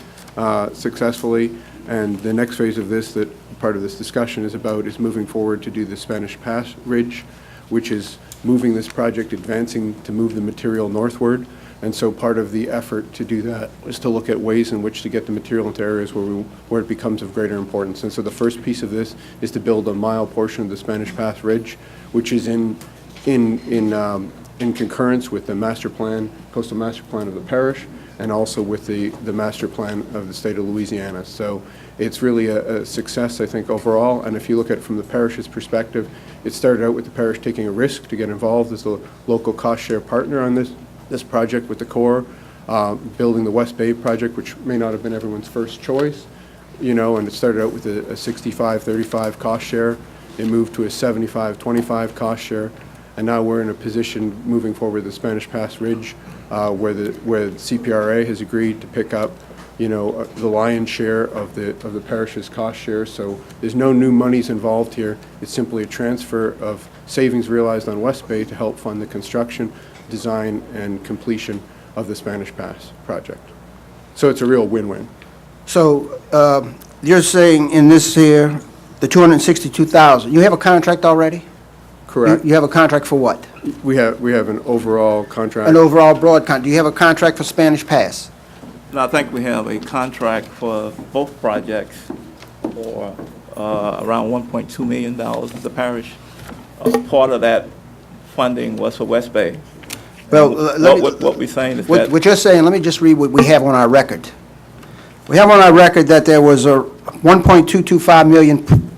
successfully, and the next phase of this that part of this discussion is moving forward to do the Spanish Pass Ridge, which is moving this project, advancing to move the material northward. And so part of the effort to do that is to look at ways in which to get the material into areas where it becomes of greater importance. And so the first piece of this is to build a mile portion of the Spanish Pass Ridge, which is in concurrence with the master plan, coastal master plan of the parish, and also with the master plan of the state of Louisiana. So it's really a success, I think, overall. And if you look at it from the parish's perspective, it started out with the parish taking a risk to get involved as the local cost share partner on this project with the Corps, building the West Bay project, which may not have been everyone's first choice, and it started out with a 65-35 cost share. It moved to a 75-25 cost share, and now we're in a position moving forward the Spanish Pass Ridge, where the CPRA has agreed to pick up, the lion's share of the parish's cost share. So there's no new monies involved here. It's simply a transfer of savings realized on West Bay to help fund the construction, design, and completion of the Spanish Pass project. So it's a real win-win. So you're saying in this here, The 262,000, you have a contract already? Correct. You have a contract for what? We have an overall contract. An overall broad contract. Do you have a contract for Spanish Pass? And I think we have a contract for both projects for around $1.2 million with the parish. Part of that funding was for West Bay. Well, What we're saying is What that, what you're saying, let me just read what we have on our record. We have on our record that there was a 1.225 million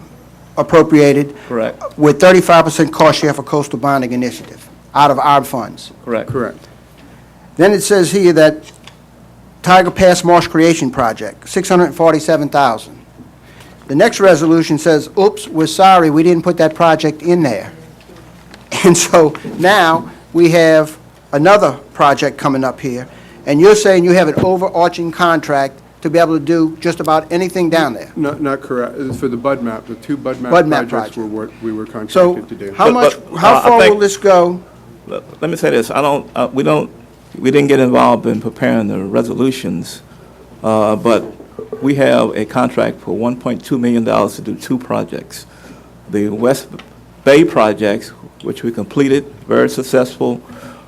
appropriated correct, with 35% cost share for coastal bonding initiative out of our funds. correct. Correct. Then it says here that Tiger Pass Marsh Creation Project, 647,000. The next resolution says, oops, we're sorry, we didn't put that project in there. And so now we have another project coming up here, and you're saying you have an overarching contract to be able to do just about anything down there. Not correct. For the Bud Map, the two Bud Map Bud Map projects project. were what we were So contracted to do. how much, how I far think- will this go? Let me say this, we didn't get involved in preparing the resolutions, but we have a contract for $1.2 million to do two projects. The West Bay projects, which we completed, very successful.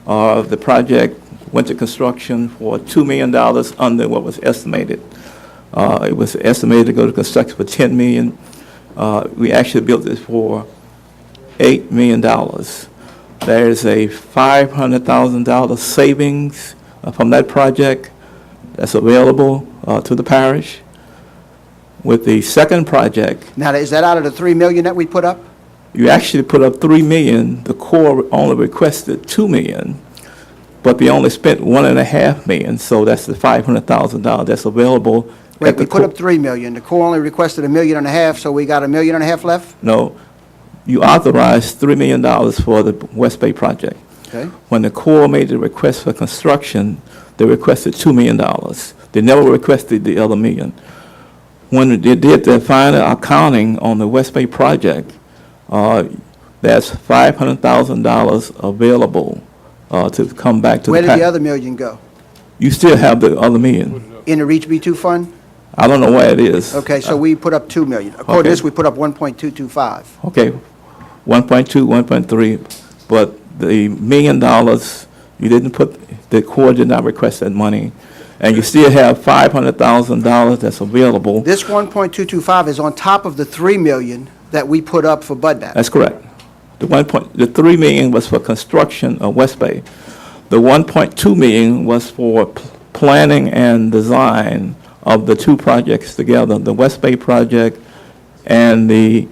The project went to construction for $2 million under what was estimated. It was estimated to go to construction for $10 million. We actually built this for $8 million. There's a $500,000 savings from that project that's available to the parish. With the second project, Now, is that out of the 3 million that we put up? you actually put up $3 million. The Corps only requested $2 million, but they only spent $1.5 million, so that's the $500,000 that's available. Wait, at the we put Corps. up 3 million. The Corps only requested $1.5 million, so we got $1.5 million left? No, you authorized $3 million for the West Bay project. Okay. When the Corps made the request for construction, they requested $2 million. They never requested the other million. When they did the final accounting on the West Bay project, that's $500,000 available to come back to Where the did the parish. other million go? You still have the other million. In the Reach B2 fund? I don't know where it is. Okay, so we put up 2 million. According to Okay. this, we put up 1.225. Okay, 1.2, 1.3, but the $1 million, you didn't put, the Corps did not request that money, and you still have $500,000 that's available. This 1.225 is on top of the 3 million that we put up for Bud Map. That's correct. The $3 million was for construction of West Bay. The $1.2 million was for planning and design of the two projects together, the West Bay project and the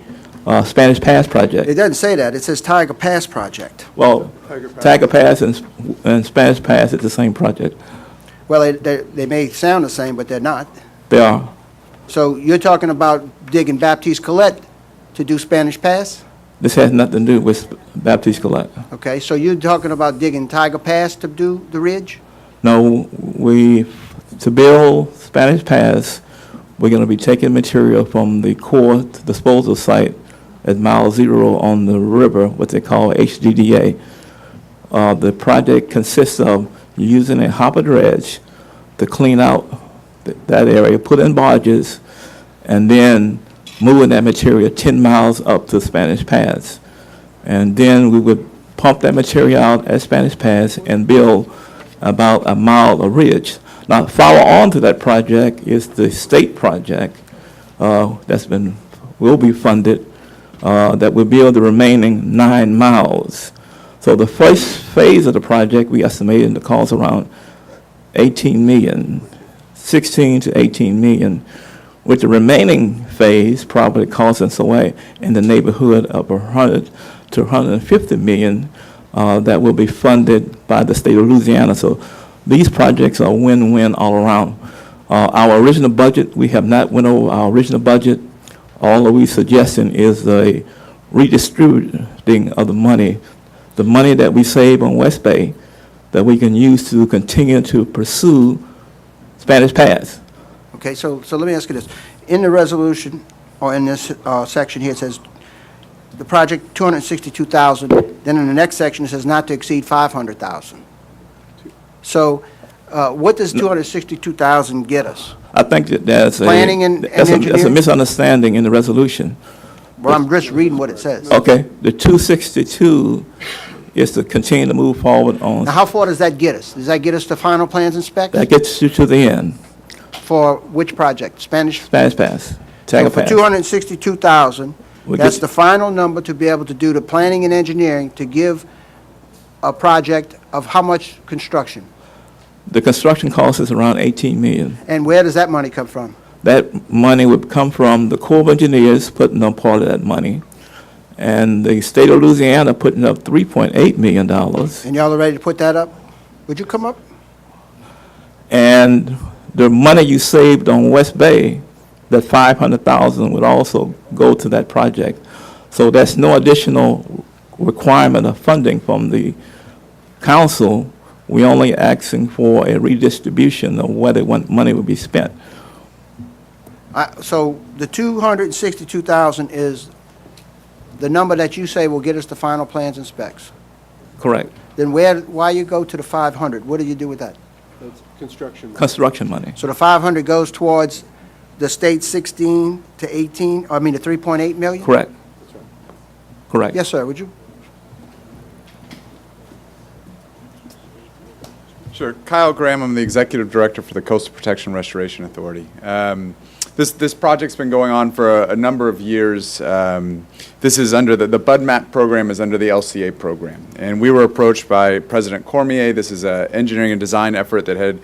Spanish Pass project. It doesn't say that. It says Tiger Pass project. Well, Tiger Pass and Spanish Pass is the same project. Well, they may sound the same, but they're not. They are. So you're talking about digging Baptiste Colette to do Spanish Pass? This has nothing to do with Baptiste Collect. Okay, so you're talking about digging Tiger Pass to do the ridge? No, to build Spanish Pass, we're going to be taking material from the Corps disposal site at Mile Zero on the river, what they call HDDA. The project consists of using a hopper dredge to clean out that area, put in barges, and then moving that material 10 miles up to Spanish Pass. And then we would pump that material out at Spanish Pass and build about a mile of ridge. Now, follow on to that project is the state project will be funded, that will build the remaining 9 miles. So the first phase of the project, we estimated to cost around 18 million, 16 to 18 million, with the remaining phase probably costing somewhere in the neighborhood of 100 to 150 million that will be funded by the state of Louisiana. So these projects are win-win all around. Our original budget, we have not went over our original budget. All that we're suggesting is a redistributing of the money that we save on West Bay that we can use to continue to pursue Spanish Pass. Okay, so let me ask you this. In the resolution, or in this section here, it says the project, 262,000. Then in the next section, it says not to exceed 500,000. So what does 262,000 get us? I think that that's Planning and that's a engineering? misunderstanding in the resolution. Well, I'm just reading what it says. Okay, the 262 is to continue to move forward on, Now, how far does that get us? Does that get us to final plans and specs? that gets you to the end, For which project? Spanish? Spanish Pass, So Taga for Pass. 262,000, We that's get- the final number to be able to do the planning and engineering to give a project of how much construction? The construction cost is around 18 million. And where does that money come from? That money would come from the Corps of Engineers putting up part of that money, and the state of Louisiana putting up $3.8 million. And y'all are ready to put that up? Would you come up? And the money you saved on West Bay, that 500,000 would also go to that project. So that's no additional requirement of funding from the council. We only asking for a redistribution of where the money would be spent. So the 262,000 is the number that you say will get us the final plans and specs. Correct. Then why you go to the 500? What do you do with that? That's construction. Construction money. So the 500 goes towards the state 16 to 18, I mean the 3.8 million? Correct. Correct. Yes, sir, would you? Sure. Kyle Graham, I'm the Executive Director for the Coastal Protection Restoration Authority. This project's been going on for a number of years. This is under the BudMat program is under the LCA program. And we were approached by President Cormier. This is an engineering and design effort that had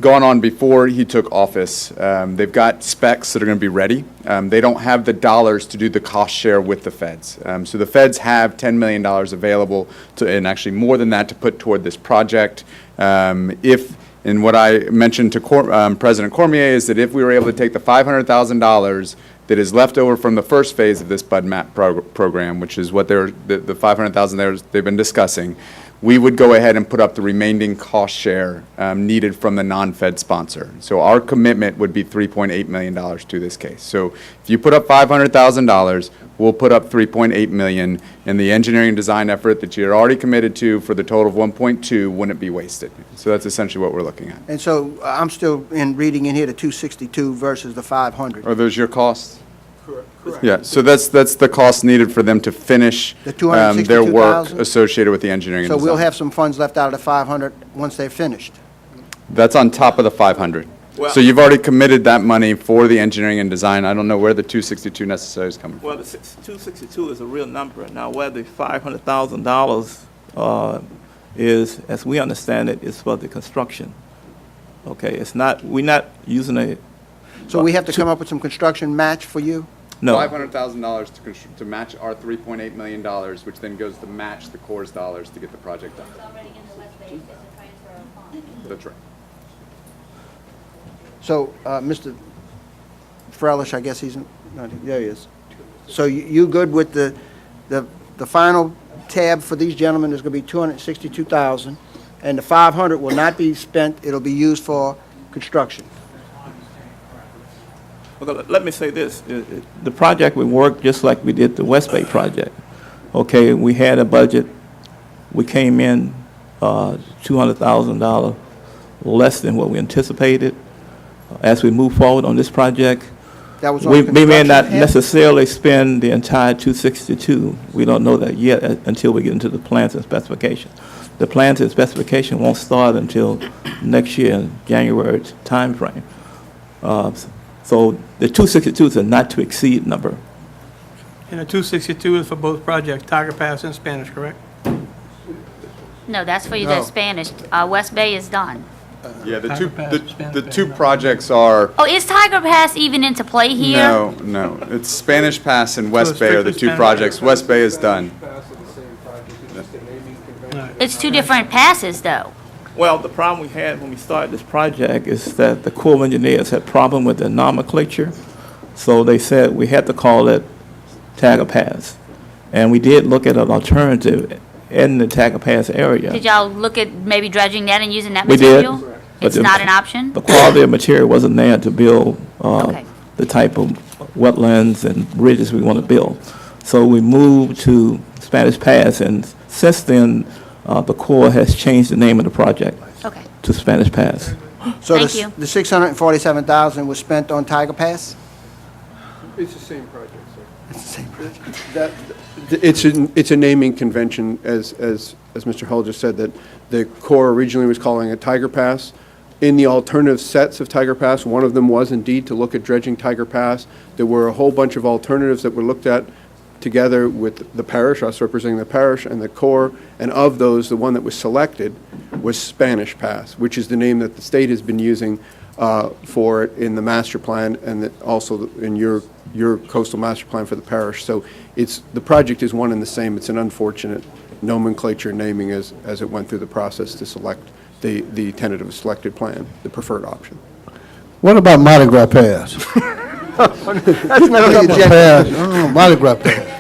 gone on before he took office. They've got specs that are going to be ready. They don't have the dollars to do the cost share with the feds. So the feds have $10 million available, and actually more than that, to put toward this project. And what I mentioned to President Cormier is that if we were able to take the $500,000 that is left over from the first phase of this BudMat program, which is what the $500,000 they've been discussing, we would go ahead and put up the remaining cost share needed from the non-Fed sponsor. So our commitment would be $3.8 million to this case. So if you put up $500,000, we'll put up $3.8 million, and the engineering and design effort that you had already committed to for the total of 1.2 wouldn't be wasted. So that's essentially what we're looking at. And so I'm still reading in here the 262 versus the 500. Are those your costs? Correct. Yeah, so that's the cost needed for them to finish The their work 262,000? associated with the engineering and So design. we'll have some funds left out of the 500 once they're finished. That's on top of the 500. Well- So you've already committed that money for the engineering and design. I don't know where the 262 necessarily is coming from. Well, the 262 is a real number. Now, where the $500,000 is, as we understand it, is for the construction. Okay, it's not, we're not using a. So we have to come up with some construction match for you? No. $500,000 to match our $3.8 million, which then goes to match the Corps' dollars to get the project done. That's right. So, Mr. Frelish, I guess he's, there he is. So you good with the final tab for these gentlemen is going to be 262,000, and the 500 will not be spent, it'll be used for construction. Okay, let me say this. The project would work just like we did the West Bay project. Okay, we had a budget. We came in $200,000 less than what we anticipated. As we move forward on this project, That was on we the may construction not end? necessarily spend the entire 262. We don't know that yet until we get into the plans and specifications. The plans and specification won't start until next year, January timeframe. So the 262 is a not-to-exceed number. And the 262 is for both projects, Tiger Pass and Spanish, correct? No, that's for you, No. the Spanish. West Bay is done. Yeah, Tiger Pass, the two projects are, Oh, is Tiger Pass even into play here? no, it's Spanish Pass and West it's Bay are the strictly two Spanish. projects. West Bay is done. It's two different passes, though. Well, the problem we had when we started this project is that the Corps of Engineers had problem with the nomenclature. So they said we had to call it Taga Pass. And we did look at an alternative in the Taga Pass area. Did y'all look at maybe dredging that and using that We did. material? but It's the- not an option? The quality of material wasn't there to build Okay. the type of wetlands and bridges we want to build. So we moved to Spanish Pass, and since then, the Corps has changed the name of the project Okay. to Spanish Pass. So Thank you. the 647,000 was spent on Tiger Pass? It's the same project, sir. That, it's a naming convention, as Mr. Hull just said, that the Corps originally was calling it Tiger Pass. In the alternative sets of Tiger Pass, one of them was indeed to look at dredging Tiger Pass. There were a whole bunch of alternatives that were looked at together with the parish, us representing the parish and the Corps, and of those, the one that was selected was Spanish Pass, which is the name that the state has been using for it in the master plan and that also in your coastal master plan for the parish. So the project is one and the same. It's an unfortunate nomenclature naming as it went through the process to select the tentative selected plan, the preferred option. What about Mardi Gras Pass? That's not on the agenda. Pass, oh, Mardi Gras Pass.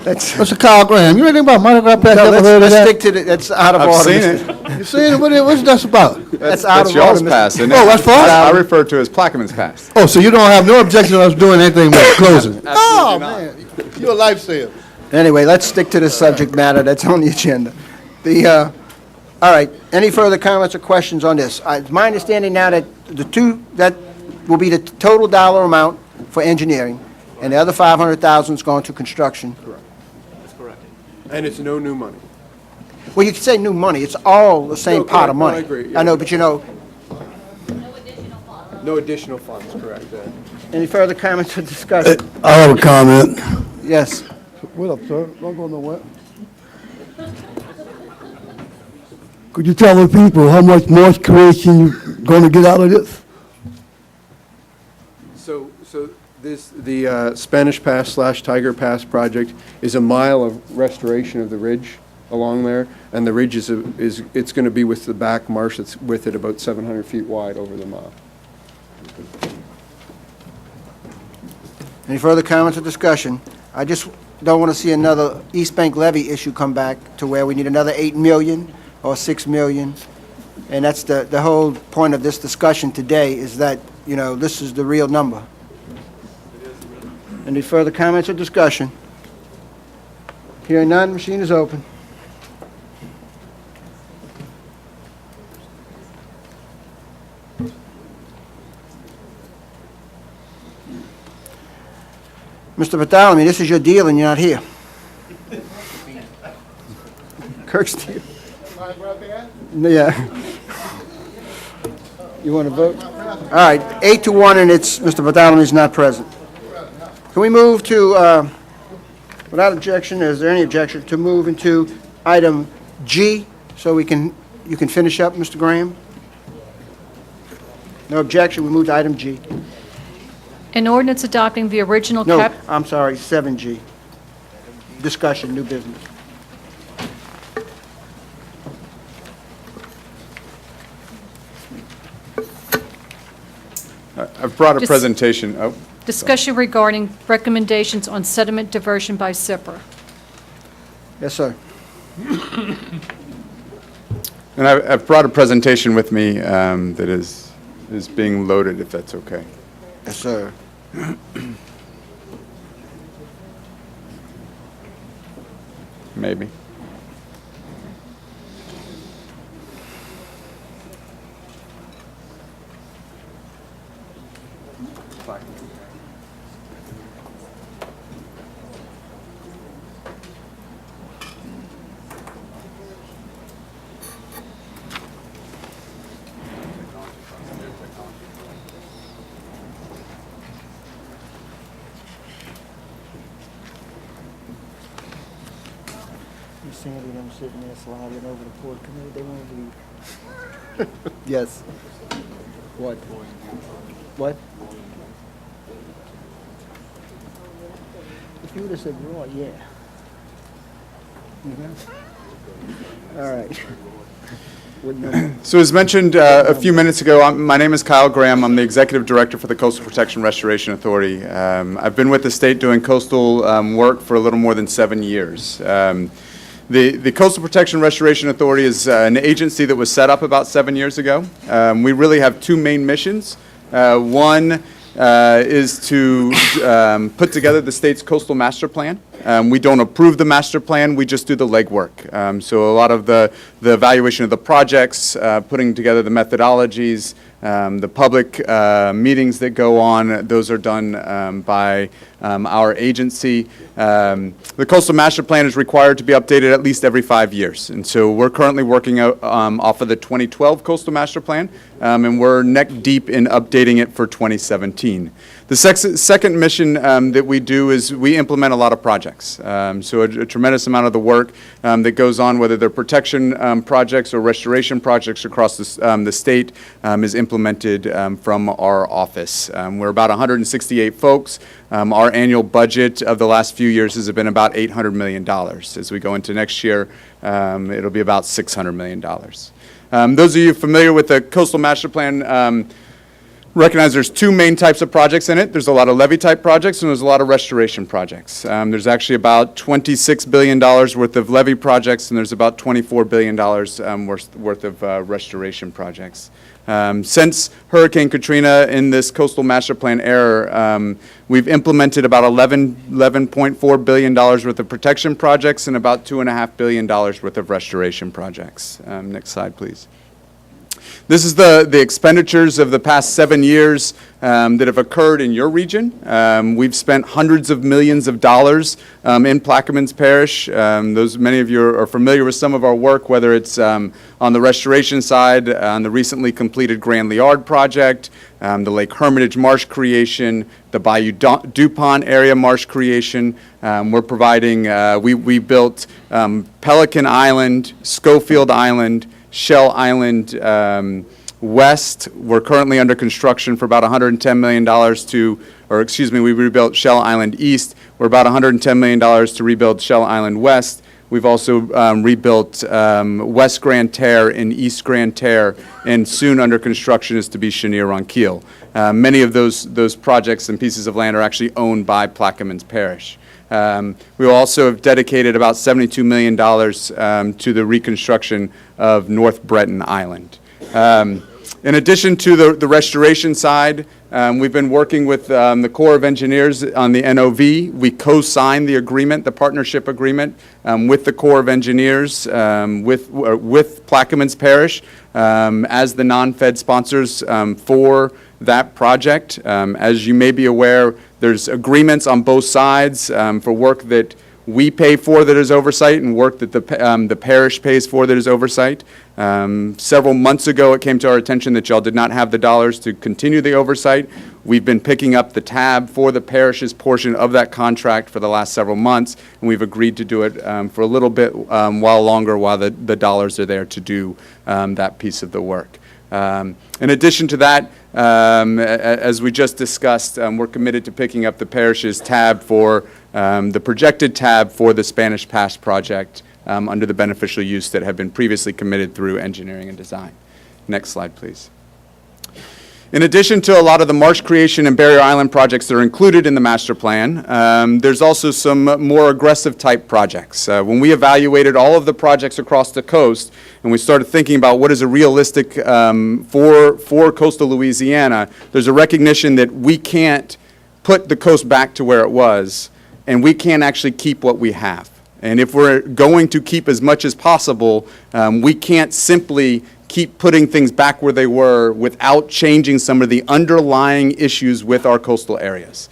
That's, Mr. Kyle Graham, you know anything about Mardi Gras Pass? no, Ever heard of let's that? stick to the, that's out of I've order. seen Mr. it. You seen it? What's that about? That's out of y'all's order, Mr. pass, isn't it? Oh, that's for us? I refer to it as Plaquemines Pass. Oh, so you don't have no objection to us doing anything with closing it? Oh, not. man, you're a lifesaver. Anyway, let's stick to the subject matter that's on the agenda. All right, any further comments or questions on this? It's my understanding now that that will be the total dollar amount for engineering, and the other 500,000 is going to construction. Correct. That's correct. And it's no new money. Well, you can say new money, it's all the same No, pot of no, I money. agree, yeah. I know, but you know, No additional funds, correct. any further comments or discussion? I have a comment. Yes. What up, sir? Don't go nowhere. Could you tell the people how much noise creation you're going to get out of this? So the Spanish Pass / Tiger Pass project is a mile of restoration of the ridge along there, and the ridge it's going to be with the back marsh that's with it about 700 feet wide over the mile. Any further comments or discussion? I just don't want to see another East Bank levy issue come back to where we need another 8 million or 6 million. And that's the whole point of this discussion today, is that, you know, this is the real number. Any further comments or discussion? Hearing none, machine is open. Mr. Bartholomew, this is your deal and you're not here. Kirk's deal. Yeah. You want to vote? All right, 8-1, and it's, Mr. Bartholomew's not present. Can we move to, without objection, is there any objection, to move into item G, so you can finish up, Mr. Graham? No objection, we move to item G. An ordinance adopting the original No, cap... I'm sorry, 7G. Discussion, new business. I've brought a Just- presentation. Oh, Discussion regarding recommendations on sediment diversion by SIPRA. Yes, sir. and I've brought a presentation with me that is being loaded, if that's okay. Yes, sir. Maybe. Sandy and them sitting there slobbering over the Port Committee, they want to leave. Yes. What? What? If you would have said raw, yeah. All right. What number? So as mentioned a few minutes ago, my name is Kyle Graham. I'm the Executive Director for the Coastal Protection Restoration Authority. I've been with the state doing coastal work for a little more than 7 years. The Coastal Protection Restoration Authority is an agency that was set up about 7 years ago. We really have two main missions. One is to put together the state's coastal master plan. We don't approve the master plan, we just do the legwork. So a lot of the evaluation of the projects, putting together the methodologies, the public meetings that go on, those are done by our agency. The Coastal Master Plan is required to be updated at least every 5 years. And so we're currently working out, off of the 2012 Coastal Master Plan, and we're neck deep in updating it for 2017. The second mission that we do is we implement a lot of projects. So a tremendous amount of the work that goes on, whether they're protection projects or restoration projects across the state, is implemented from our office. We're about 168 folks. Our annual budget of the last few years has been about $800 million. As we go into next year, it'll be about $600 million. Those of you familiar with the Coastal Master Plan recognize there's two main types of projects in it. There's a lot of levee-type projects, and there's a lot of restoration projects. There's actually about $26 billion worth of levee projects, and there's about $24 billion worth of restoration projects. Since Hurricane Katrina in this Coastal Master Plan era, we've implemented about $11.4 billion worth of protection projects and about $2.5 billion worth of restoration projects. Next slide, please. This is the expenditures of the past 7 years that have occurred in your region. We've spent hundreds of millions of dollars in Plaquemines Parish. Many of you are familiar with some of our work, whether it's on the restoration side, on the recently completed Grand Liard project, the Lake Hermitage marsh creation, the Bayou DuPont area marsh creation. We're providing, we built Pelican Island, Schofield Island, Shell Island West. We're currently under construction for about $110 million we rebuilt Shell Island East. We're about $110 million to rebuild Shell Island West. We've also rebuilt West Grand Terre and East Grand Terre, and soon under construction is to be Chenier Ronquille. Many of those projects and pieces of land are actually owned by Plaquemines Parish. We also have dedicated about $72 million to the reconstruction of North Breton Island. In addition to the restoration side, we've been working with the Corps of Engineers on the NOV. We co-signed the agreement, the partnership agreement, with the Corps of Engineers, with Plaquemines Parish as the non-Fed sponsors for that project. As you may be aware, there's agreements on both sides for work that we pay for that is oversight and work that the parish pays for that is oversight. Several months ago, it came to our attention that y'all did not have the dollars to continue the oversight. We've been picking up the tab for the parish's portion of that contract for the last several months, and we've agreed to do it for a little bit while longer while the dollars are there to do that piece of the work. In addition to that, as we just discussed, we're committed to picking up the parish's tab for the projected tab for the Spanish Pass project under the beneficial use that have been previously committed through engineering and design. Next slide, please. In addition to a lot of the marsh creation and barrier island projects that are included in the master plan, there's also some more aggressive type projects. When we evaluated all of the projects across the coast and we started thinking about what is a realistic for coastal Louisiana, there's a recognition that we can't put the coast back to where it was, and we can't actually keep what we have. And if we're going to keep as much as possible, we can't simply keep putting things back where they were without changing some of the underlying issues with our coastal areas.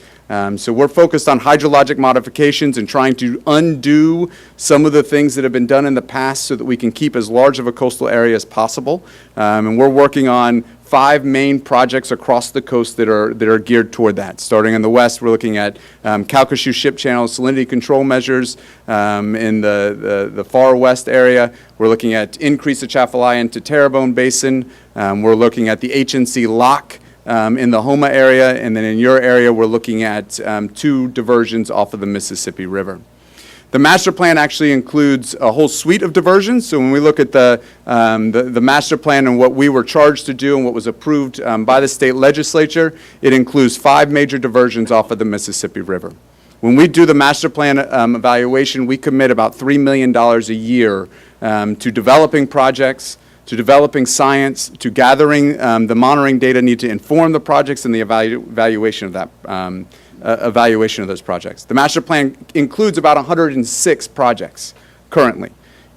So we're focused on hydrologic modifications and trying to undo some of the things that have been done in the past so that we can keep as large of a coastal area as possible. And we're working on 5 main projects across the coast that are geared toward that. Starting in the west, we're looking at Calcasieu Ship Channel salinity control measures. In the far west area, we're looking at increase Atchafalaya to Terrebonne Basin. We're looking at the HNC lock in the Houma area, and then in your area, we're looking at 2 diversions off of the Mississippi River. The master plan actually includes a whole suite of diversions. So when we look at the master plan and what we were charged to do and what was approved by the state legislature, it includes 5 major diversions off of the Mississippi River. When we do the master plan evaluation, we commit about $3 million a year to developing projects, to developing science, to gathering the monitoring data needed to inform the projects and the evaluation of evaluation of those projects. The master plan includes about 106 projects currently.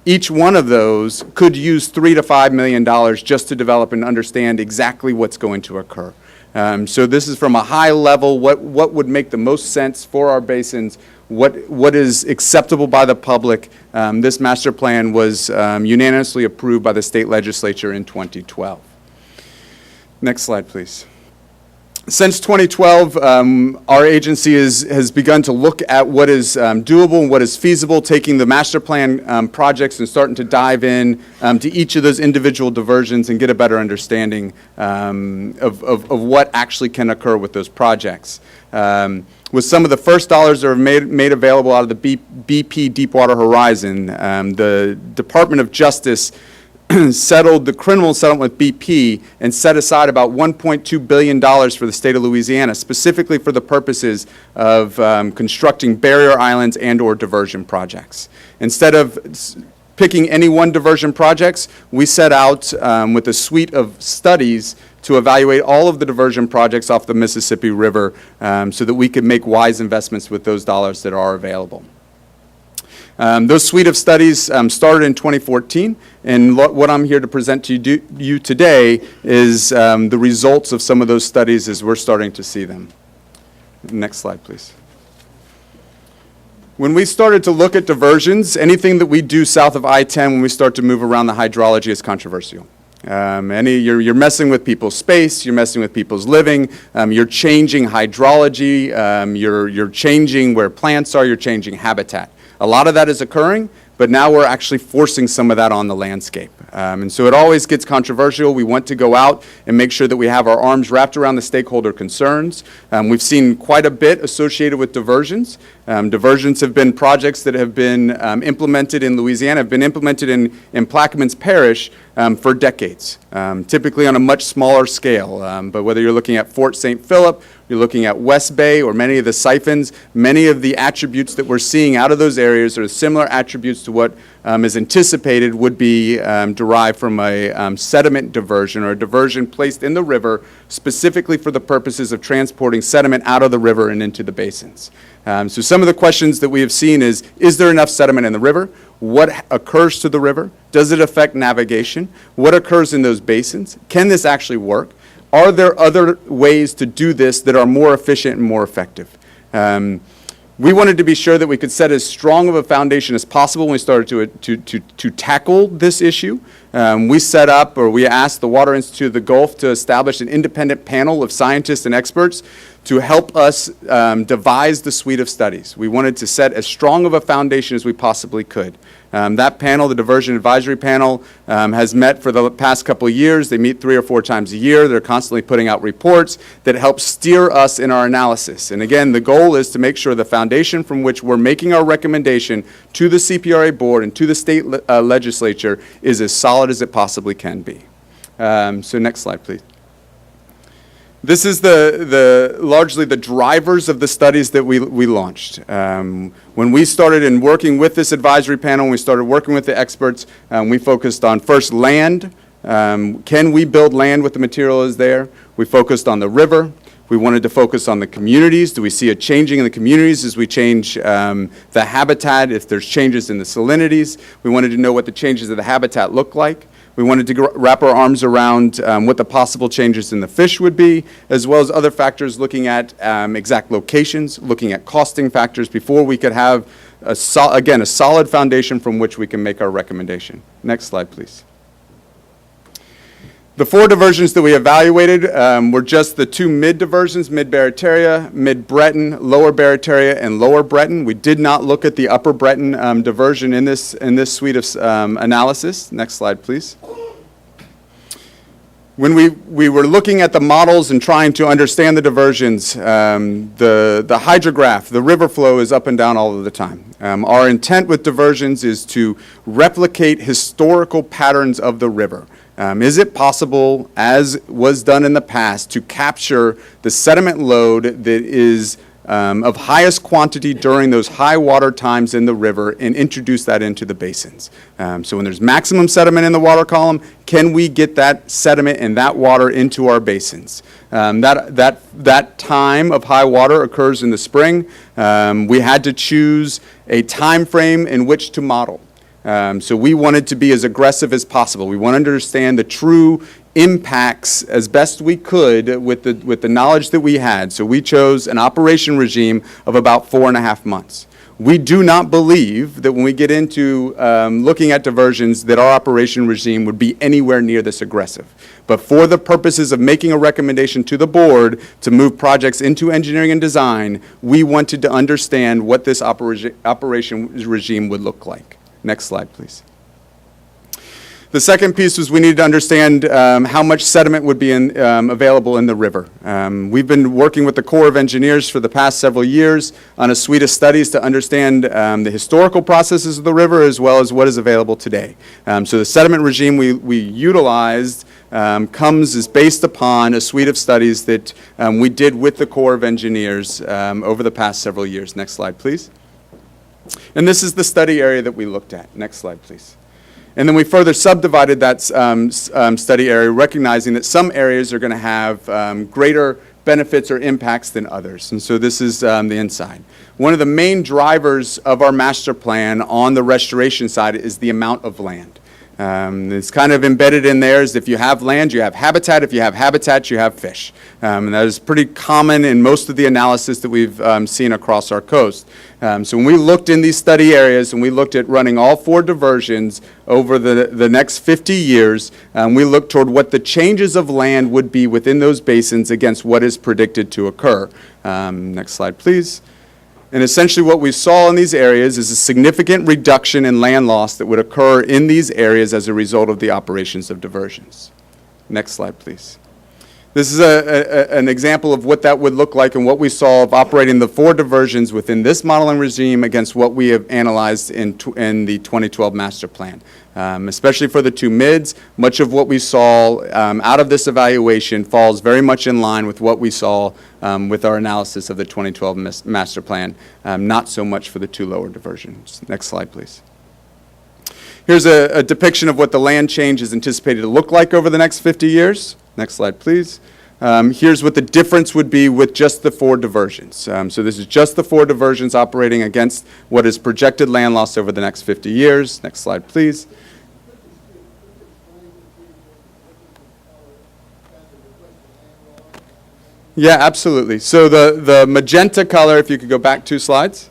Each one of those could use $3 to $5 million just to develop and understand exactly what's going to occur. So this is from a high level, what would make the most sense for our basins, what is acceptable by the public. This master plan was unanimously approved by the state legislature in 2012. Next slide, please. Since 2012, our agency has begun to look at what is doable and what is feasible, taking the master plan projects and starting to dive in to each of those individual diversions and get a better understanding of what actually can occur with those projects. With some of the first dollars that are made available out of the BP Deepwater Horizon, the Department of Justice settled the criminal settlement with BP and set aside about $1.2 billion for the state of Louisiana, specifically for the purposes of constructing barrier islands and/or diversion projects. Instead of picking any one diversion projects, we set out with a suite of studies to evaluate all of the diversion projects off the Mississippi River so that we could make wise investments with those dollars that are available. Those suite of studies started in 2014, and what I'm here to present to you today is the results of some of those studies as we're starting to see them. Next slide, please. When we started to look at diversions, anything that we do south of I-10 when we start to move around the hydrology is controversial. You're messing with people's space, you're messing with people's living, you're changing hydrology, you're changing where plants are, you're changing habitat. A lot of that is occurring, but now we're actually forcing some of that on the landscape. And so it always gets controversial. We want to go out and make sure that we have our arms wrapped around the stakeholder concerns. We've seen quite a bit associated with diversions. Diversions have been projects that have been implemented in Louisiana, have been implemented in Plaquemines Parish for decades, typically on a much smaller scale. But whether you're looking at Fort St. Philip, you're looking at West Bay or many of the siphons, many of the attributes that we're seeing out of those areas are similar attributes to what is anticipated would be derived from a sediment diversion or a diversion placed in the river specifically for the purposes of transporting sediment out of the river and into the basins. So some of the questions that we have seen is there enough sediment in the river? What occurs to the river? Does it affect navigation? What occurs in those basins? Can this actually work? Are there other ways to do this that are more efficient and more effective? We wanted to be sure that we could set as strong of a foundation as possible when we started to tackle this issue. We set up, or we asked the Water Institute of the Gulf to establish an independent panel of scientists and experts to help us devise the suite of studies. We wanted to set as strong of a foundation as we possibly could. That panel, the Diversion Advisory Panel, has met for the past couple of years. They meet 3 or 4 times a year. They're constantly putting out reports that help steer us in our analysis. And again, the goal is to make sure the foundation from which we're making our recommendation to the CPRA board and to the state legislature is as solid as it possibly can be. So next slide, please. This is largely the drivers of the studies that we launched. When we started in working with this advisory panel, we started working with the experts, we focused on first land. Can we build land with the material is there? We focused on the river. We wanted to focus on the communities. Do we see a changing in the communities as we change the habitat, if there's changes in the salinities? We wanted to know what the changes of the habitat look like. We wanted to wrap our arms around what the possible changes in the fish would be, as well as other factors looking at exact locations, looking at costing factors before we could have, a solid foundation from which we can make our recommendation. Next slide, please. The 4 diversions that we evaluated were just the 2 mid-diversions, Mid-Barataria, Mid-Breton, Lower Barataria, and Lower Breton. We did not look at the Upper Breton diversion in this suite of analysis. Next slide, please. When we were looking at the models and trying to understand the diversions, the hydrograph, the river flow is up and down all of the time. Our intent with diversions is to replicate historical patterns of the river. Is it possible, as was done in the past, to capture the sediment load that is of highest quantity during those high water times in the river and introduce that into the basins. So when there's maximum sediment in the water column, can we get that sediment and that water into our basins? That time of high water occurs in the spring. We had to choose a time frame in which to model. So we wanted to be as aggressive as possible. We wanted to understand the true impacts as best we could with the knowledge that we had. So we chose an operation regime of about 4.5 months. We do not believe that when we get into looking at diversions that our operation regime would be anywhere near this aggressive. But for the purposes of making a recommendation to the board to move projects into engineering and design, we wanted to understand what this operation regime would look like. Next slide, please. The second piece was we needed to understand how much sediment would be available in the river. We've been working with the Corps of Engineers for the past several years on a suite of studies to understand the historical processes of the river as well as what is available today. So the sediment regime we utilized is based upon a suite of studies that we did with the Corps of Engineers over the past several years. Next slide, please. And this is the study area that we looked at. Next slide, please. And then we further subdivided that study area, recognizing that some areas are going to have greater benefits or impacts than others. And so this is the inside. One of the main drivers of our master plan on the restoration side is the amount of land. It's kind of embedded in there is if you have land, you have habitat. If you have habitat, you have fish. And that is pretty common in most of the analysis that we've seen across our coast. So when we looked in these study areas and we looked at running all 4 diversions over the next 50 years, we looked toward what the changes of land would be within those basins against what is predicted to occur. Next slide, please. And essentially what we saw in these areas is a significant reduction in land loss that would occur in these areas as a result of the operations of diversions. Next slide, please. This is an example of what that would look like and what we saw of operating the 4 diversions within this modeling regime against what we have analyzed in the 2012 master plan. Especially for the 2 mids, much of what we saw out of this evaluation falls very much in line with what we saw with our analysis of the 2012 master plan, not so much for the 2 lower diversions. Next slide, please. Here's a depiction of what the land change is anticipated to look like over the next 50 years. Next slide, please. Here's what the difference would be with just the 4 diversions. So this is just the 4 diversions operating against what is projected land loss over the next 50 years. Next slide, please. Yeah, absolutely. So the magenta color, if you could go back 2 slides.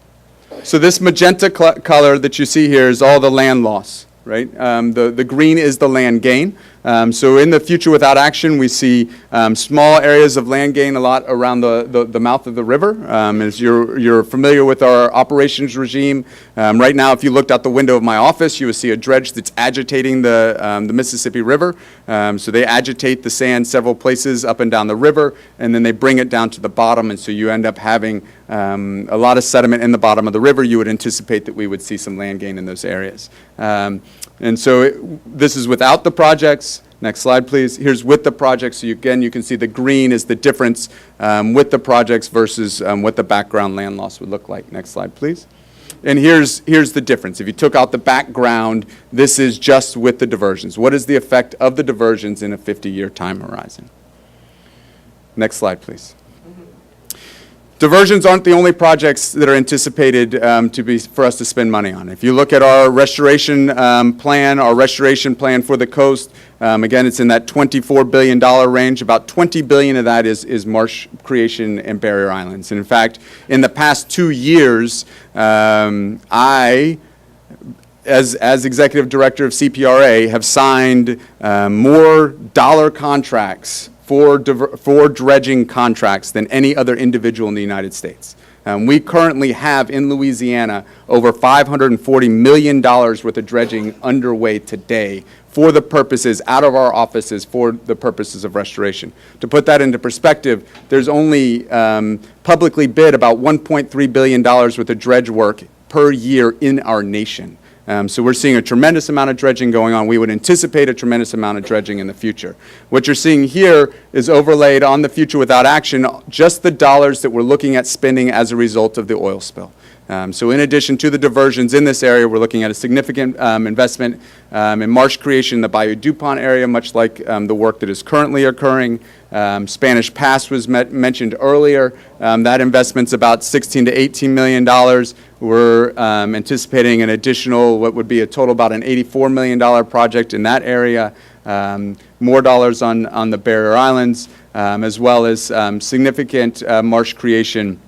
So this magenta color that you see here is all the land loss, right? The green is the land gain. So in the future without action, we see small areas of land gain a lot around the mouth of the river. As you're familiar with our operations regime, right now if you looked out the window of my office, you would see a dredge that's agitating the Mississippi River. So they agitate the sand several places up and down the river, and then they bring it down to the bottom, and so you end up having a lot of sediment in the bottom of the river. You would anticipate that we would see some land gain in those areas. And so this is without the projects. Next slide, please. Here's with the projects. So again, you can see the green is the difference with the projects versus what the background land loss would look like. Next slide, please. And here's the difference. If you took out the background, this is just with the diversions. What is the effect of the diversions in a 50-year time horizon? Next slide, please. Diversions aren't the only projects that are anticipated for us to spend money on. If you look at our restoration plan for the coast, again, it's in that $24 billion range. About $20 billion of that is marsh creation and barrier islands. And in fact, in the past 2 years, I, as executive director of CPRA, have signed more dollar contracts for dredging contracts than any other individual in the United States. We currently have in Louisiana over $540 million worth of dredging underway today for the purposes, out of our offices, for the purposes of restoration. To put that into perspective, there's only publicly bid about $1.3 billion worth of dredge work per year in our nation. So we're seeing a tremendous amount of dredging going on. We would anticipate a tremendous amount of dredging in the future. What you're seeing here is overlaid on the future without action, just the dollars that we're looking at spending as a result of the oil spill. So in addition to the diversions in this area, we're looking at a significant investment in marsh creation in the Bayou DuPont area, much like the work that is currently occurring. Spanish Pass was mentioned earlier. That investment's about $16 to $18 million. We're anticipating an additional, what would be a total about an $84 million project in that area. More dollars on the Barrier Islands, as well as significant marsh creation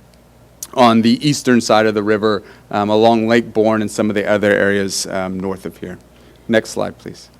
on the eastern side of the river, along Lake Bourne and some of the other areas north of here. Next slide, please.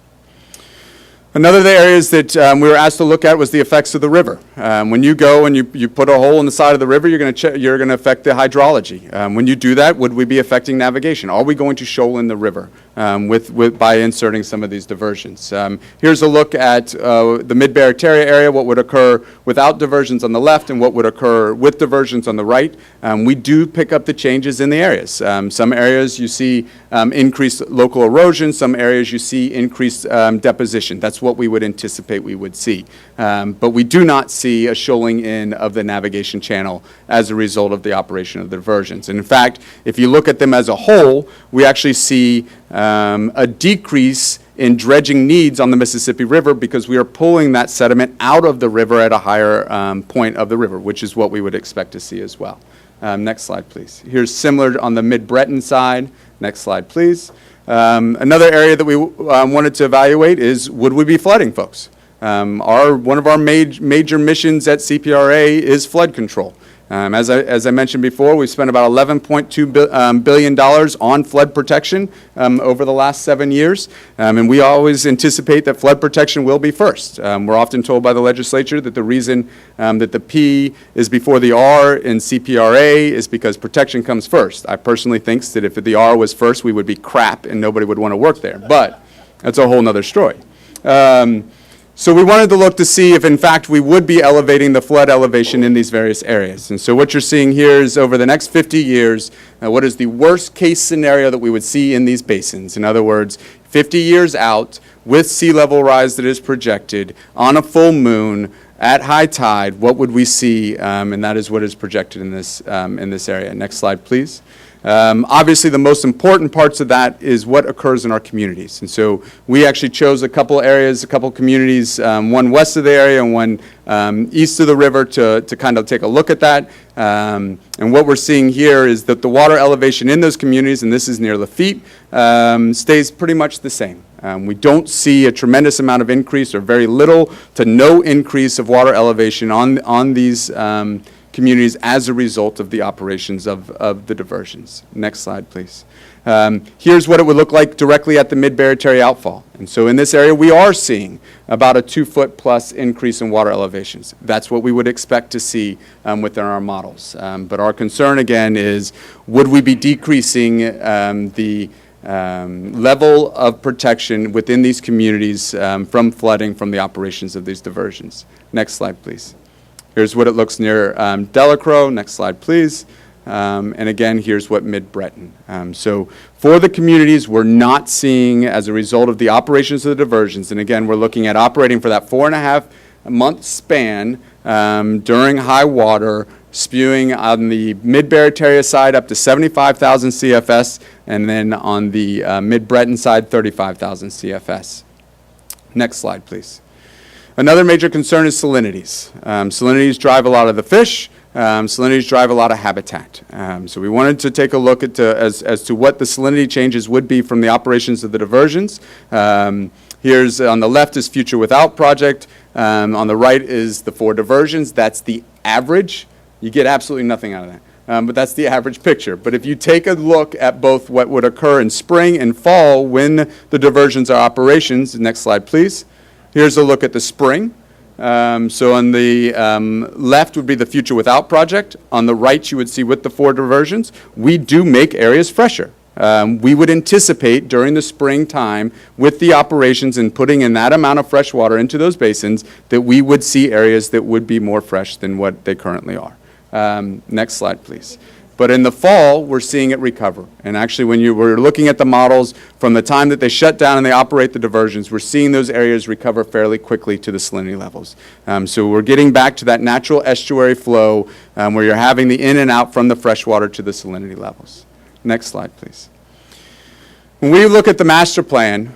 Another of the areas that we were asked to look at was the effects of the river. When you go and you put a hole in the side of the river, you're going to affect the hydrology. When you do that, would we be affecting navigation? Are we going to shoal in the river by inserting some of these diversions? Here's a look at the Mid-Barataria area, what would occur without diversions on the left and what would occur with diversions on the right. We do pick up the changes in the areas. Some areas you see increased local erosion, some areas you see increased deposition. That's what we would anticipate we would see. But we do not see a shoaling in of the navigation channel as a result of the operation of the diversions. And in fact, if you look at them as a whole, we actually see a decrease in dredging needs on the Mississippi River because we are pulling that sediment out of the river at a higher point of the river, which is what we would expect to see as well. Next slide, please. Here's similar on the Mid-Breton side. Next slide, please. Another area that we wanted to evaluate is, would we be flooding, folks? One of our major missions at CPRA is flood control. As I mentioned before, we've spent about $11.2 billion on flood protection over the last 7 years, and we always anticipate that flood protection will be first. We're often told by the legislature that the reason that the P is before the R in CPRA is because protection comes first. I personally think that if the R was first, we would be crap and nobody would want to work there, but that's a whole nother story. So we wanted to look to see if, in fact, we would be elevating the flood elevation in these various areas. And so what you're seeing here is over the next 50 years, what is the worst case scenario that we would see in these basins? In other words, 50 years out, with sea level rise that is projected, on a full moon, at high tide, what would we see? And that is what is projected in this area. Next slide, please. Obviously, the most important parts of that is what occurs in our communities. And so we actually chose a couple areas, a couple communities, one west of the area and one east of the river to kind of take a look at that. And what we're seeing here is that the water elevation in those communities, and this is near Lafitte, stays pretty much the same. We don't see a tremendous amount of increase or very little to no increase of water elevation on these communities as a result of the operations of the diversions. Next slide, please. Here's what it would look like directly at the Mid-Barataria outfall. And so in this area, we are seeing about a 2-foot plus increase in water elevations. That's what we would expect to see within our models. But our concern, again, is would we be decreasing the level of protection within these communities from flooding from the operations of these diversions? Next slide, please. Here's what it looks near Delacroix. Next slide, please. And again, here's what Mid-Breton. So for the communities, we're not seeing, as a result of the operations of the diversions, and again, we're looking at operating for that 4.5-month span during high water, spewing on the Mid-Barataria side up to 75,000 CFS, and then on the Mid-Breton side, 35,000 CFS. Next slide, please. Another major concern is salinities. Salinities drive a lot of the fish. Salinities drive a lot of habitat. So we wanted to take a look at as to what the salinity changes would be from the operations of the diversions. Here's on the left is Future Without project. On the right is the 4 diversions. That's the average. You get absolutely nothing out of that. But that's the average picture. But if you take a look at both what would occur in spring and fall when the diversions are operations, next slide, please. Here's a look at the spring. So on the left would be the Future Without project. On the right, you would see with the 4 diversions, we do make areas fresher. We would anticipate during the springtime with the operations and putting in that amount of fresh water into those basins that we would see areas that would be more fresh than what they currently are. Next slide, please. But in the fall, we're seeing it recover. And actually, when we're looking at the models from the time that they shut down and they operate the diversions, we're seeing those areas recover fairly quickly to the salinity levels. So we're getting back to that natural estuary flow where you're having the in and out from the freshwater to the salinity levels. Next slide, please. When we look at the master plan,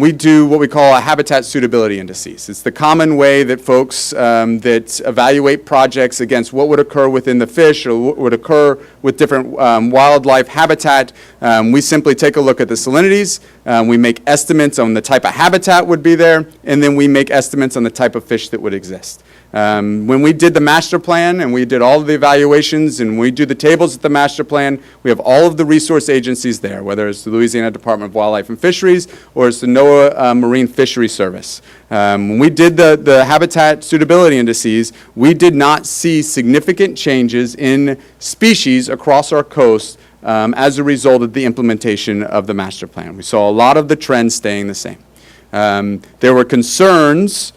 we do what we call a habitat suitability indices. It's the common way that folks that evaluate projects against what would occur within the fish or what would occur with different wildlife habitat. We simply take a look at the salinities, we make estimates on the type of habitat would be there, and then we make estimates on the type of fish that would exist. When we did the master plan and we did all of the evaluations and we do the tables at the master plan, we have all of the resource agencies there, whether it's the Louisiana Department of Wildlife and Fisheries or it's the NOAA Marine Fishery Service. When we did the habitat suitability indices, we did not see significant changes in species across our coast as a result of the implementation of the master plan. We saw a lot of the trends staying the same. There were concerns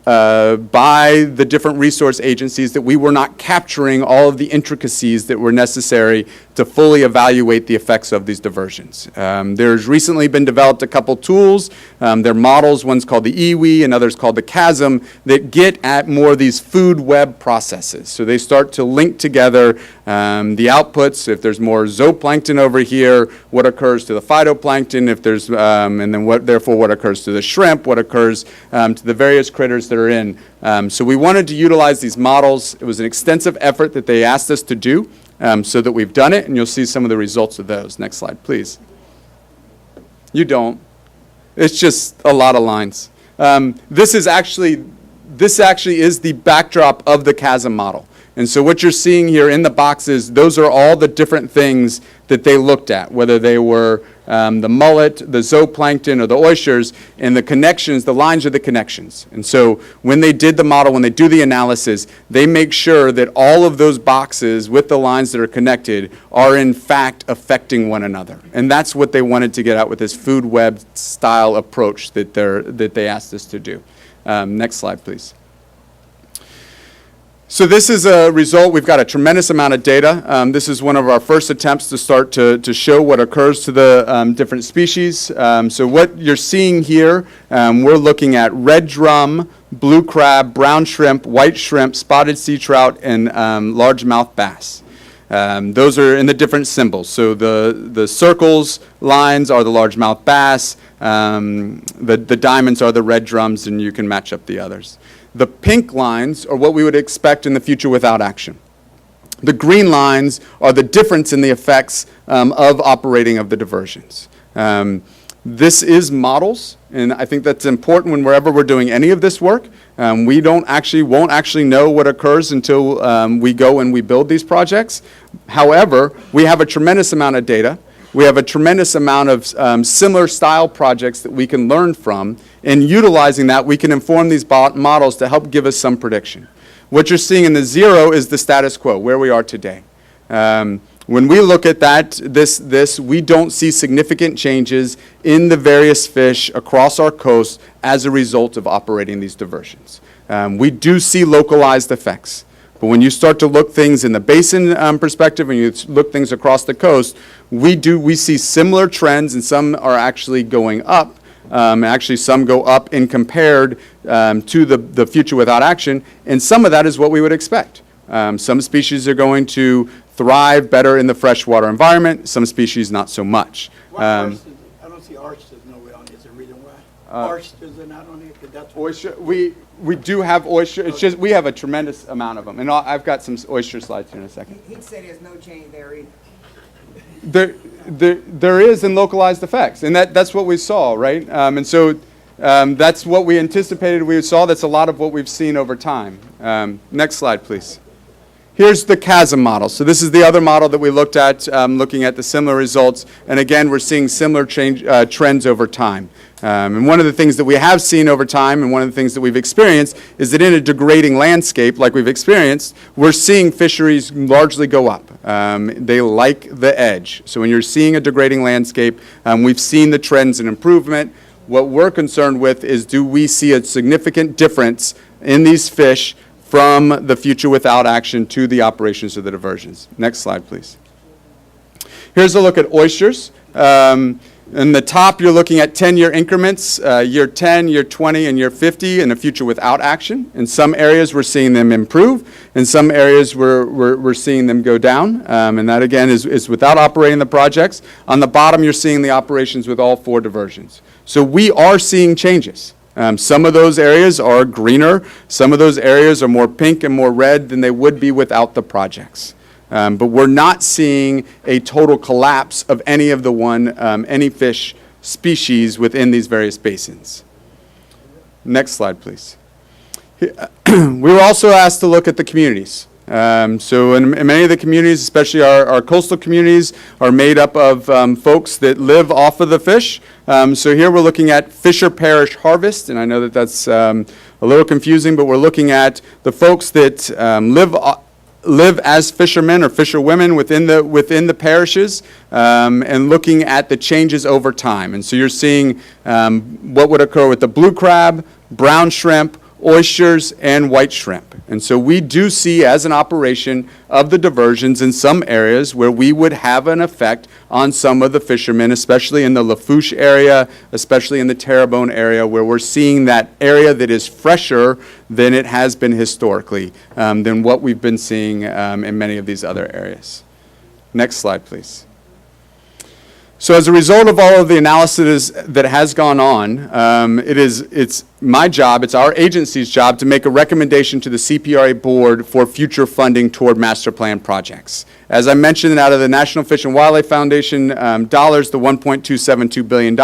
by the different resource agencies that we were not capturing all of the intricacies that were necessary to fully evaluate the effects of these diversions. There's recently been developed a couple tools. They're models, one's called the iwi and others called the chasm, that get at more of these food web processes. So they start to link together the outputs. If there's more zooplankton over here, what occurs to the phytoplankton, if there's, and then what occurs to the shrimp, what occurs to the various critters that are in. So we wanted to utilize these models. It was an extensive effort that they asked us to do, so that we've done it, and you'll see some of the results of those. Next slide, please. You don't. It's just a lot of lines. This actually is the backdrop of the chasm model. And so what you're seeing here in the boxes, those are all the different things that they looked at, whether they were the mullet, the zooplankton, or the oysters, and the connections, the lines are the connections. And so when they did the model, when they do the analysis, they make sure that all of those boxes with the lines that are connected are in fact affecting one another. And that's what they wanted to get out with this food web style approach that they asked us to do. Next slide, please. So this is a result. We've got a tremendous amount of data. This is one of our first attempts to start to show what occurs to the different species. So what you're seeing here, we're looking at red drum, blue crab, brown shrimp, white shrimp, spotted sea trout, and largemouth bass. Those are in the different symbols. So the circles, lines are the largemouth bass. The diamonds are the red drums, and you can match up the others. The pink lines are what we would expect in the future without action. The green lines are the difference in the effects of operating of the diversions. This is models, and I think that's important whenever we're doing any of this work. We won't actually know what occurs until we go and we build these projects. However, we have a tremendous amount of data. We have a tremendous amount of similar style projects that we can learn from, and utilizing that, we can inform these models to help give us some prediction. What you're seeing in the zero is the status quo, where we are today. When we look at this, we don't see significant changes in the various fish across our coast as a result of operating these diversions. We do see localized effects. But when you start to look things in the basin perspective and you look things across the coast, we see similar trends, and some are actually going up. Actually, some go in compared to the future without action, and some of that is what we would expect. Some species are going to thrive better in the freshwater environment, some species not so much. I don't see oysters nowhere on this. Is there a reason why? Oysters are not on here? 'Cause that's Oyster, we do have oyster. It's just we have a tremendous amount of them, and I've got some oyster slides here in a second. He'd say there's no change there either. There is in localized effects, and that's what we saw, right? And so that's what we anticipated we saw. That's a lot of what we've seen over time. Next slide, please. Here's the chasm model. So this is the other model that we looked at, looking at the similar results. And again, we're seeing similar trends over time. And one of the things that we have seen over time, and one of the things that we've experienced, is that in a degrading landscape like we've experienced, we're seeing fisheries largely go up. They like the edge. So when you're seeing a degrading landscape, we've seen the trends in improvement. What we're concerned with is, do we see a significant difference in these fish from the future without action to the operations of the diversions? Next slide, please. Here's a look at oysters. In the top, you're looking at 10-year increments, year 10, year 20, and year 50 in a future without action. In some areas, we're seeing them improve. In some areas, we're seeing them go down. And that, again, is without operating the projects. On the bottom, you're seeing the operations with all 4 diversions. So we are seeing changes. Some of those areas are greener. Some of those areas are more pink and more red than they would be without the projects. But we're not seeing a total collapse of any of any fish species within these various basins. Next slide, please. We were also asked to look at the communities. So in many of the communities, especially our coastal communities, are made up of folks that live off of the fish. So here we're looking at Fisher Parish Harvest, and I know that that's a little confusing, but we're looking at the folks that live as fishermen or fisherwomen within the parishes, and looking at the changes over time. And so you're seeing what would occur with the blue crab, brown shrimp, oysters, and white shrimp. And so we do see as an operation of the diversions in some areas where we would have an effect on some of the fishermen, especially in the Lafourche area, especially in the Terrebonne area, where we're seeing that area that is fresher than it has been historically, than what we've been seeing in many of these other areas. Next slide, please. So as a result of all of the analysis that has gone on, it's my job, it's our agency's job to make a recommendation to the CPRA board for future funding toward master plan projects. As I mentioned, out of the National Fish and Wildlife Foundation dollars, the $1.272 billion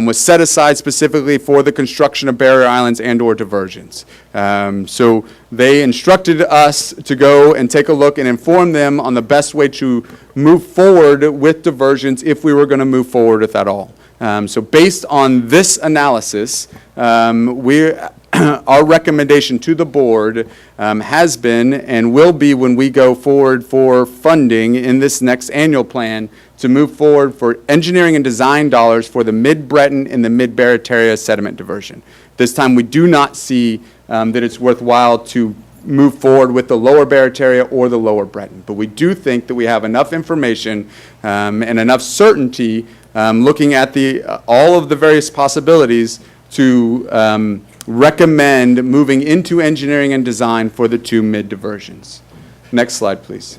was set aside specifically for the construction of barrier islands and/or diversions. So they instructed us to go and take a look and inform them on the best way to move forward with diversions if we were going to move forward with that all. So based on this analysis, our recommendation to the board has been and will be, when we go forward for funding in this next annual plan, to move forward for engineering and design dollars for the Mid-Breton and the Mid-Barataria sediment diversion. This time we do not see that it's worthwhile to move forward with the lower Barataria or the lower Breton. But we do think that we have enough information and enough certainty looking at all of the various possibilities to recommend moving into engineering and design for the 2 mid-diversions. Next slide, please.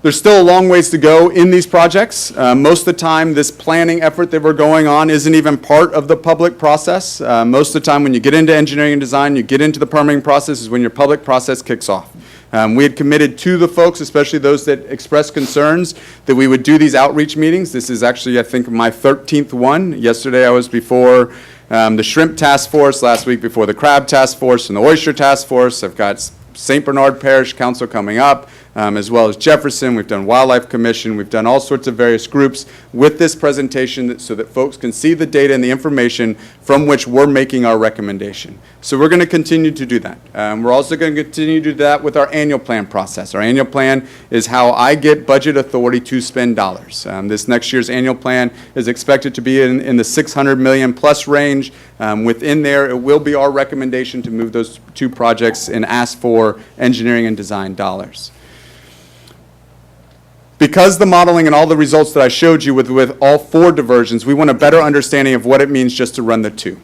There's still a long ways to go in these projects. Most of the time, this planning effort that we're going on isn't even part of the public process. Most of the time, when you get into engineering and design, you get into the permitting process is when your public process kicks off. We had committed to the folks, especially those that expressed concerns, that we would do these outreach meetings. This is actually, I think, my 13th one. Yesterday, I was before the Shrimp Task Force, last week before the Crab Task Force and the Oyster Task Force. I've got St. Bernard Parish Council coming up, as well as Jefferson. We've done Wildlife Commission. We've done all sorts of various groups with this presentation so that folks can see the data and the information from which we're making our recommendation. So we're going to continue to do that. We're also going to continue to do that with our annual plan process. Our annual plan is how I get budget authority to spend dollars. This next year's annual plan is expected to be in the $600 million plus range. Within there, it will be our recommendation to move those 2 projects and ask for engineering and design dollars. Because the modeling and all the results that I showed you with all 4 diversions, we want a better understanding of what it means just to run the 2.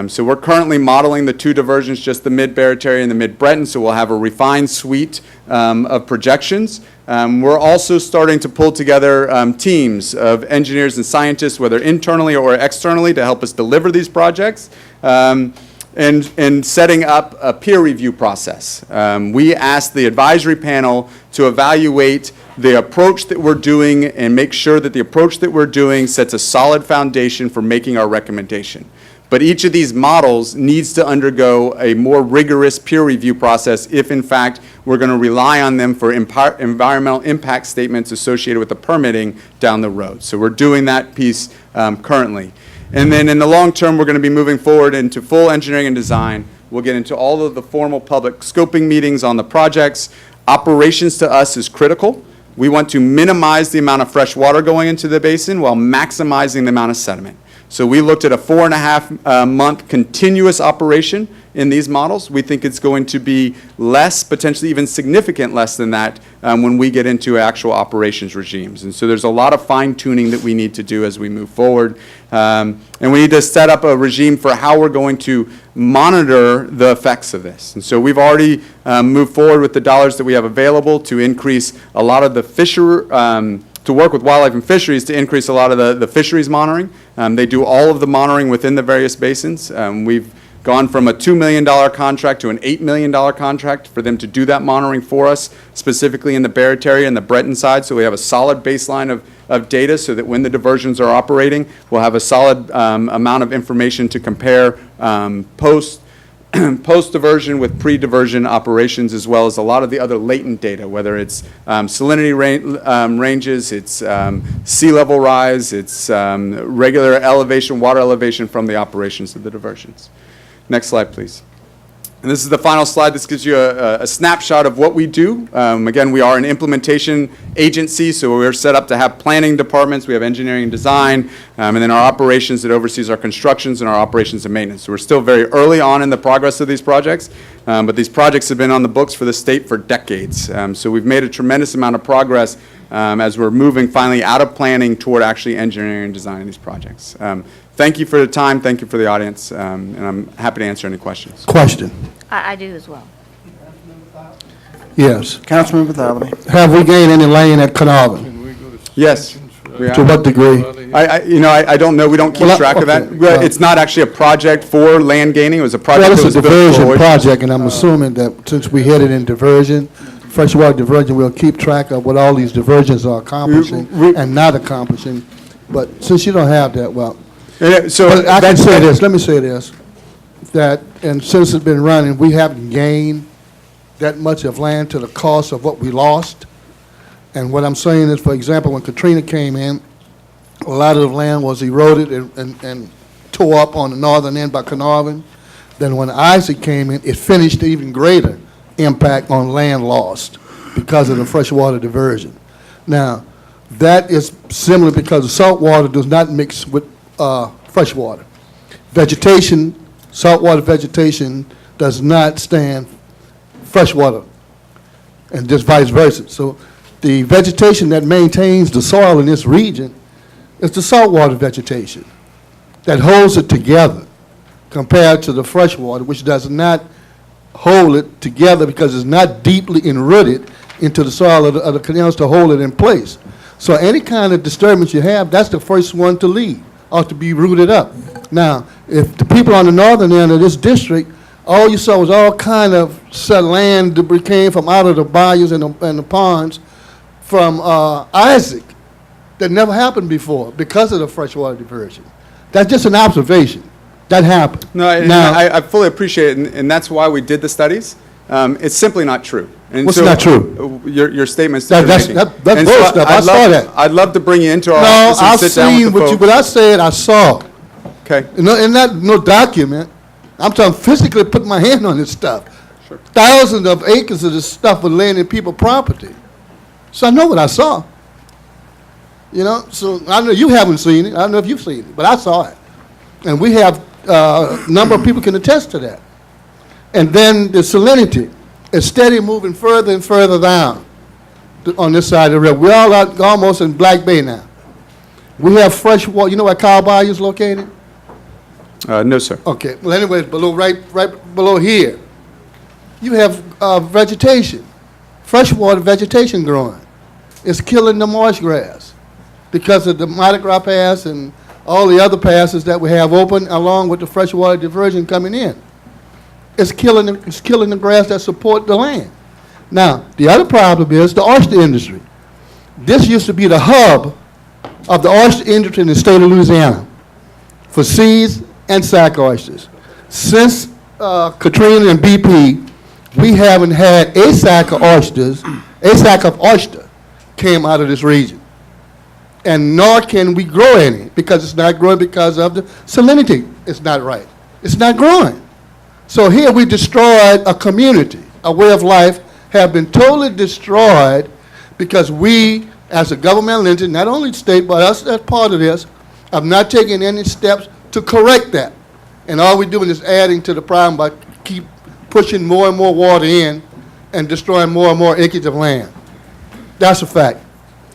So we're currently modeling the 2 diversions, just the Mid-Barataria and the Mid-Breton, so we'll have a refined suite of projections. We're also starting to pull together teams of engineers and scientists, whether internally or externally, to help us deliver these projects. And setting up a peer review process. We asked the advisory panel to evaluate the approach that we're doing and make sure that the approach that we're doing sets a solid foundation for making our recommendation. But each of these models needs to undergo a more rigorous peer review process if, in fact, we're going to rely on them for environmental impact statements associated with the permitting down the road. So we're doing that piece currently. And then in the long term, we're going to be moving forward into full engineering and design. We'll get into all of the formal public scoping meetings on the projects. Operations to us is critical. We want to minimize the amount of fresh water going into the basin while maximizing the amount of sediment. So we looked at a 4.5 month continuous operation in these models. We think it's going to be less, potentially even significant less than that when we get into actual operations regimes. And so there's a lot of fine-tuning that we need to do as we move forward. And we need to set up a regime for how we're going to monitor the effects of this. And so we've already moved forward with the dollars that we have available to increase a lot of the to work with wildlife and fisheries to increase a lot of the fisheries monitoring. They do all of the monitoring within the various basins. We've gone from a $2 million contract to an $8 million contract for them to do that monitoring for us, specifically in the Barrett area and the Breton side, so we have a solid baseline of data so that when the diversions are operating, we'll have a solid amount of information to compare post-diversion with pre-diversion operations, as well as a lot of the other latent data, whether it's salinity ranges, it's sea level rise, it's regular elevation, water elevation from the operations of the diversions. Next slide, please. And this is the final slide. This gives you a snapshot of what we do. Again, we are an implementation agency, so we're set up to have planning departments. We have engineering and design, and then our operations that oversees our constructions and our operations and maintenance. So we're still very early on in the progress of these projects, but these projects have been on the books for the state for decades. So we've made a tremendous amount of progress as we're moving finally out of planning toward actually engineering and designing these projects. Thank you for the time. Thank you for the audience, and I'm happy to answer any questions. Question. I do as well. Yes. Councilman Bartholomew. Have we gained any land at Carnarvon? Yes. we To have. what degree? I don't know. We don't keep Well, track of that. okay, Well, well- It's not actually a project for land gaining. It was a Well, project it's that a was built diversion for. project, and I'm assuming that since we headed in diversion, freshwater diversion, we'll keep track of what all these diversions are accomplishing and not accomplishing. But since you don't have that, well, So but I can that's- say this, let me say this, that, and since it's been running, we haven't gained that much of land to the cost of what we lost. And what I'm saying is, for example, when Katrina came in, a lot of the land was eroded and tore up on the northern end by Carnarvon. Then when Isaac came in, it finished even greater impact on land lost because of the freshwater diversion. Now, that is similar because the salt water does not mix with freshwater. Vegetation, saltwater vegetation does not stand freshwater, and just vice versa. So the vegetation that maintains the soil in this region is the saltwater vegetation that holds it together compared to the freshwater, which does not hold it together because it's not deeply enrooted into the soil of the canals to hold it in place. So any kind of disturbance you have, that's the first one to leave, or to be rooted up. Now, if the people on the northern end of this district, all you saw was all kind of land debris came from out of the bayous and the ponds from Isaac that never happened before because of the freshwater diversion. That's just an observation. That happened. No, and Now- I fully appreciate it, and that's why we did the studies. It's simply not true. And What's so, not true? Your statements That- that that's- you're making. that's And bull so stuff. I I'd saw love- that. I'd love to bring you into our No, office and I've sit down seen with the what you, folks. what I said, I saw. Okay. In that, no document. I'm talking physically put my hand on this stuff. Sure. Thousands of acres of this stuff was laying in people's property. So I know what I saw. You know, so I know you haven't seen it. I don't know if you've seen it, but I saw it. And we have a number of people can attest to that. And then the salinity is steady moving further and further down on this side of the river. We're all out almost in Black Bay now. We have fresh water. You know where Cow Bayou is located? No, sir. Okay, well, anyways, right below here, you have vegetation, freshwater vegetation growing. It's killing the marsh grass because of the Mardi Gras Pass and all the other passes that we have open along with the freshwater diversion coming in. It's killing the grass that support the land. Now, the other problem is the oyster industry. This used to be the hub of the oyster industry in the state of Louisiana for seeds and sack oysters. Since Katrina and BP, we haven't had a sack of oyster came out of this region. And nor can we grow any because it's not growing because of the salinity. It's not right. It's not growing. So here we destroyed a community, a way of life, have been totally destroyed because we, as a governmental entity, not only the state, but us as part of this, of not taking any steps to correct that. And all we're doing is adding to the problem by keep pushing more and more water in and destroying more and more acres of land. That's a fact.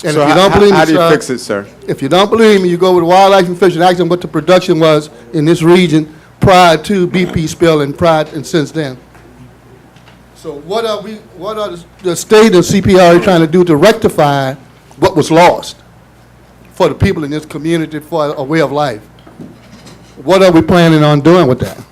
And So if you don't believe me, how do you sir, fix it, sir? if you don't believe me, you go with Wildlife and Fish and ask them what the production was in this region prior to BP spill and since then. So what are the state of CPRA trying to do to rectify what was lost for the people in this community for a way of life? What are we planning on doing with that?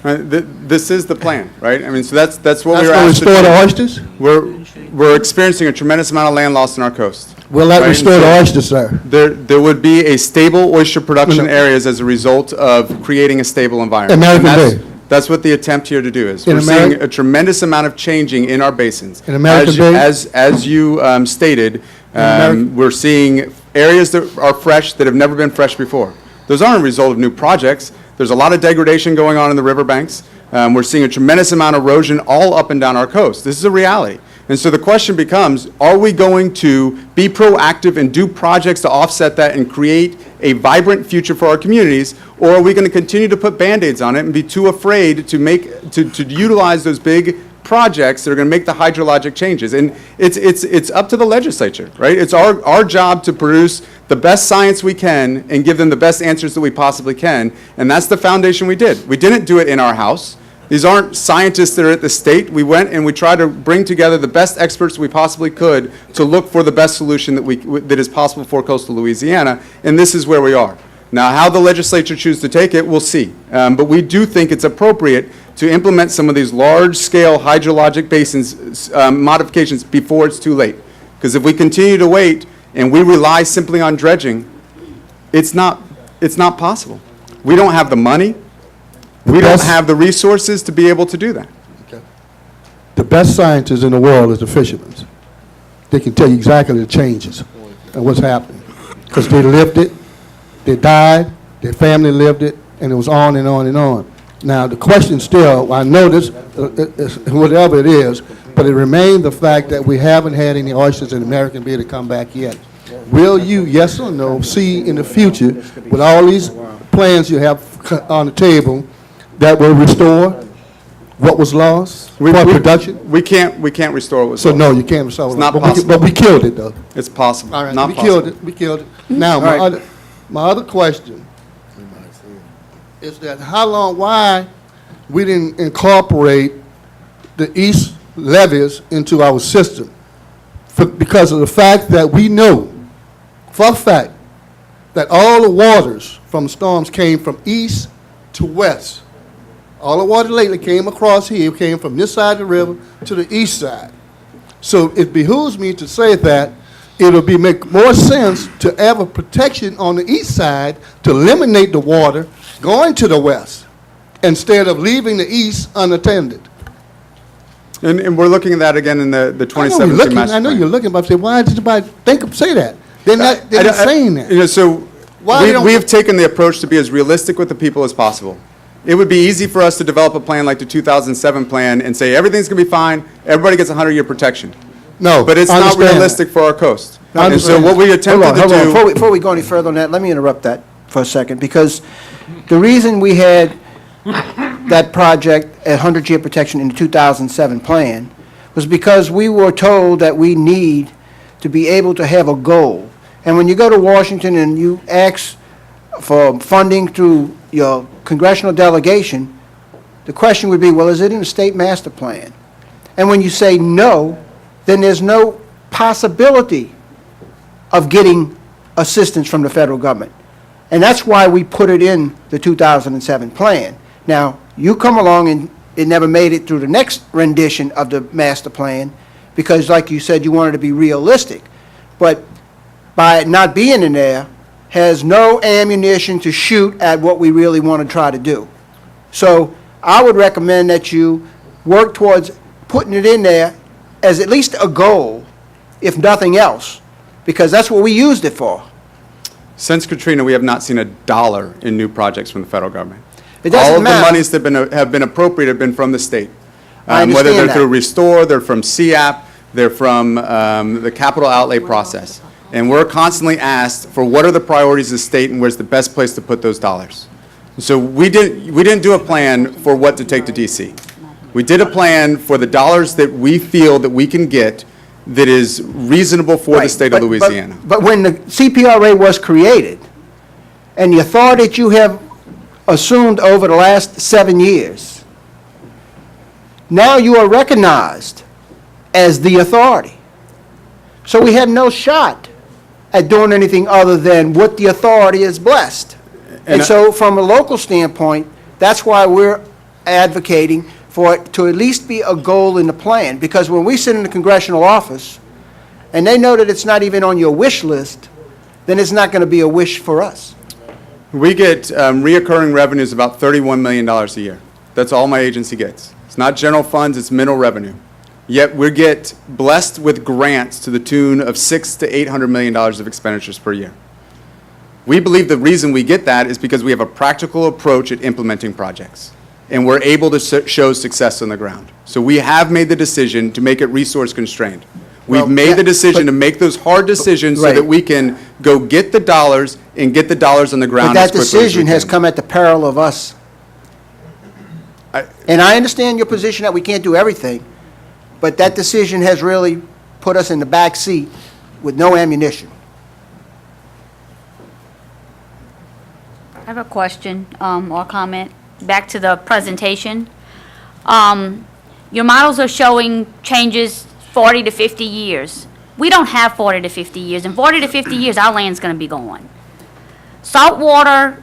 This is the plan, right? I mean, so that's what That's we're gonna asked to restore do. the oysters? We're experiencing a tremendous amount of land loss in our coast. Will that right? restore And the so oysters, sir? There would be a stable oyster production areas as a result of creating a stable environment. American And that's- Bay. That's what the attempt here to do is. In We're seeing Ameri- a tremendous amount of changing in our basins. In American As- Bay? As you stated, American- we're seeing areas that are fresh that have never been fresh before. Those aren't a result of new projects. There's a lot of degradation going on in the riverbanks. We're seeing a tremendous amount of erosion all up and down our coast. This is a reality. And so the question becomes, are we going to be proactive and do projects to offset that and create a vibrant future for our communities, or are we going to continue to put Band-Aids on it and be too afraid to utilize those big projects that are going to make the hydrologic changes? And it's up to the legislature, right? It's our job to produce the best science we can and give them the best answers that we possibly can, and that's the foundation we did. We didn't do it in our house. These aren't scientists that are at the state. We went and we tried to bring together the best experts we possibly could to look for the best solution that is possible for coastal Louisiana, and this is where we are. Now, how the legislature chooses to take it, we'll see. But we do think it's appropriate to implement some of these large-scale hydrologic basins modifications before it's too late. Because if we continue to wait and we rely simply on dredging, it's not possible. We don't have the money. We don't have the resources to be able to do that. The best scientists in the world is the fishermen. They can tell you exactly the changes and what's happening. Because they lived it, they died, their family lived it, and it was on and on and on. Now, the question still, I know this, whatever it is, but it remains the fact that we haven't had any oysters in American Bay to come back yet. Will you, yes or no, see in the future, with all these plans you have on the table, that will restore what was lost for production? We can't restore what was So lost. no, you can't restore it. It's not But possible. But we killed it, though. It's possible. All right, Not we possible. killed it, we killed it. Now, my other question is that why we didn't incorporate the east levees into our system? Because of the fact that we know, for a fact, that all the waters from storms came from east to west. All the water lately came across here, came from this side of the river to the east side. So it behooves me to say that it'll make more sense to have a protection on the east side to eliminate the water going to the west instead of leaving the east unattended. And we're looking at that again in the 2017 master plan. I know you're looking, but I say, why did anybody say that? They're not saying that. You know, so Why they don't- we have taken the approach to be as realistic with the people as possible. It would be easy for us to develop a plan like the 2007 plan and say everything's going to be fine, everybody gets 100-year protection. No, But it's I not understand realistic for our coast. I And so understand what we attempted to Hold on. do. Before we go any further on that, let me interrupt that for a second, because the reason we had that project at 100-year protection in the 2007 plan was because we were told that we need to be able to have a goal. And when you go to Washington and you ask for funding through your congressional delegation, the question would be, well, is it in the state master plan? And when you say no, then there's no possibility of getting assistance from the federal government. And that's why we put it in the 2007 plan. Now, you come along and it never made it through the next rendition of the master plan because, like you said, you wanted to be realistic. But by it not being in there, has no ammunition to shoot at what we really want to try to do. So I would recommend that you work towards putting it in there as at least a goal, if nothing else, because that's what we used it for. Since Katrina, we have not seen $1 in new projects from the federal government. It doesn't All of the matter. monies that have been appropriated have been from the state. I Whether understand they're that. through Restore, they're from CIAP, they're from the capital outlay process. And we're constantly asked for what are the priorities of the state and where's the best place to put those dollars. So we didn't do a plan for what to take to DC. We did a plan for the dollars that we feel that we can get that is reasonable for the Right, state of Louisiana. But when the CPRA was created, and the authority that you have assumed over the last 7 years, now you are recognized as the authority. So we have no shot at doing anything other than what the authority is blessed. And so from a local standpoint, that's why we're advocating for it to at least be a goal in the plan. Because when we sit in the congressional office, and they know that it's not even on your wish list, then it's not going to be a wish for us. We get reoccurring revenues about $31 million a year. That's all my agency gets. It's not general funds, it's mineral revenue. Yet we get blessed with grants to the tune of $600 to $800 million of expenditures per year. We believe the reason we get that is because we have a practical approach at implementing projects, and we're able to show success on the ground. So we have made the decision to make it resource constrained. We've made the decision to make those hard decisions so that we can go get the dollars and get the dollars on the ground as But that quickly as we decision has can. come at the peril of us. And I understand your position that we can't do everything, but that decision has really put us in the back seat with no ammunition. I have a question or comment. Back to the presentation. Your models are showing changes 40 to 50 years. We don't have 40 to 50 years. In 40 to 50 years, our land's going to be gone. Saltwater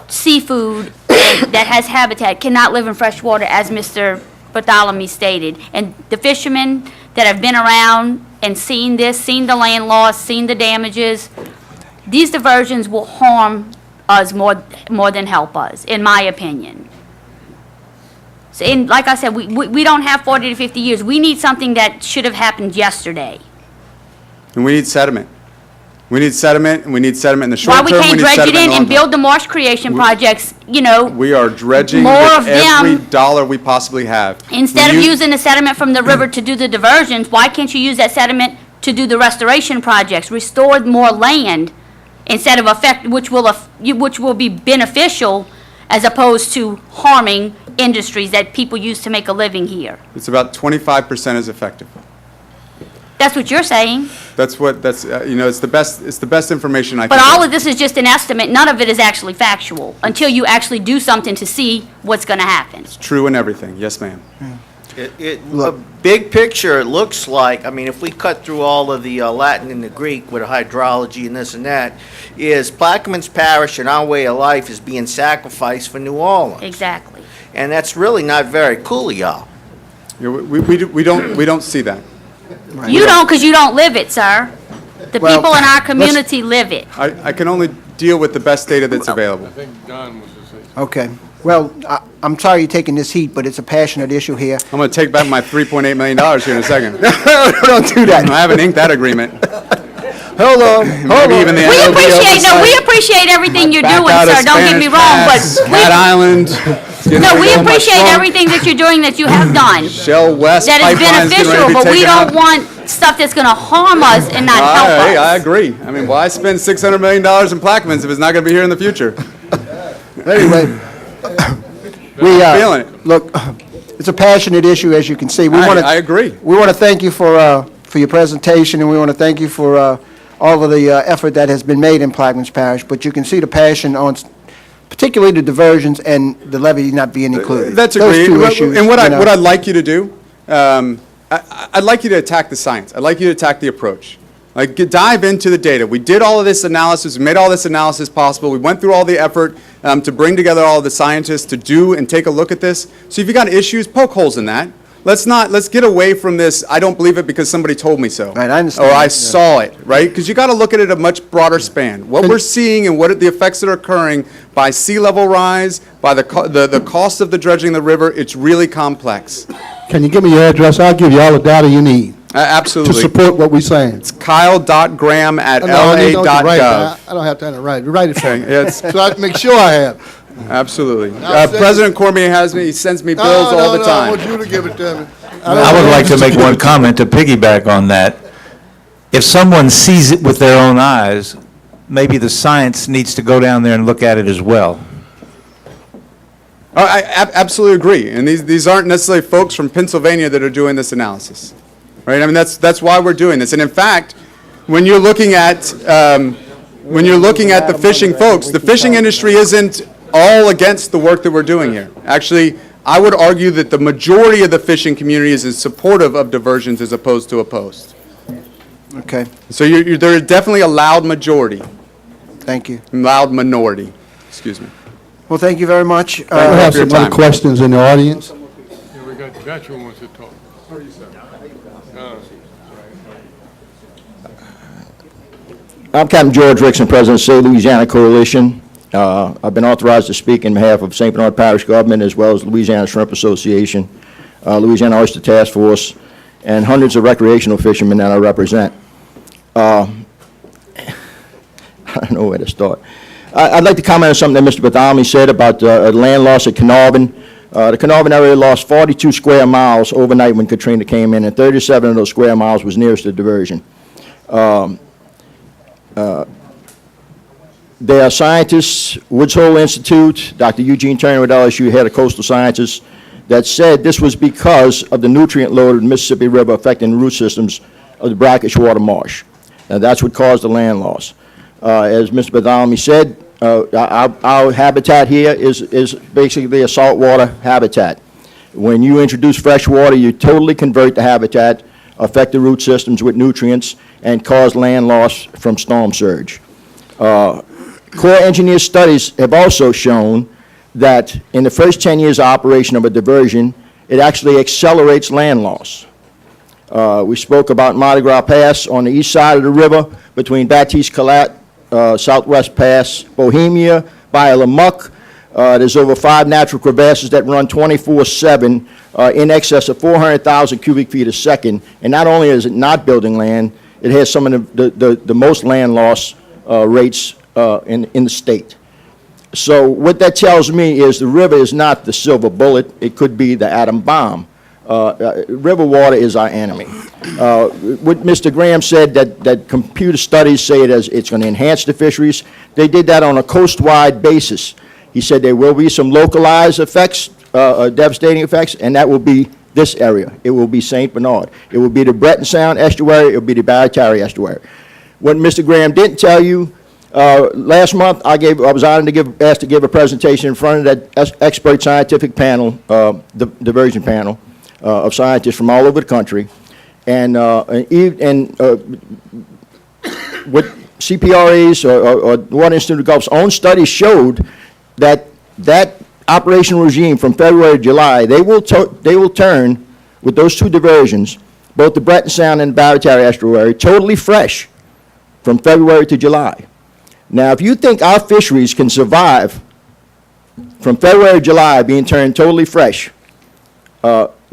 seafood that has habitat cannot live in fresh water, as Mr. Bartholomew stated. And the fishermen that have been around and seen this, seen the land loss, seen the damages, these diversions will harm us more than help us, in my opinion. So, and like I said, we don't have 40 to 50 years. We need something that should have happened yesterday. And we need sediment. We need sediment, and we need sediment in the short Why term. we can't need dredge it sediment in long and term. build the marsh creation projects, you know, We are dredging more with of every them. dollar we possibly have. Instead We of use- using the sediment from the river to do the diversions, why can't you use that sediment to do the restoration projects? Restore more land instead of which will be beneficial as opposed to harming industries that people use to make a living here. It's about 25% as effective. That's what you're saying. It's the best information I can But all get. of this is just an estimate. None of it is actually factual until you actually do something to see what's going to happen. True in everything, yes, ma'am. A big picture, it looks like, I mean, if we cut through all of the Latin and the Greek with hydrology and this and that, is Plaquemines Parish and our way of life is being sacrificed for New Orleans. Exactly. And that's really not very cool of y'all. Yeah, we don't see that. You don't because you don't live it, sir. The Well, people in our let's- community live it. I can only deal with the best data that's available. Okay. Well, I'm sorry you're taking this heat, but it's a passionate issue here. I'm going to take back my $3.8 million here in a second. Don't do that. I haven't inked that agreement. Hold on. Maybe even the NOV We appreciate everything you're Back doing, out of sir. Don't get me Spanish wrong, Pass, but Cat Island. no, we appreciate everything that you're doing that you have done. Shell West That is pipeline's getting ready to beneficial, be but we taken don't out. want stuff that's going to harm us and not help Hey, I us. agree. I mean, why spend $600 million in Plaquemines if it's not going to be here in the future? Anyway, Feeling it. Look, it's a passionate issue, as you can see. I agree. We want to thank you for your presentation, and we want to thank you for all of the effort that has been made in Plaquemines Parish. But you can see the passion on, particularly the diversions and the levy not being included. That's Those agreed. two issues, And what you know. I'd like you to do, I'd like you to attack the science. I'd like you to attack the approach. Like, dive into the data. We did all of this analysis, we made all this analysis possible. We went through all the effort to bring together all of the scientists to do and take a look at this. So if you got issues, poke holes in that. Let's get away from this, I don't believe it because somebody told me so. Right, I understand. Or I Yeah. saw it, right? Because you got to look at it at a much broader span. What we're seeing and what the effects that are occurring by sea level rise, by the cost of the dredging of the river, it's really complex. Can you give me your address? I'll give you all the data you need Absolutely. to support what we're saying. It's Kyle.Graham at No, I need to write it. LA.gov. I don't have time to write it. Write it for me. It's- So I can make sure I have. Absolutely. I'll send President Cormier he sends me bills all the I time. want you to give it to me. I would like to make one comment to piggyback on that. if someone sees it with their own eyes, maybe the science needs to go down there and look at it as well. I absolutely agree. And these aren't necessarily folks from Pennsylvania that are doing this analysis, right? I mean, that's why we're doing this. And in fact, when you're looking at the fishing folks, the fishing industry isn't all against the work that we're doing here. Actually, I would argue that the majority of the fishing community is supportive of diversions as opposed to opposed. Okay, So there is definitely a loud majority, thank you. loud minority, excuse me. Well, thank you very much. We have some other questions in the audience. Yeah, we got the veteran wants to talk. I'm Captain George Rickson, President of Save Louisiana Coalition. I've been authorized to speak in behalf of St. Bernard Parish Government as well as Louisiana Shrimp Association, Louisiana Oyster Task Force, and hundreds of recreational fishermen that I represent. I don't know where to start. I'd like to comment on something that Mr. Bathalmy said about land loss at Carnarvon. The Carnarvon area lost 42 square miles overnight when Katrina came in, and 37 of those square miles was nearest the diversion. There are scientists, Woods Hole Institute, Dr. Eugene Turner with LSU, head of coastal scientists, that said this was because of the nutrient load of the Mississippi River affecting the root systems of the brackish water marsh. Now, that's what caused the land loss. As Mr. Bathalmy said, our habitat here is basically a saltwater habitat. When you introduce fresh water, you totally convert the habitat, affect the root systems with nutrients, and cause land loss from storm surge. Corps Engineer studies have also shown that in the first 10 years of operation of a diversion, it actually accelerates land loss. We spoke about Mardi Gras Pass on the east side of the river between Baptiste-Calat, Southwest Pass, Bohemia, Bayou Lamuck. There's over 5 natural crevasses that run 24/7 in excess of 400,000 cubic feet a second. And not only is it not building land, it has some of the most land loss rates in the state. So what that tells me is the river is not the silver bullet. It could be the atom bomb. River water is our enemy. What Mr. Graham said, that computer studies say it's going to enhance the fisheries, they did that on a coast-wide basis. He said there will be some localized effects, devastating effects, and that will be this area. It will be St. Bernard. It will be the Breton Sound estuary. It will be the Barataria estuary. What Mr. Graham didn't tell you, last month I was honored to asked to give a presentation in front of that expert scientific panel, the diversion panel of scientists from all over the country, and what CPRA's or Water Institute of Gulf's own studies showed that operational regime from February to July, they will turn with those 2 diversions, both the Breton Sound and the Barataria estuary, totally fresh from February to July. Now, if you think our fisheries can survive from February to July being turned totally fresh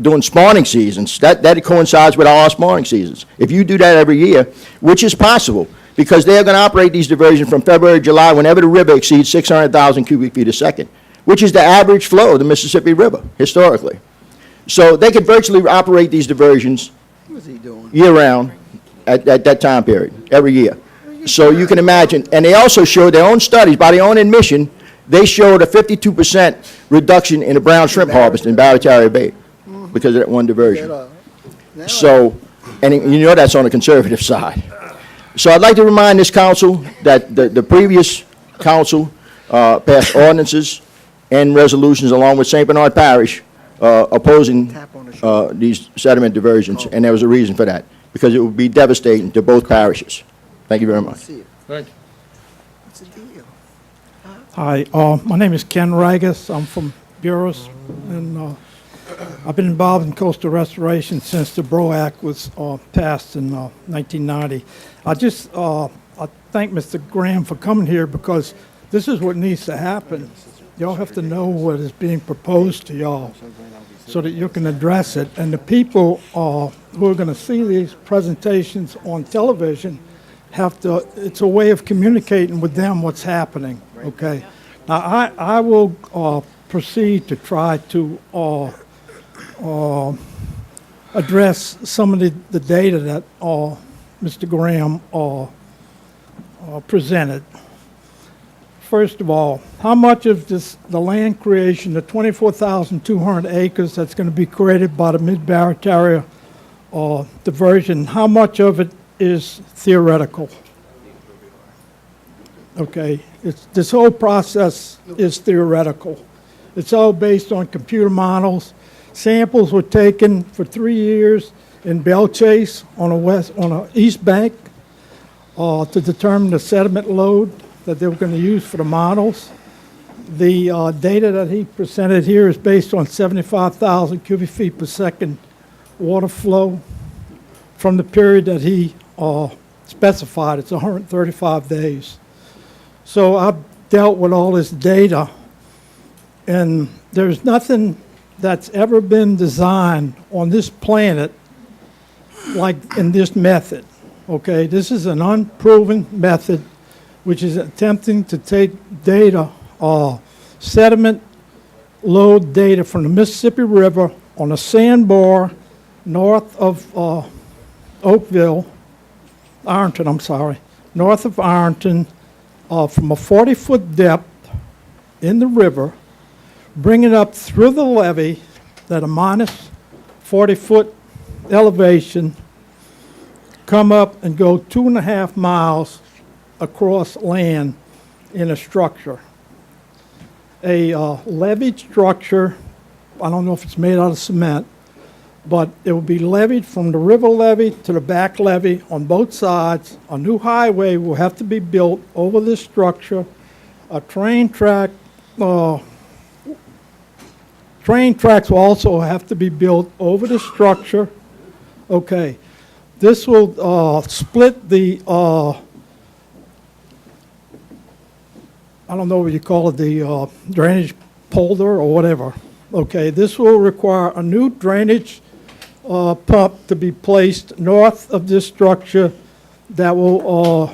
during spawning seasons, that coincides with our spawning seasons. If you do that every year, which is possible, because they're going to operate these diversions from February to July whenever the river exceeds 600,000 cubic feet a second, which is the average flow of the Mississippi River, historically. So they could virtually operate these diversions year-round at that time period, every year. So you can imagine, and they also showed their own studies, by their own admission, they showed a 52% reduction in the brown shrimp harvest in Barataria Bay because of that one diversion. So, and you know that's on the conservative side. So I'd like to remind this council that the previous council passed ordinances and resolutions along with St. Bernard Parish opposing these sediment diversions, and there was a reason for that, because it would be devastating to both parishes. Thank you very much. Thank you. Hi, my name is Ken Ragus. I'm from Buras, and I've been involved in coastal restoration since the Bro Act was passed in 1990. I thank Mr. Graham for coming here because this is what needs to happen. Y'all have to know what is being proposed to y'all so that you can address it. And the people who are going to see these presentations on television it's a way of communicating with them what's happening, okay? Now, I will proceed to try to address some of the data that Mr. Graham presented. First of all, how much of the land creation, the 24,200 acres that's going to be created by the Mid-Barataria diversion, how much of it is theoretical? Okay, this whole process is theoretical. It's all based on computer models. Samples were taken for 3 years in Belle Chase on a east bank to determine the sediment load that they were going to use for the models. The data that he presented here is based on 75,000 cubic feet per second water flow from the period that he specified. It's 135 days. So I've dealt with all this data, and there's nothing that's ever been designed on this planet like in this method. Okay, this is an unproven method which is attempting to take data, sediment load data from the Mississippi River on a sandbar north of Ironton, north of Ironton, from a 40-foot depth in the river, bring it up through the levee at a minus 40-foot elevation, come up and go 2.5 miles across land in a structure. A levied structure, I don't know if it's made out of cement, but it will be levied from the river levee to the back levee on both sides. A new highway will have to be built over this structure. A train track, train tracks will also have to be built over the structure. Okay, this will split the I don't know what you call it, the drainage polder or whatever. Okay, this will require a new drainage pump to be placed north of this structure that will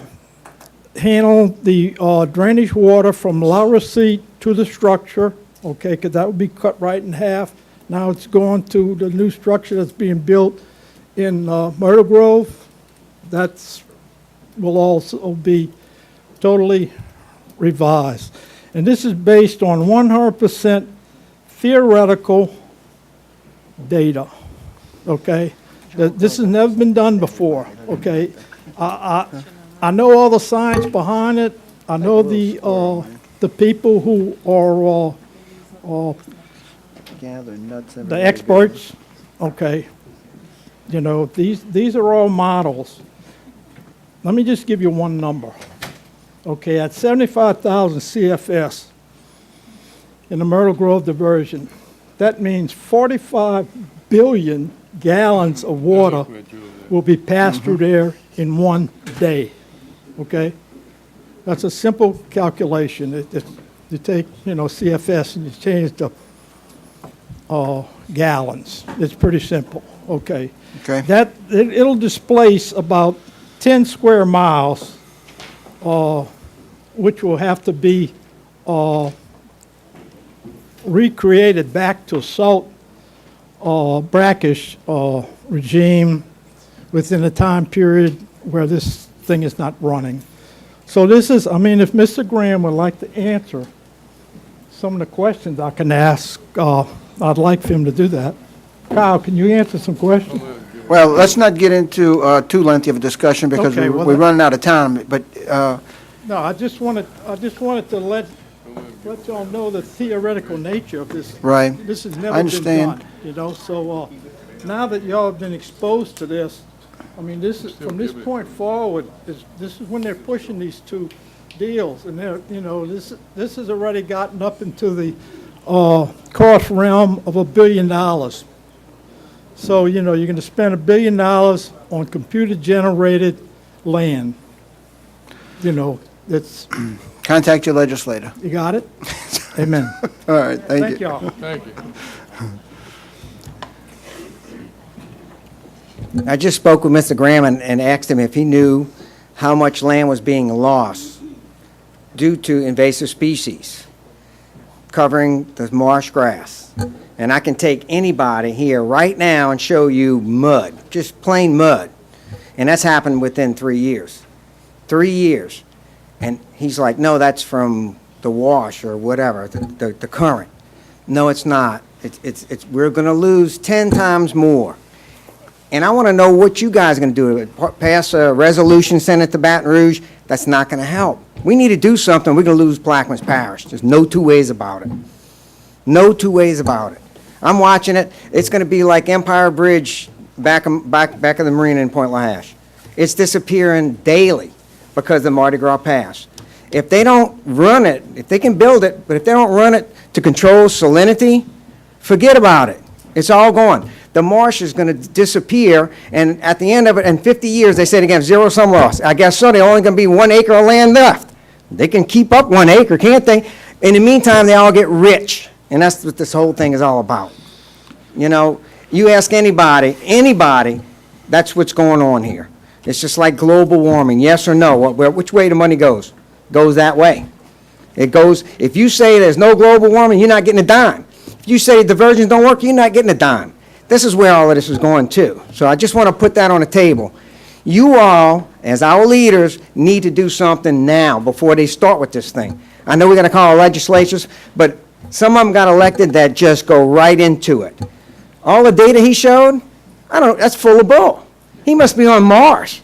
handle the drainage water from La Receipt to the structure, okay, because that would be cut right in half. Now it's going to the new structure that's being built in Myrtle Grove. That will also be totally revised. And this is based on 100% theoretical data, okay? This has never been done before, okay? I know all the science behind it. I know the people who are the experts, okay? You know, these are all models. Let me just give you one number. Okay, at 75,000 CFS in the Myrtle Grove diversion, that means 45 billion gallons of water will be passed through there in one day, okay? That's a simple calculation. You take, you know, CFS and you change the gallons. It's pretty simple, okay? Okay. It'll displace about 10 square miles, which will have to be recreated back to salt brackish regime within a time period where this thing is not running. So this is, I mean, if Mr. Graham would like to answer some of the questions I can ask, I'd like for him to do that. Kyle, can you answer some questions? Well, let's not get into too lengthy of a discussion because Okay, well, we're running out of time, but No, I just wanted to let y'all know the theoretical nature of this. Right. This has I never been understand. done, you know, so, now that y'all have been exposed to this, I mean, this is, from this point forward, this is when they're pushing these two deals, and they're, you know, this has already gotten up into the, cost realm of $1 billion. So, you know, you're gonna spend $1 billion on computer-generated land. You know, it's, contact your legislator. you got it? Amen. All right, thank you. Thank y'all. Thank you. I just spoke with Mr. Graham and asked him if he knew how much land was being lost due to invasive species covering the marsh grass. And I can take anybody here right now and show you mud, just plain mud. And that's happened within 3 years. 3 years. And he's like, no, that's from the wash or whatever, the current. No, it's not. We're going to lose 10 times more. And I want to know what you guys are going to do. Pass a resolution, send it to Baton Rouge? That's not going to help. We need to do something. We're going to lose Plaquemines Parish. There's no two ways about it. No two ways about it. I'm watching it. It's going to be like Empire Bridge back of the marina in Point LaHash. It's disappearing daily because of the Mardi Gras Pass. If they don't run it, if they can build it, but if they don't run it to control salinity, forget about it. It's all gone. The marsh is going to disappear, and at the end of it, in 50 years, they said again, zero-sum loss. I guess so. There's only going to be 1 acre of land left. They can keep up 1 acre, can't they? In the meantime, they all get rich, and that's what this whole thing is all about. You know, you ask anybody, that's what's going on here. It's just like global warming, yes or no? Which way the money goes? Goes that way. It goes, if you say there's no global warming, you're not getting a dime. If you say diversions don't work, you're not getting a dime. This is where all of this is going to. So I just want to put that on the table. You all, as our leaders, need to do something now before they start with this thing. I know we're going to call legislatures, but some of them got elected that just go right into it. All the data he showed, that's full of bull. He must be on Mars.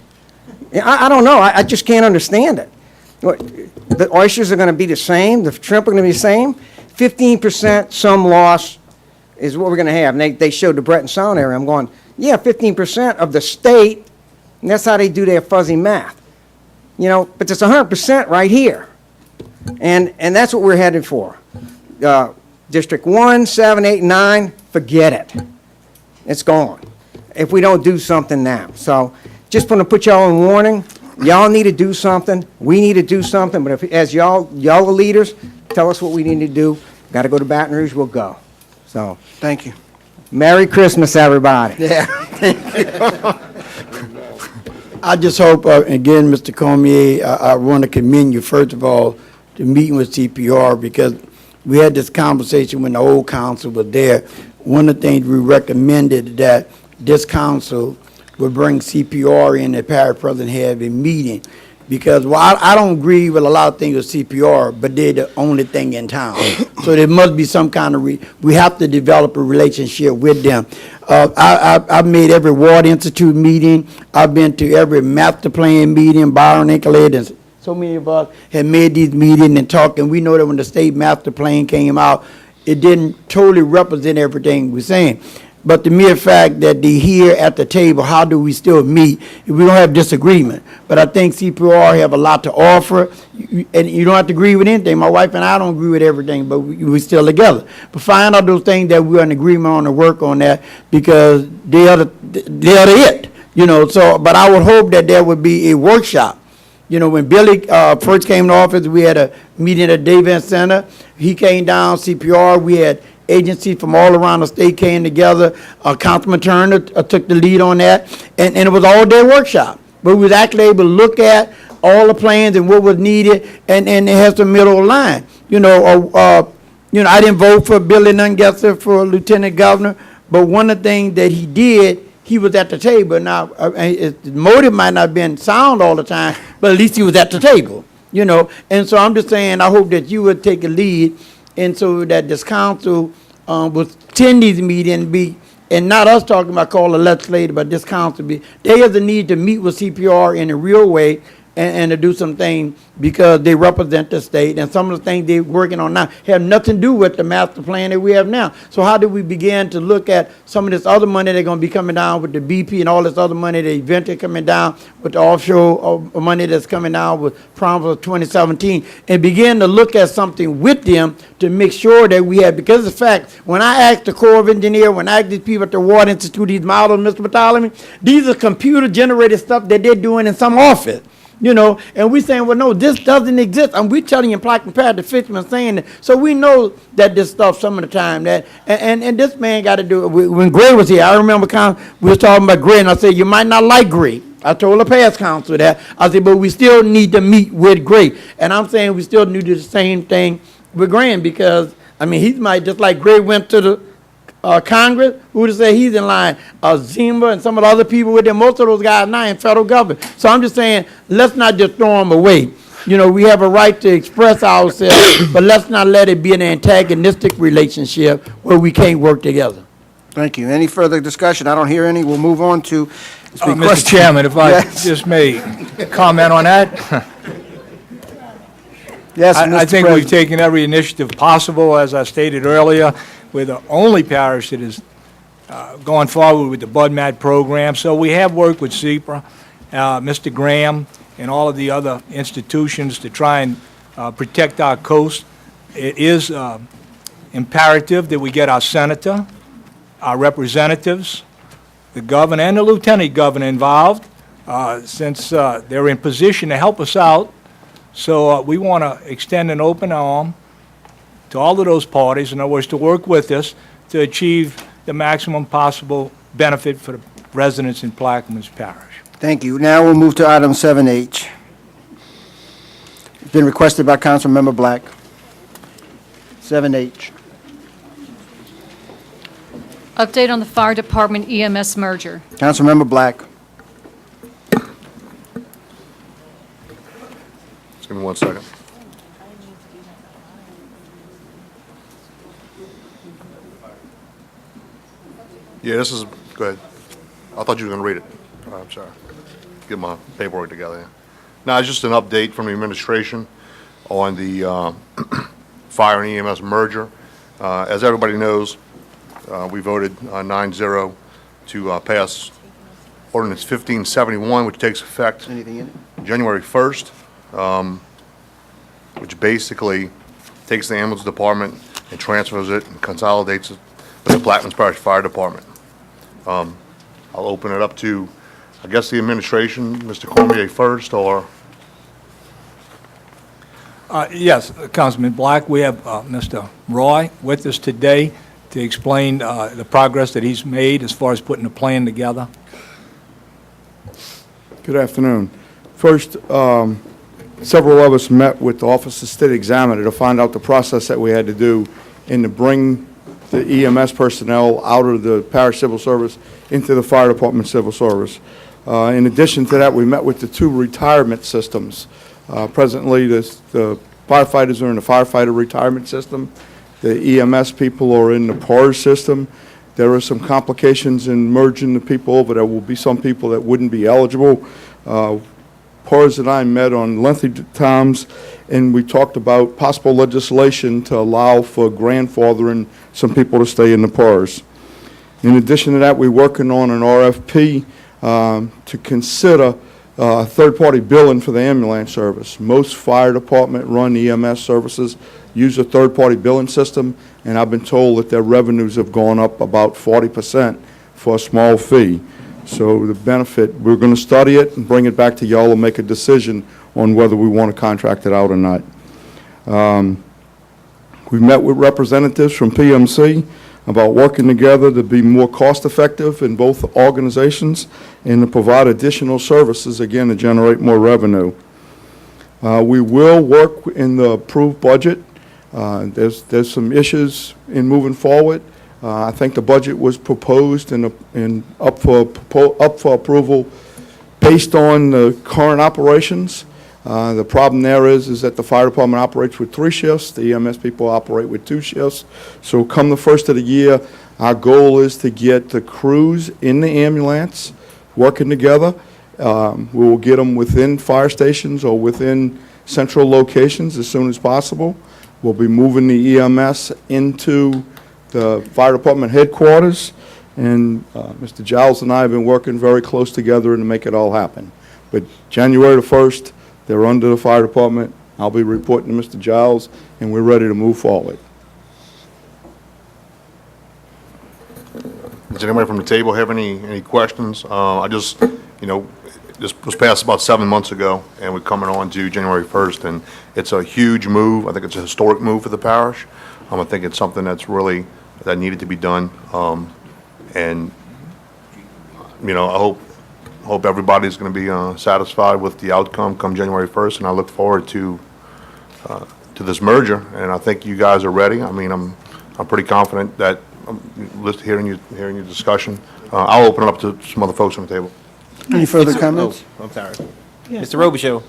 I don't know. I just can't understand it. The oysters are going to be the same. The shrimp are going to be the same. 15% some loss is what we're going to have. And they showed the Breton Sound area. I'm going, yeah, 15% of the state, and that's how they do their fuzzy math. You know, but it's 100% right here. And that's what we're headed for. District 1, 7, 8, 9, forget it. It's gone if we don't do something now. So just want to put y'all on warning. Y'all need to do something. We need to do something. But as y'all the leaders, tell us what we need to do. Got to go to Baton Rouge, we'll go. So Thank you. Merry Christmas, everybody. Yeah, I just hope, again, Mr. Cormier, I want to commend you, first of all, to meeting with CPR, because we had this conversation when the old council was there. One of the things we recommended that this council would bring CPR in, the parish president have a meeting, because, well, I don't agree with a lot of things with CPR, but they're the only thing in town. So there must be some kind of, we have to develop a relationship with them. I've made every Ward Institute meeting. I've been to every master plan meeting, Byron Nicolette, and so many of us have made these meetings and talked, and we know that when the state master plan came out, it didn't totally represent everything we're saying. But the mere fact that they're here at the table, how do we still meet if we don't have disagreement? But I think CPR have a lot to offer, and you don't have to agree with anything. My wife and I don't agree with everything, but we're still together. But find out those things that we're in agreement on and work on that, because they are the it, you know. So, but I would hope that there would be a workshop. You know, when Billy first came to office, we had a meeting at Davis Center. He came down, CPR, we had agencies from all around the state came together. Councilman Turner took the lead on that, and it was all day workshop. But we was actually able to look at all the plans and what was needed, and it has the middle line. You know, I didn't vote for Billy Nungesser for lieutenant governor, but one of the things that he did, he was at the table. Now, his motive might not have been sound all the time, but at least he was at the table, you know. And so I'm just saying, I hope that you would take a lead, and so that this council will attend these meetings, and not us talking about calling a legislator, but this council they have the need to meet with CPR in a real way and to do some things, because they represent the state, and some of the things they're working on now have nothing to do with the master plan that we have now. So how do we begin to look at some of this other money that's going to be coming down with the BP and all this other money that eventually coming down with the offshore money that's coming down with Promise of 2017, and begin to look at something with them to make sure that we have, because of the fact, when I asked the Corps of Engineers, when I asked these people at the Water Institute, these models, Mr. Bartholomew, these are computer generated stuff that they're doing in some office. You know, and we're saying, well, no, this doesn't exist. And we're telling you in Plaquemines Parish, the fishermen saying that. So we know that this stuff some of the time, that, and this man got to do it. When Gray was here, I remember we was talking about Gray, and I said, you might not like Gray. I told the past council that. I said, but we still need to meet with Gray. And I'm saying we still need to do the same thing with Graham, because, I mean, he might, just like Gray went to the Congress, who would say he's in line? Zima and some of the other people with them, most of those guys now in federal government. So I'm just saying, let's not just throw them away. You know, we have a right to express ourselves, but let's not let it be an antagonistic relationship where we can't work together. Thank you. Any further discussion? I don't hear any. We'll move on to. Mr. Chairman, if I Yes. just may comment on that. Yes, I Mr. think we've President. taken every initiative possible, as I stated earlier. We're the only parish that is going forward with the BudMat program. So we have worked with CEPRA, Mr. Graham, and all of the other institutions to try and protect our coast. It is imperative that we get our senator, our representatives, the governor, and the lieutenant governor involved, since they're in position to help us out. So we want to extend an open arm to all of those parties, in other words, to work with us to achieve the maximum possible benefit for the residents in Plaquemines Parish. Thank you. Now we'll move to item 7H. It's been requested by Councilmember Black. 7H. Update on the Fire Department EMS merger. Councilmember Black. Just give me 1 second. Yeah, this is, go ahead. I thought you were going to read it. I'm sorry. Get my paperwork together. Yeah. Now, it's just an update from the administration on the fire and EMS merger. As everybody knows, we voted 9-0 to pass Ordinance 1571, which takes effect Anything in it? January 1st, which basically takes the ambulance department and transfers it and consolidates it with the Plaquemines Parish Fire Department. I'll open it up to, I guess, the administration, Mr. Cormier first, or? Yes, Councilman Black, we have Mr. Roy with us today to explain the progress that he's made as far as putting the plan together. Good afternoon. First, several of us met with the Office of State Examiner to find out the process that we had to do and to bring the EMS personnel out of the parish civil service into the fire department civil service. In addition to that, we met with the two retirement systems. Presently, the firefighters are in the firefighter retirement system. The EMS people are in the PARS system. There are some complications in merging the people over. There will be some people that wouldn't be eligible. PARS and I met on lengthy times, and we talked about possible legislation to allow for grandfathering some people to stay in the PARS. In addition to that, we're working on an RFP to consider third-party billing for the ambulance service. Most fire department-run EMS services use a third-party billing system, and I've been told that their revenues have gone up about 40% for a small fee. So the benefit, we're going to study it and bring it back to y'all and make a decision on whether we want to contract it out or not. We've met with representatives from PMC about working together to be more cost-effective in both organizations and to provide additional services, again, to generate more revenue. We will work in the approved budget. There's some issues in moving forward. I think the budget was proposed and up for approval based on the current operations. The problem there is that the fire department operates with 3 shifts, the EMS people operate with 2 shifts. So come the first of the year, our goal is to get the crews in the ambulance working together. We will get them within fire stations or within central locations as soon as possible. We'll be moving the EMS into the fire department headquarters, and Mr. Giles and I have been working very close together to make it all happen. But January the 1st, they're under the fire department. I'll be reporting to Mr. Giles, and we're ready to move forward. Does anybody from the table have any questions? I just, this was passed about 7 months ago, and we're coming on to January 1st, and it's a huge move. I think it's a historic move for the parish. I think it's something that's really, that needed to be done. And, I hope everybody's going to be satisfied with the outcome come January 1st, and I look forward to this merger, and I think you guys are ready. I mean, I'm pretty confident that hearing your discussion. I'll open it up to some other folks on the table. Any further comments? I'm sorry. Mr. Robichaud,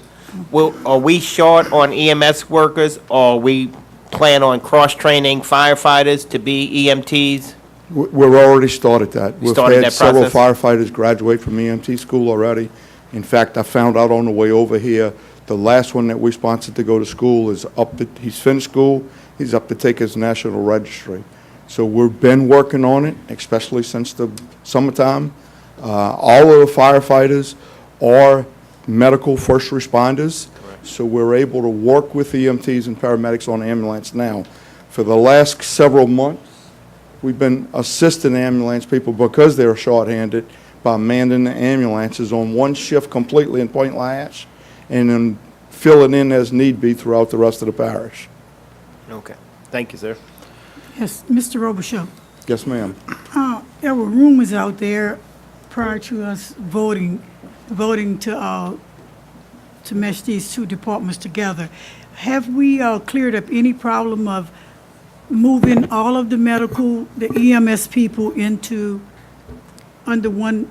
are we short on EMS workers, or we plan on cross-training firefighters to be EMTs? We're already started that. We've Started had that several process? firefighters graduate from EMT school already. In fact, I found out on the way over here, the last one that we sponsored to go to school is he's finished school, he's up to take his national registry. So we've been working on it, especially since the summertime. All of the firefighters are medical first responders, so we're able to work with EMTs and paramedics on ambulance now. For the last several months, we've been assisting ambulance people because they're shorthanded by manning the ambulances on one shift completely in Point Lash and then filling in as need be throughout the rest of the parish. Okay. Thank you, sir. Yes, Mr. Robichaud, Yes, ma'am. there were rumors out there prior to us voting to mesh these two departments together. Have we cleared up any problem of moving all of the medical, the EMS people under one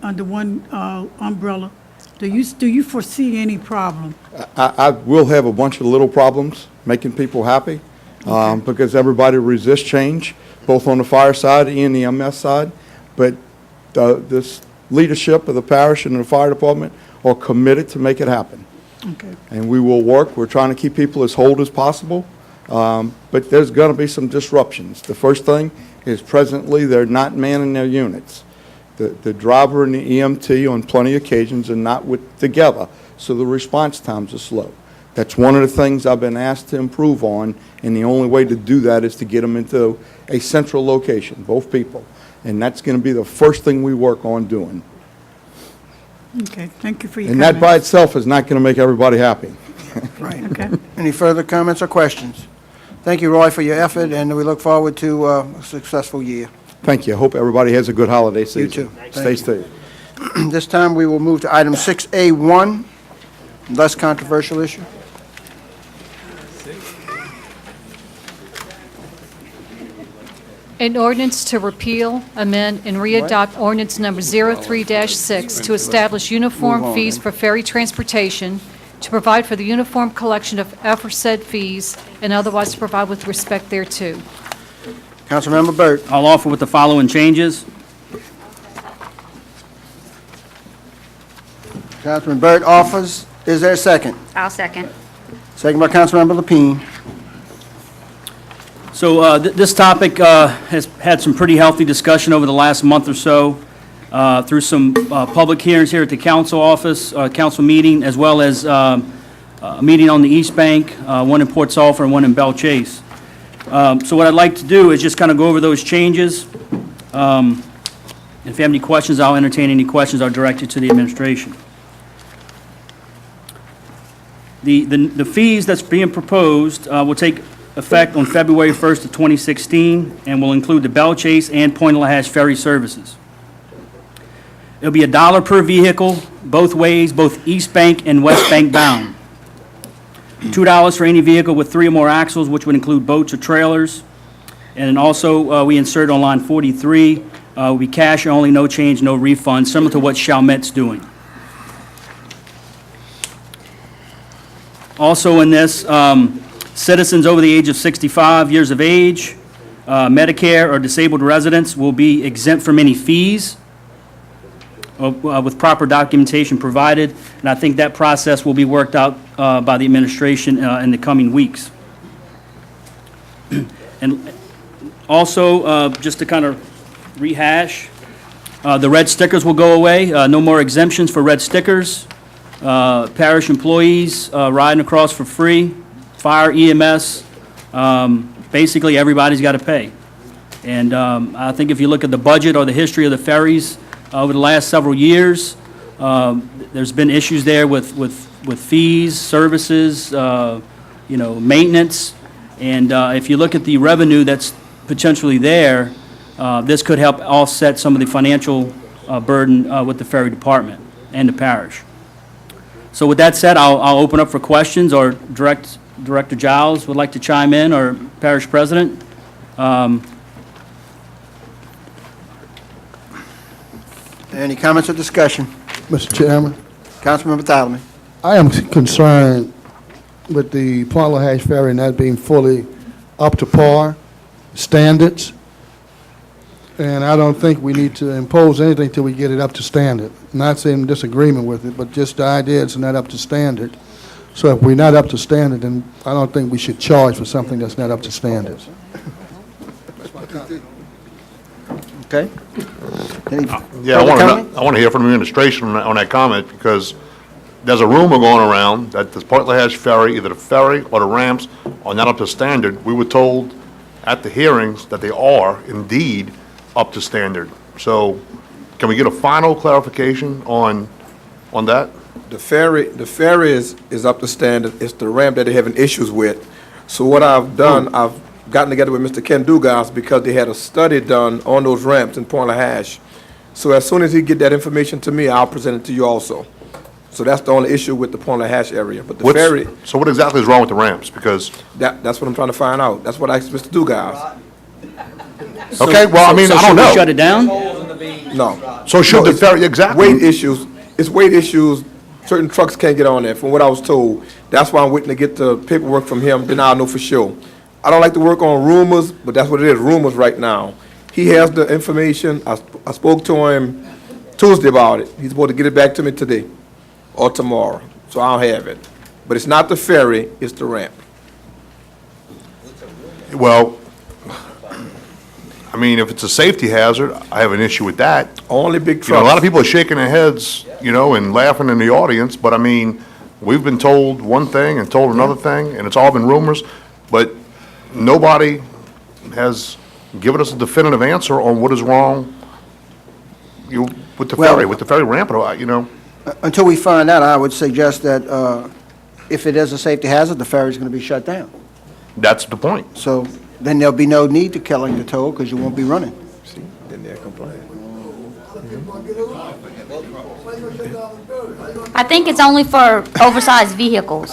umbrella? Do you foresee any problem? I will have a bunch of little problems making people happy because everybody resists change, both on the fire side and the EMS side. But this leadership of the parish and the fire department are committed to make it happen. Okay. And we will work. We're trying to keep people as whole as possible, but there's going to be some disruptions. The first thing is presently they're not manning their units. The driver and the EMT on plenty of occasions are not together, so the response times are slow. That's one of the things I've been asked to improve on, and the only way to do that is to get them into a central location, both people. And that's going to be the first thing we work on doing. Okay, thank you for your And comments. that by itself is not going to make everybody happy. Right. Okay. Any further comments or questions? Thank you, Roy, for your effort, and we look forward to a successful year. Thank you. I hope everybody has a good holiday season. too. Stay Thank you. safe. This time, we will move to item 6A1, less controversial issue. An ordinance to repeal, amend, and readopt ordinance number 03-6 to establish uniform Move on, fees then. for ferry transportation, to provide for the uniform collection of aforesaid fees, and otherwise to provide with respect thereto. Councilmember Burt. I'll offer with the following changes. Councilman Burt offers. Is there a second? I'll second. Second by Councilmember Lapine. So this topic has had some pretty healthy discussion over the last month or so through some public hearings here at the council office, council meeting, as well as a meeting on the East Bank, one in Port Sulphur and one in Belle Chase. So what I'd like to do is just kind of go over those changes. If you have any questions, I'll entertain any questions. I'll direct you to the administration. The fees that's being proposed will take effect on February 1st of 2016 and will include the Belle Chase and Point Lahash ferry services. It'll be $1 per vehicle, both ways, both East Bank and West Bank bound. $2 for any vehicle with 3 or more axles, which would include boats or trailers. And then also, we insert on line 43, will be cash only, no change, no refund, similar to what Chalmette's doing. Also in this, citizens over the age of 65 years of age, Medicare or disabled residents will be exempt from any fees with proper documentation provided, and I think that process will be worked out by the administration in the coming weeks. And also, just to kind of rehash, the red stickers will go away. No more exemptions for red stickers. Parish employees riding across for free. Fire, EMS, basically everybody's got to pay. And I think if you look at the budget or the history of the ferries over the last several years, there's been issues there with fees, services, maintenance. And if you look at the revenue that's potentially there, this could help offset some of the financial burden with the ferry department and the parish. So with that said, I'll open up for questions, or Director Giles would like to chime in, or Parish President. Any comments or discussion? Mr. Chairman, Councilmember Thalman. I am concerned with the Point LaHash Ferry not being fully up to par standards, and I don't think we need to impose anything till we get it up to standard. Not saying I'm in disagreement with it, but just the idea it's not up to standard. So if we're not up to standard, then I don't think we should charge for something that's not up to standards. Okay. Any Yeah, further comment? I want to hear from the administration on that comment, because there's a rumor going around that this Point LaHash ferry, either the ferry or the ramps, are not up to standard. We were told at the hearings that they are indeed up to standard. So can we get a final clarification on that? The ferry is up to standard. It's the ramp that they're having issues with. So what I've done, I've gotten together with Mr. Ken Dugas because they had a study done on those ramps in Point LaHash. So as soon as he get that information to me, I'll present it to you also. So that's the only issue with the Point LaHash area. But the ferry, So what exactly is wrong with the ramps? Because, that's what I'm trying to find out. That's what I asked Mr. Dugas. okay, well, I mean, I don't know. Shut it down? No. So should No, the ferry, exactly. Weight issues, it's weight issues. Certain trucks can't get on there, from what I was told. That's why I'm waiting to get the paperwork from him, then I'll know for sure. I don't like to work on rumors, but that's what it is, rumors right now. He has the information. I spoke to him Tuesday about it. He's supposed to get it back to me today or tomorrow, so I'll have it. But it's not the ferry, it's the ramp. Well, I mean, if it's a safety hazard, I have an issue with that. Only big trucks. You know, a lot of people are shaking their heads, you know, and laughing in the audience, but I mean, we've been told one thing and told another thing, and it's all been rumors, but nobody has given us a definitive answer on what is wrong with the ferry, with the ferry ramp, you know. Until we find out, I would suggest that if it is a safety hazard, the ferry's going to be shut down. That's the point. So then there'll be no need to collect the toll because you won't be running. See, then they're complaining. I think it's only for oversized vehicles.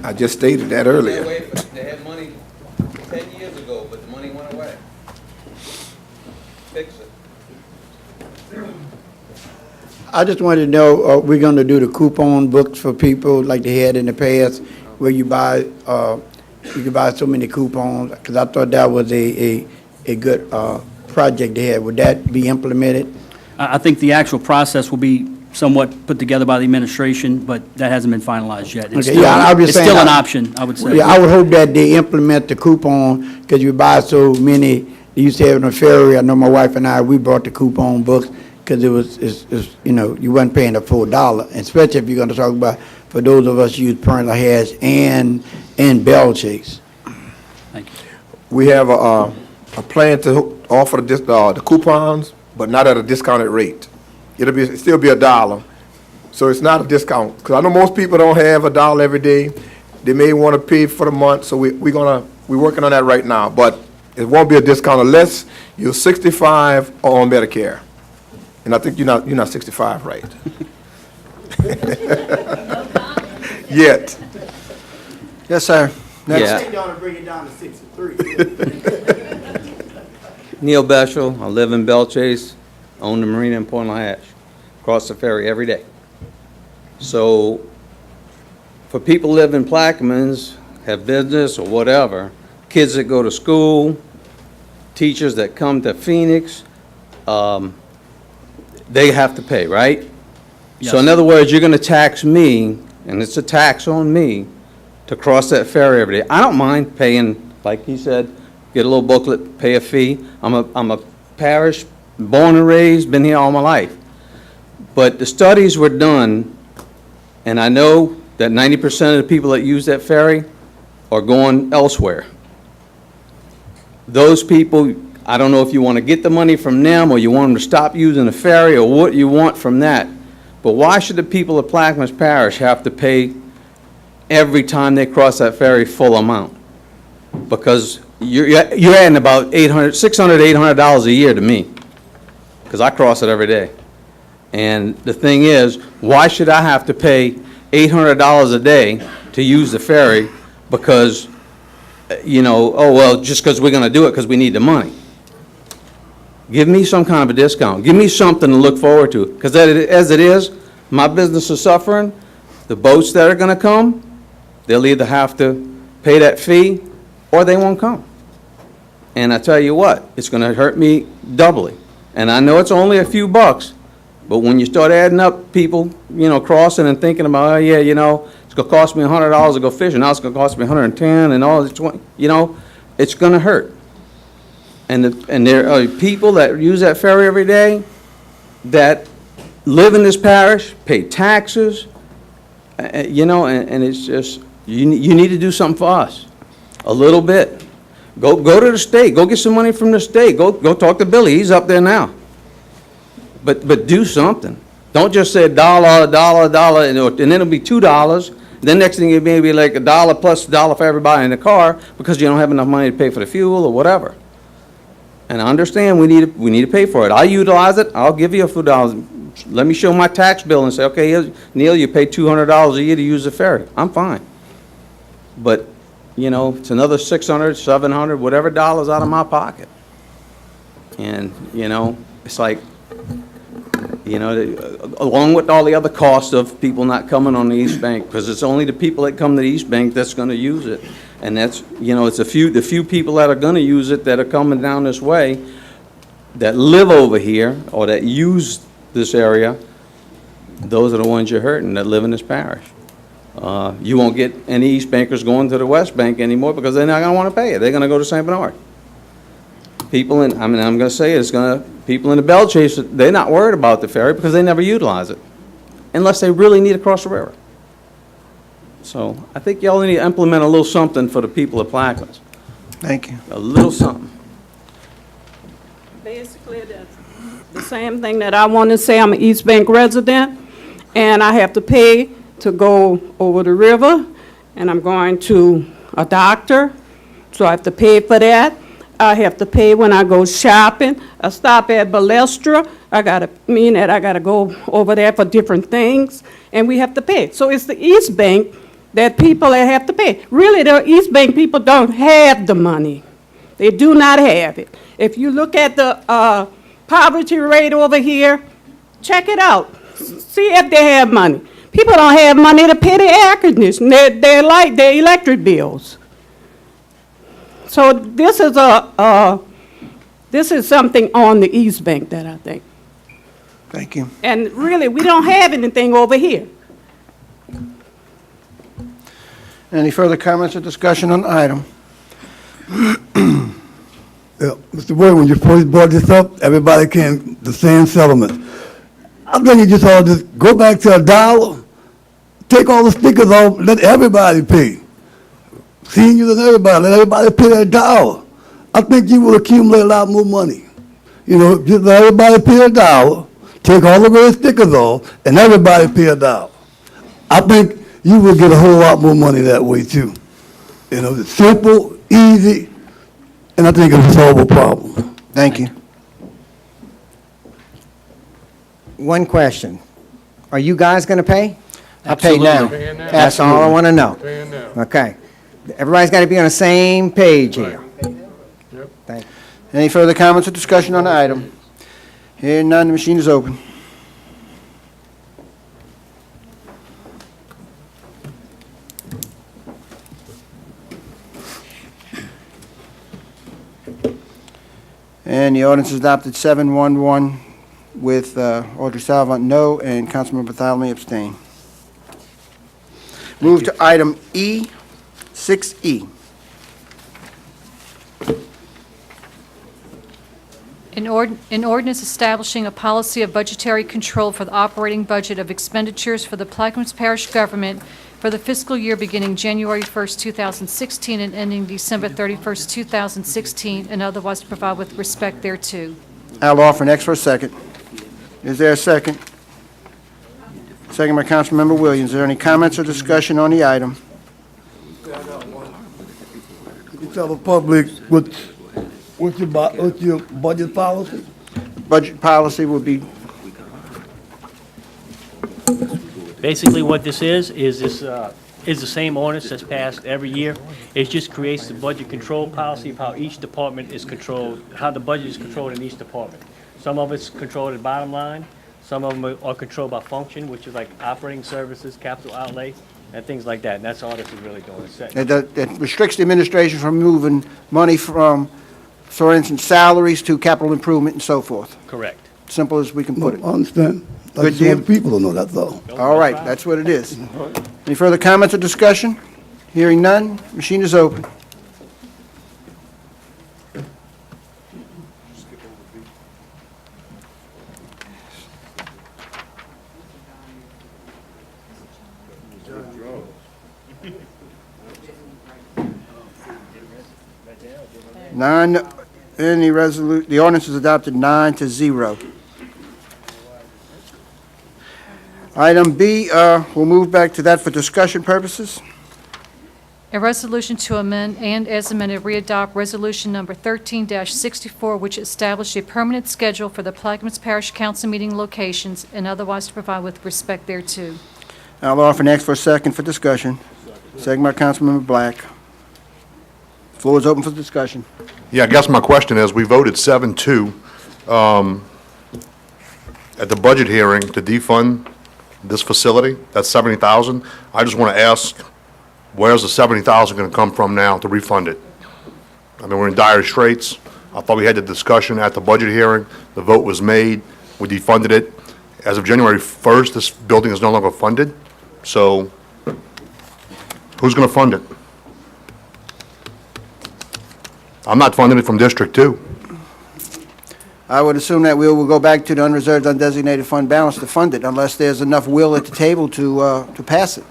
I just stated that earlier. They had money 10 years ago, but the money went away. Fix it. I just wanted to know, are we going to do the coupon books for people like they had in the past, where you could buy so many coupons? Because I thought that was a good project they had. Would that be implemented? I think the actual process will be somewhat put together by the administration, but that hasn't been finalized yet. It's Okay, still- yeah, I was it's saying still an I- option, I would say. Yeah, I would hope that they implement the coupon, because you buy so many, they used to have it on the ferry. I know my wife and I, we bought the coupon books, because it's, you know, you wasn't paying the full dollar, especially if you're going to talk about, for those of us who use Point LaHash and Bell Chase. Thank you. We have a plan to offer the coupons, but not at a discounted rate. It'll still be $1. So it's not a discount, because I know most people don't have $1 every day. They may want to pay for the month, so we're working on that right now. But it won't be a discount unless you're 65 or on Medicare. And I think you're not 65, right? Yet. Yes, sir. Next. Yeah. Bring it down to 63. Neil Beshel, I live in Bell Chase, own the marina in Point LaHash, cross the ferry every day. So for people who live in Plaquemines, have business or whatever, kids that go to school, teachers that come to Phoenix, they have to pay, right? So in other words, you're gonna tax me, and it's a tax on me, to cross that ferry every day. I don't mind paying, like he said, get a little booklet, pay a fee. I'm a parish, born and raised, been here all my life. But the studies were done, and I know that 90% of the people that use that ferry are going elsewhere. Those people, I don't know if you want to get the money from them, or you want them to stop using the ferry, or what you want from that. But why should the people of Plaquemines Parish have to pay every time they cross that ferry full amount? Because you're adding about $600, $800 a year to me, because I cross it every day. And the thing is, why should I have to pay $800 a day to use the ferry because, you know, oh, well, just because we're going to do it because we need the money? Give me some kind of a discount. Give me something to look forward to. Because as it is, my business is suffering. The boats that are going to come, they'll either have to pay that fee or they won't come. And I tell you what, it's going to hurt me doubly. And I know it's only a few bucks, but when you start adding up people, crossing and thinking about, oh, yeah, it's going to cost me $100 to go fishing, now it's going to cost me $110 and all this, it's going to hurt. And there are people that use that ferry every day that live in this parish, pay taxes, and it's just, you need to do something for us, a little bit. Go to the state, go get some money from the state, go talk to Billy, he's up there now. But do something. Don't just say $1, $1, and then it'll be $2. Then next thing it may be like $1 plus $1 for everybody in the car because you don't have enough money to pay for the fuel or whatever. And I understand we need to pay for it. I utilize it, I'll give you a few dollars. Let me show my tax bill and say, okay, here's, Neil, you pay $200 a year to use the ferry. I'm fine. But, it's another $600, $700, whatever dollars out of my pocket. And, it's like, along with all the other costs of people not coming on the East Bank, because it's only the people that come to the East Bank that's going to use it. And that's, it's the few people that are going to use it that are coming down this way that live over here or that use this area, those are the ones you're hurting that live in this parish. You won't get any East Bankers going to the West Bank anymore because they're not going to want to pay it. They're going to go to St. Bernard. People in, I'm going to say people in the Bell Chase, they're not worried about the ferry because they never utilize it unless they really need to cross the river. So I think y'all need to implement a little something for the people of Plaquemines. Thank you. A little something. Basically, that's the same thing that I want to say. I'm an East Bank resident, and I have to pay to go over the river, and I'm going to a doctor, so I have to pay for that. I have to pay when I go shopping. I stop at Balestra. I got to go over there for different things, and we have to pay. So it's the East Bank that people that have to pay. Really, the East Bank people don't have the money. They do not have it. If you look at the poverty rate over here, check it out. See if they have money. People don't have money to pay their air conditioning, their light, their electric bills. So this is something on the East Bank that I think. Thank you. And really, we don't have anything over here. Any further comments or discussion on the item? Yeah, Mr. Ward, when you first brought this up, everybody came the same settlement. I think you just ought to just go back to $1, take all the stickers off, let everybody pay. Seniors and everybody, let everybody pay that $1. I think you will accumulate a lot more money. Just let everybody pay $1, take all the red stickers off, and everybody pay $1. I think you will get a whole lot more money that way too. It's simple, easy, and I think it'll solve a problem. Thank you. One question. Are you guys going to pay? I pay now. Absolutely. Paying now. That's all I want to know. Paying now. Okay. Everybody's got to be on the same page here. Yep. Thank you. Any further comments or discussion on the item? Hearing none, the machine is open. And the ordinance is adopted 7-1-1 with Audrey Salvant no and Councilmember Bartholomew abstain. Move to item E, 6E. An ordinance establishing a policy of budgetary control for the operating budget of expenditures for the Plaquemines Parish government for the fiscal year beginning January 1st, 2016 and ending December 31st, 2016, and otherwise to provide with respect thereto. I'll offer next for a second. Is there a second? Second by Councilmember Williams. Is there any comments or discussion on the item? Could you tell the public what's your budget policy? Budget policy will be, Basically, what this is this is the same ordinance that's passed every year. It just creates the budget control policy of how each department is controlled, how the budget is controlled in each department. Some of it's controlled at bottom line, some of them are controlled by function, which is like operating services, capital outlay, and things like that. And that's all this is really doing, is setting. It restricts the administration from moving money from, for instance, salaries to capital improvement and so forth. Correct. Simple as we can put I it. understand. I Good just deal. want the people to know, that's all. All right, that's what it is. Any further comments or discussion? Hearing none, machine is open. The ordinance is adopted 9-0. Item B, we'll move back to that for discussion purposes. A resolution to amend and as amended readopt Resolution Number 13-64, which established a permanent schedule for the Plaquemines Parish Council meeting locations and otherwise to provide with respect thereto. I'll offer next for a second for discussion. Second by Councilmember Black. Floor is open for discussion. Yeah, I guess my question is, we voted 7-2 at the budget hearing to defund this facility. That's $70,000. I just want to ask, where's the $70,000 going to come from now to refund it? I mean, we're in dire straits. I thought we had the discussion at the budget hearing. The vote was made. We defunded it. As of January 1st, this building is no longer funded. So who's going to fund it? I'm not funding it from District 2. I would assume that we will go back to the unreserved, undesignated fund balance to fund it unless there's enough will at the table to pass it.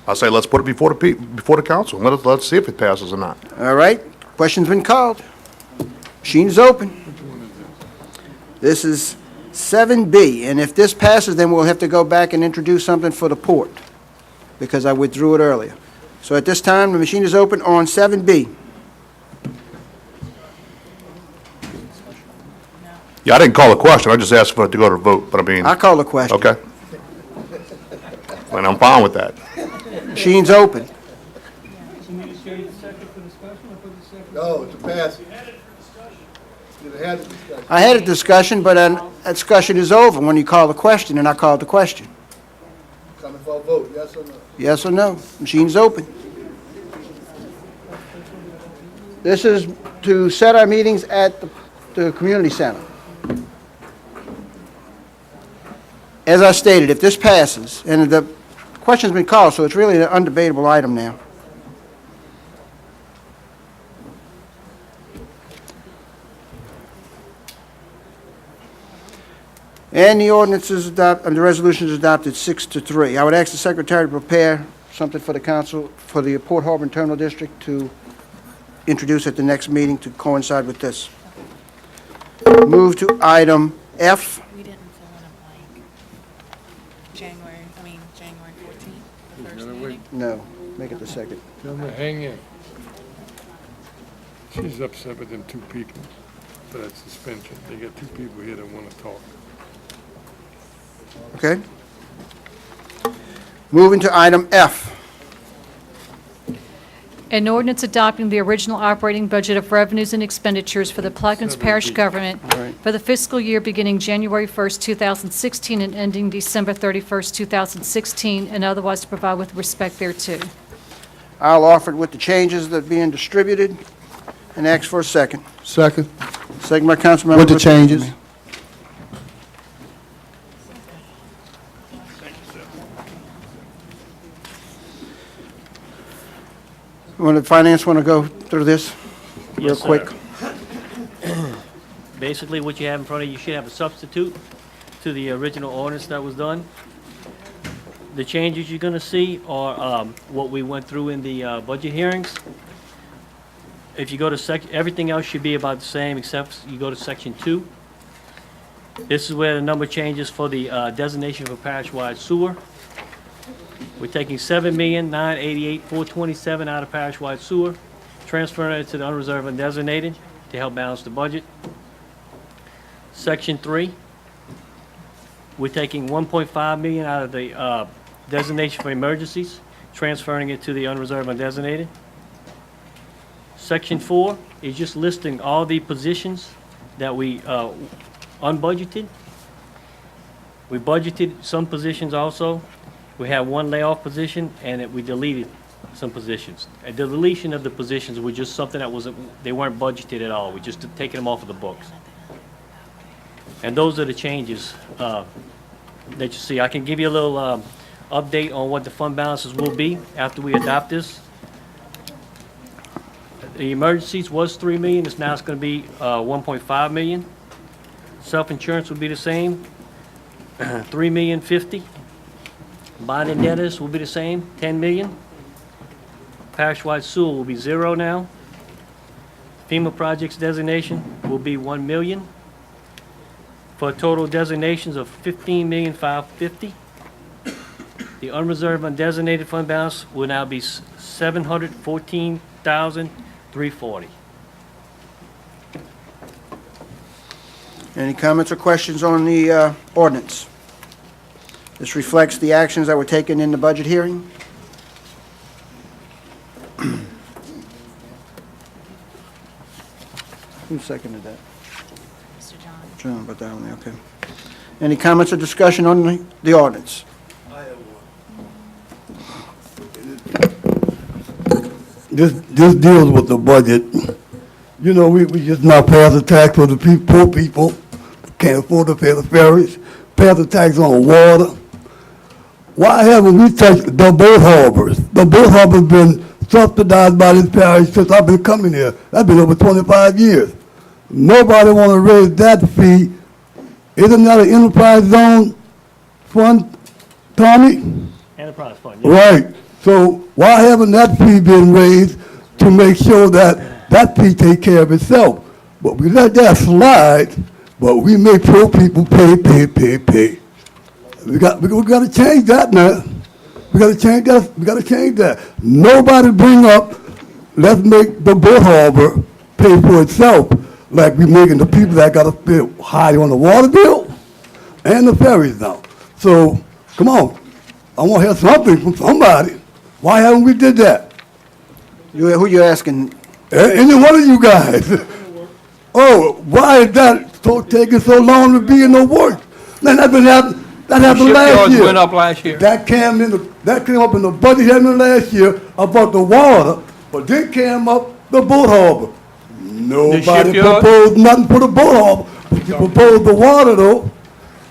I say let's put it before the council. Let's see if it passes or not. All right, question's been called. Machine is open. This is 7B, and if this passes, then we'll have to go back and introduce something for the port, because I withdrew it earlier. So at this time, the machine is open on 7B. Yeah, I didn't call a question. I just asked for it to go to vote, but I mean. I call the question. Okay. And I'm fine with that. Machine's open. No, to pass. I had a discussion, but that discussion is over when you call the question, and I called the question. Coming for a vote, yes or no? Yes or no? Machine's open. This is to set our meetings at the community center. As I stated, if this passes, and the question's been called, so it's really an undebatable item now. And the ordinance is adopted, the resolution is adopted 6-3. I would ask the secretary to prepare something for the council, for the Port Harbor Terminal District to introduce at the next meeting to coincide with this. Move to item F. We didn't fill in a blank. January 14th, the first meeting. No, make it the second. Tell them to hang in. She's upset with them two people for that suspension. They got two people here that want to talk. Okay? Moving to item F. An ordinance adopting the original operating budget of revenues and expenditures for the Plaquemines Parish government for the fiscal year beginning January 1st, 2016 and ending December 31st, 2016, and otherwise to provide with respect thereto. I'll offer it with the changes that are being distributed and ask for a second. Second. Second by Councilmember. With the changes. The finance want to go through this real Yes, sir. quick? Basically, what you have in front of you, you should have a substitute to the original ordinance that was done. The changes you're going to see are what we went through in the budget hearings. If you go to everything else should be about the same, except you go to section 2. This is where the number changes for the designation for parish-wide sewer. We're taking $7,988,427 out of parish-wide sewer, transferring it to the unreserved and designated to help balance the budget. Section 3, we're taking $1.5 million out of the designation for emergencies, transferring it to the unreserved undesignated. Section 4 is just listing all the positions that we unbudgeted. We budgeted some positions also. We had one layoff position, and we deleted some positions. The deletion of the positions was just something that they weren't budgeted at all. We just taken them off of the books. And those are the changes that you see. I can give you a little update on what the fund balances will be after we adopt this. The emergencies was $3 million. It's going to be $1.5 million. Self-insurance will be the same, $3,050,000. Bond and debtors will be the same, $10 million. Parish-wide sewer will be 0 now. FEMA projects designation will be $1 million, for total designations of $15,550,000. The unreserved undesignated fund balance will now be $714,340. Any comments or questions on the ordinance? This reflects the actions that were taken in the budget hearing. Who seconded that? Mr. John. John, put that on there, okay. Any comments or discussion on the ordinance? This deals with the budget. You know, we just now pass a tax for the poor people, can't afford to pay the ferries, pass a tax on water. Why haven't we touched the boat harbors? The boat harbors been subsidized by this parish since I've been coming here. That's been over 25 years. Nobody want to raise that fee. Isn't that an enterprise zone fund, Tommy? Enterprise fund, yeah. Right. So why haven't that fee been raised to make sure that that fee take care of itself? But we let that slide, but we make poor people pay. We got to change that now. We got to change that. We got to change that. Nobody bring up, let's make the boat harbor pay for itself, like we making the people that got to pay high on the water bill and the ferries now. So come on, I want to hear something from somebody. Why haven't we did that? Who you asking? Any one of you guys. Oh, why is that taking so long to be in the work? Man, that happened last year. Went up last year. That came up in the budget hearing last year about the water, but then came up the boat harbor. Nobody proposed nothing for the boat harbor, but you proposed the water though.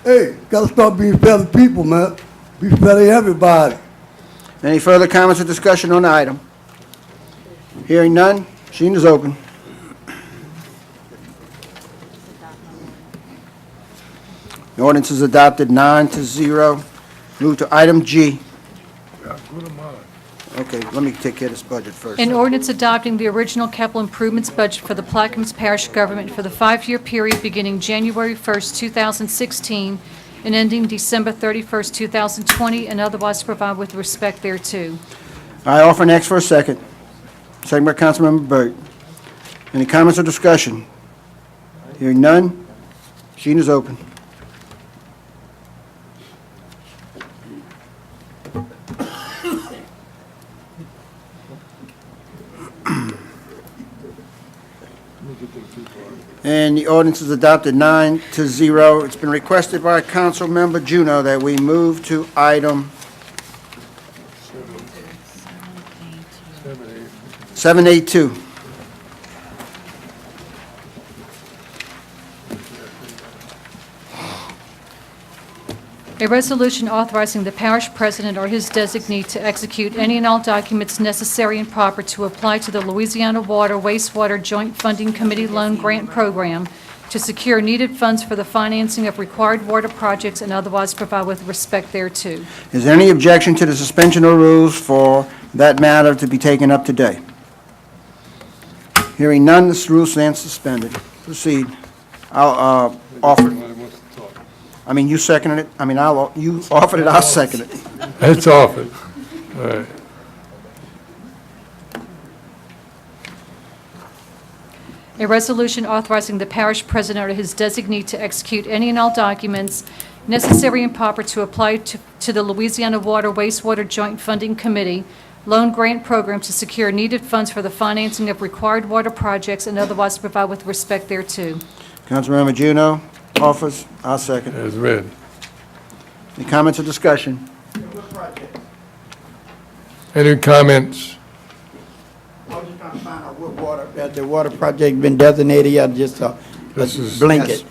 Hey, gotta start being fair to people, man. Be fair to everybody. Any further comments or discussion on the item? Hearing none, machine is open. The ordinance is adopted 9-0. Move to item G. Okay, let me take care of this budget first. An ordinance adopting the original capital improvements budget for the Plaquemines Parish government for the 5-year period beginning January 1st, 2016, and ending December 31st, 2020, and otherwise provide with respect thereto. I offer next for a second. Second by Councilmember Burt. Any comments or discussion? Hearing none, machine is open. And the ordinance is adopted 9-0. It's been requested by Councilmember Juneau that we move to item 782. A resolution authorizing the parish president or his designee to execute any and all documents necessary and proper to apply to the Louisiana Water Wastewater Joint Funding Committee Loan Grant Program to secure needed funds for the financing of required water projects and otherwise provide with respect thereto. Is there any objection to the suspension of rules for that matter to be taken up today? Hearing none, this rule stands suspended. Proceed. I'll offer. I mean, you seconded it. I mean, you offered it, I'll second it. It's offered. All right. A resolution authorizing the parish president or his designee to execute any and all documents necessary and proper to apply to the Louisiana Water Wastewater Joint Funding Committee loan grant program to secure needed funds for the financing of required water projects and otherwise provide with respect thereto. Councilmember Juno offers, I'll second. As read. Any comments or discussion? Any comments? I was just trying to find out what water, has the water project been designated yet, just a blanket?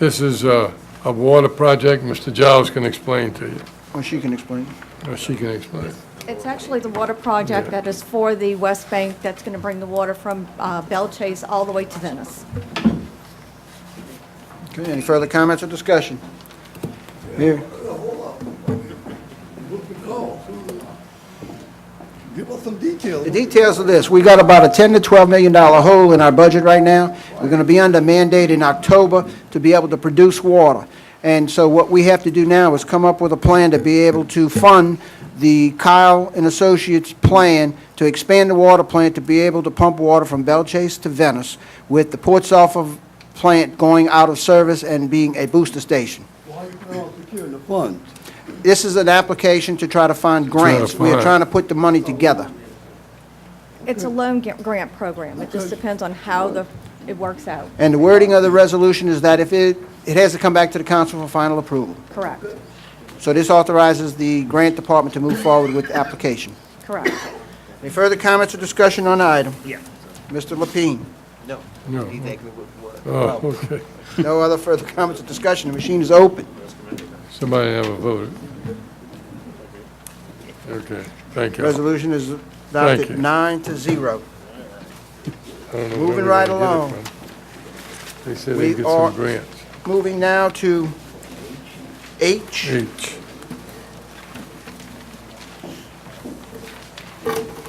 This is a water project Mr. Giles can explain to you. Or she can explain. Or she can explain. It's actually the water project that is for the West Bank that's going to bring the water from Belle Chase all the way to Venice. Okay, any further comments or discussion? Here. Give us some details. The details of this, we got about a $10 to $12 million hole in our budget right now. We're going to be under mandate in October to be able to produce water. And so what we have to do now is come up with a plan to be able to fund the Kyle and Associates plan to expand the water plant to be able to pump water from Belle Chase to Venice, with the Port Sulphur plant going out of service and being a booster station. Why are you planning on securing the funds? This is an application to try to find grants. We are find- trying to put the money together. It's a loan grant program. It just depends on how it works out. And the wording of the resolution is that if it has to come back to the council for final approval. Correct. So this authorizes the grant department to move forward with the application. Correct. Any further comments or discussion on the item? Yeah. Mr. Lapine? No. No. He's asking what. Oh, okay. No other further comments or discussion? The machine is open. Somebody have a vote. Okay, thank you. Resolution is Thank adopted you. 9-0. I don't know Moving where right they're gonna along. get it from. They said We they get are- some grants. Moving now to H.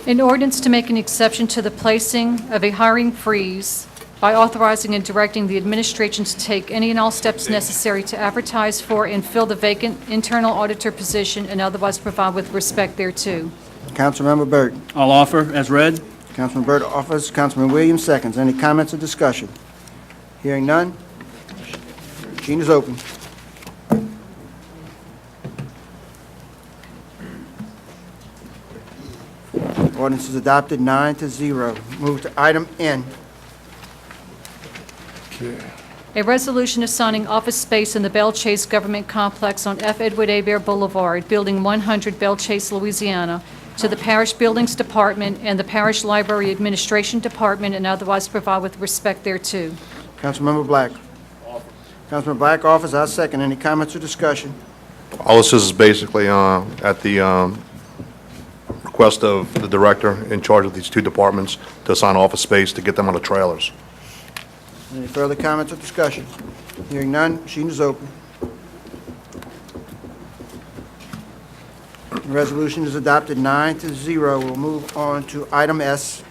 An ordinance to make an exception to the placing of a hiring freeze by authorizing and directing the administration to take any and all steps necessary to advertise for and fill the vacant internal auditor position and otherwise provide with respect thereto. Councilmember Burt. I'll offer as read. Councilman Burt offers, Councilman Williams seconds. Any comments or discussion? Hearing none. Machine is open. Ordinance is adopted 9-0. Move to item N. Okay. A resolution assigning office space in the Belle Chase Government Complex on F. Edward Hebert Boulevard, Building 100, Belle Chase, Louisiana, to the Parish Buildings Department and the Parish Library Administration Department, and otherwise provide with respect thereto. Councilmember Black. Councilman Black offers, I second. Any comments or discussion? All this is basically at the request of the director in charge of these two departments to assign office space to get them on the trailers. Any further comments or discussion? Hearing none, machine is open. The resolution is adopted 9-0. We'll move on to item S.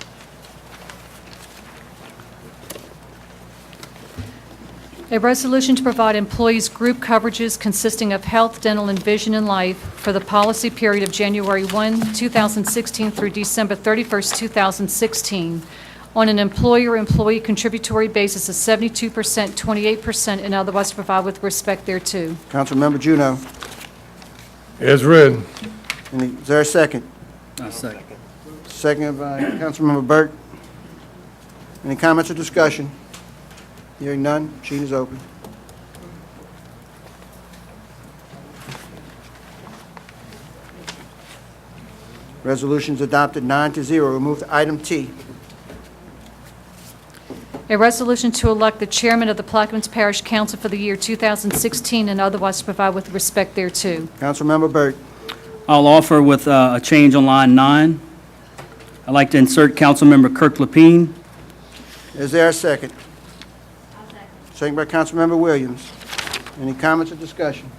A resolution to provide employees group coverages consisting of health, dental, and vision and life for the policy period of January 1, 2016 through December 31st, 2016, on an employer-employee contributory basis of 72%, 28%, and otherwise provide with respect thereto. Councilmember Juno. As read. Is there a second? Second. Second by Councilmember Burt. Any comments or discussion? Hearing none, machine is open. Resolution is adopted 9-0. We'll move to item T. A resolution to elect the chairman of the Plaquemines Parish Council for the year 2016 and otherwise provide with respect thereto. Councilmember Burt. I'll offer with a change on line 9. I'd like to insert Councilmember Kirk Lapine. Is there a second? Second by Councilmember Williams. Any comments or discussion?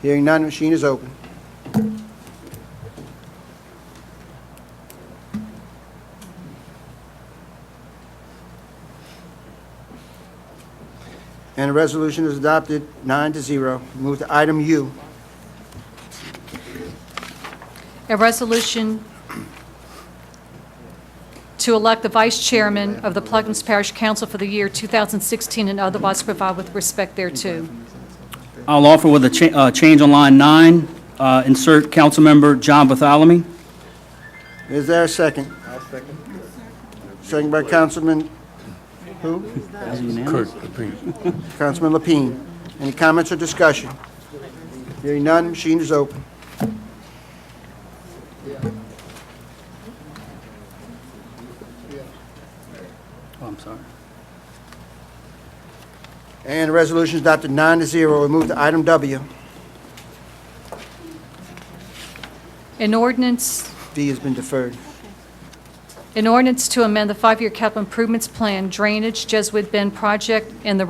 Hearing none, machine is open. And the resolution is adopted 9-0. Move to item U. A resolution to elect the vice chairman of the Plaquemines Parish Council for the year 2016 and otherwise provide with respect thereto. I'll offer with a change on line 9, insert Councilmember John Bartholomew. Is there a second? Second by Councilman, who? Kirk, Pete. Councilman Lapine. Any comments or discussion? Hearing none, machine is open. Oh, I'm sorry. And the resolution is adopted 9-0. We move to item W. An ordinance D has been deferred. An ordinance to amend the five-year capital improvements plan, drainage, Jesuit Bend project, and the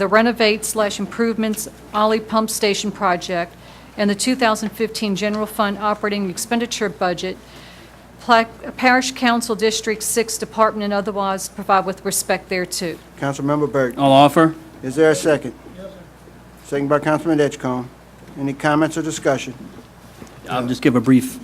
renovate/improvements Ollie Pump Station project, and the 2015 general fund operating expenditure budget, Parish Council District 6 Department and otherwise provide with respect thereto. Councilmember Burton. I'll offer. Is there a second? Second by Councilman Edgecombe. Any comments or discussion? I'll just give a brief.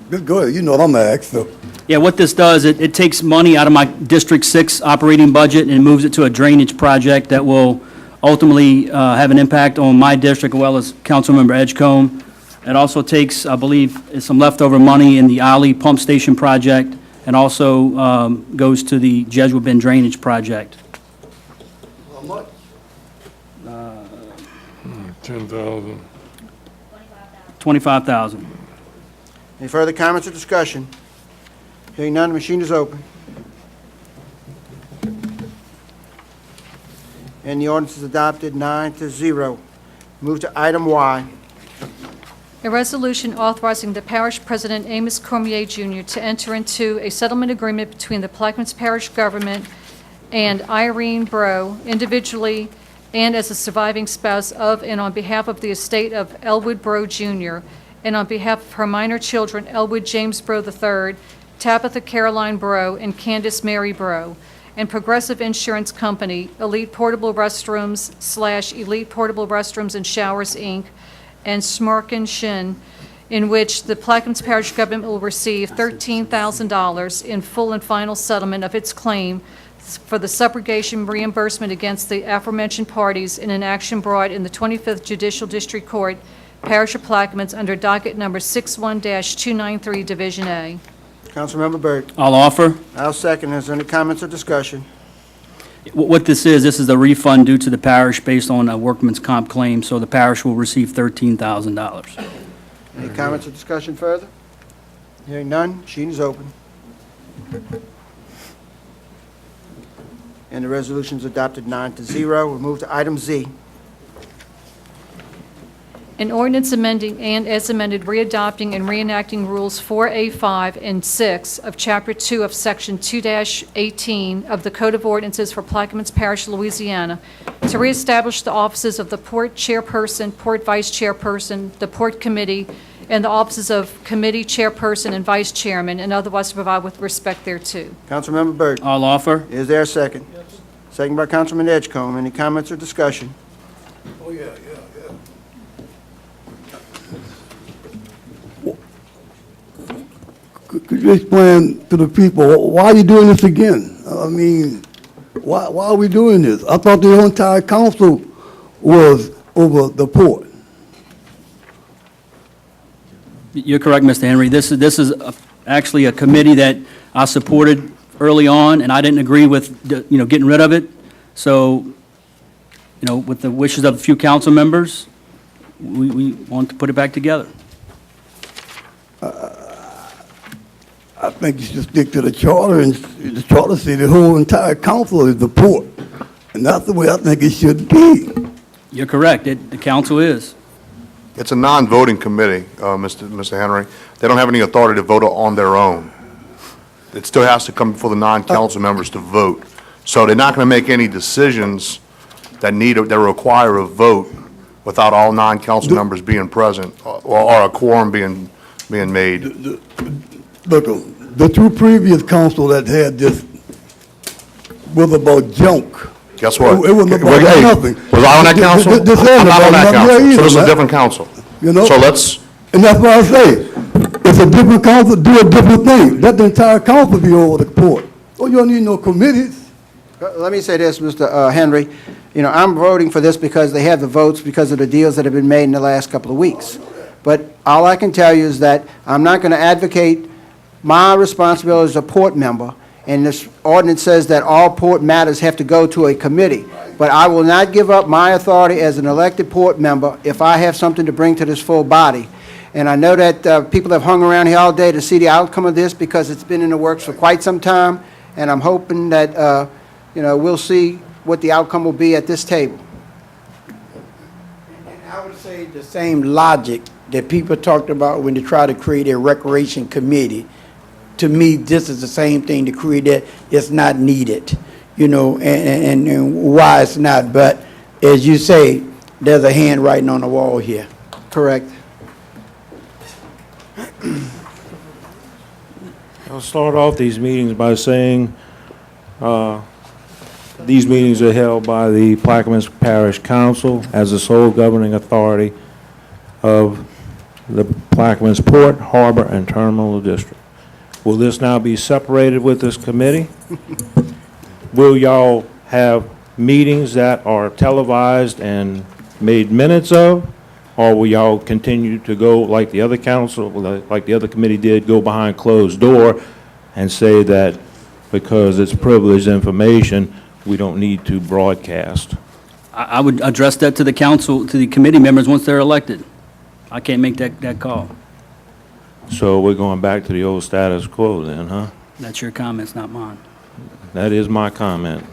Just go ahead, you know what I'm gonna ask, so. Yeah, what this does, it takes money out of my District 6 operating budget and moves it to a drainage project that will ultimately have an impact on my district as well as Councilmember Edgecombe. It also takes, I believe, some leftover money in the Ollie Pump Station project and also goes to the Jesuit Bend Drainage project. How much? 10,000. $25,000. Any further comments or discussion? Hearing none, the machine is open. And the ordinance is adopted 9-0. Move to item Y. A resolution authorizing the parish president Amos Cormier Jr. to enter into a settlement agreement between the Plaquemines Parish government and Irene Bro individually and as a surviving spouse of and on behalf of the estate of Elwood Bro Jr. and on behalf of her minor children Elwood James Bro III, Tabitha Caroline Bro, and Candace Mary Bro, and Progressive Insurance Company, Elite Portable Restrooms / Elite Portable Restrooms and Showers, Inc., and Smirkin Shin, in which the Plaquemines Parish government will receive $13,000 in full and final settlement of its claim for the subrogation reimbursement against the aforementioned parties in an action brought in the 25th Judicial District Court, Parish of Plaquemines, under docket number 61-293, Division A. Councilmember Byrd. I'll offer. I'll second. Is there any comments or discussion? What this is a refund due to the parish based on a workman's comp claim, so the parish will receive $13,000. Any comments or discussion further? Hearing none, machine is open. And the resolution is adopted 9-0. We'll move to item Z. An ordinance amending and as amended readopting and reenacting Rules 4A5 and 6 of Chapter 2 of Section 2-18 of the Code of Ordinances for Plaquemines Parish, Louisiana, to reestablish the offices of the Port Chairperson, Port Vice Chairperson, the Port Committee, and the offices of Committee Chairperson and Vice Chairman, and otherwise to provide with respect thereto. Councilmember Byrd. I'll offer. Is there a second? Second by Councilman Edgecombe. Any comments or discussion? Oh, yeah. Could you explain to the people, why are you doing this again? I mean, why are we doing this? I thought the entire council was over the port. You're correct, Mr. Henry. This is actually a committee that I supported early on, and I didn't agree with, getting rid of it. So, with the wishes of a few council members, we want to put it back together. I think you should stick to the charter, and the charter says the whole entire council is the port. And that's the way I think it should be. You're correct. The council is. It's a non-voting committee, Mr. Henry. They don't have any authority to vote on their own. It still has to come before the non-council members to vote. So they're not going to make any decisions that require a vote without all non-council members being present or a quorum being made. Look, the two previous council that had this was about junk. Guess what? It wasn't about nothing. Was I on that council? I'm not on that council, so this is a different council. So let's... And that's why I say, it's a different council, do a different thing. Let the entire council be over the port. Oh, you don't need no committees. Let me say this, Mr. Henry. You know, I'm voting for this because they have the votes because of the deals that have been made in the last couple of weeks. But all I can tell you is that I'm not going to advocate my responsibility as a port member, and this ordinance says that all port matters have to go to a committee. But I will not give up my authority as an elected port member if I have something to bring to this full body. And I know that people have hung around here all day to see the outcome of this because it's been in the works for quite some time, and I'm hoping that, you know, we'll see what the outcome will be at this table. And I would say the same logic that people talked about when they try to create a recreation committee. To me, this is the same thing to create that. It's not needed, you know, and why it's not. But as you say, there's a handwriting on the wall here. Correct. I'll start off these meetings by saying these meetings are held by the Plaquemines Parish Council as the sole governing authority of the Plaquemines Port, Harbor, and Terminal District. Will this now be separated with this committee? Will y'all have meetings that are televised and made minutes of? Or will y'all continue to go like the other council, like the other committee did, go behind closed door and say that because it's privileged information, we don't need to broadcast? I would address that to the council, to the committee members once they're elected. I can't make that call. So we're going back to the old status quo then, huh? That's your comments, not mine. That is my comment.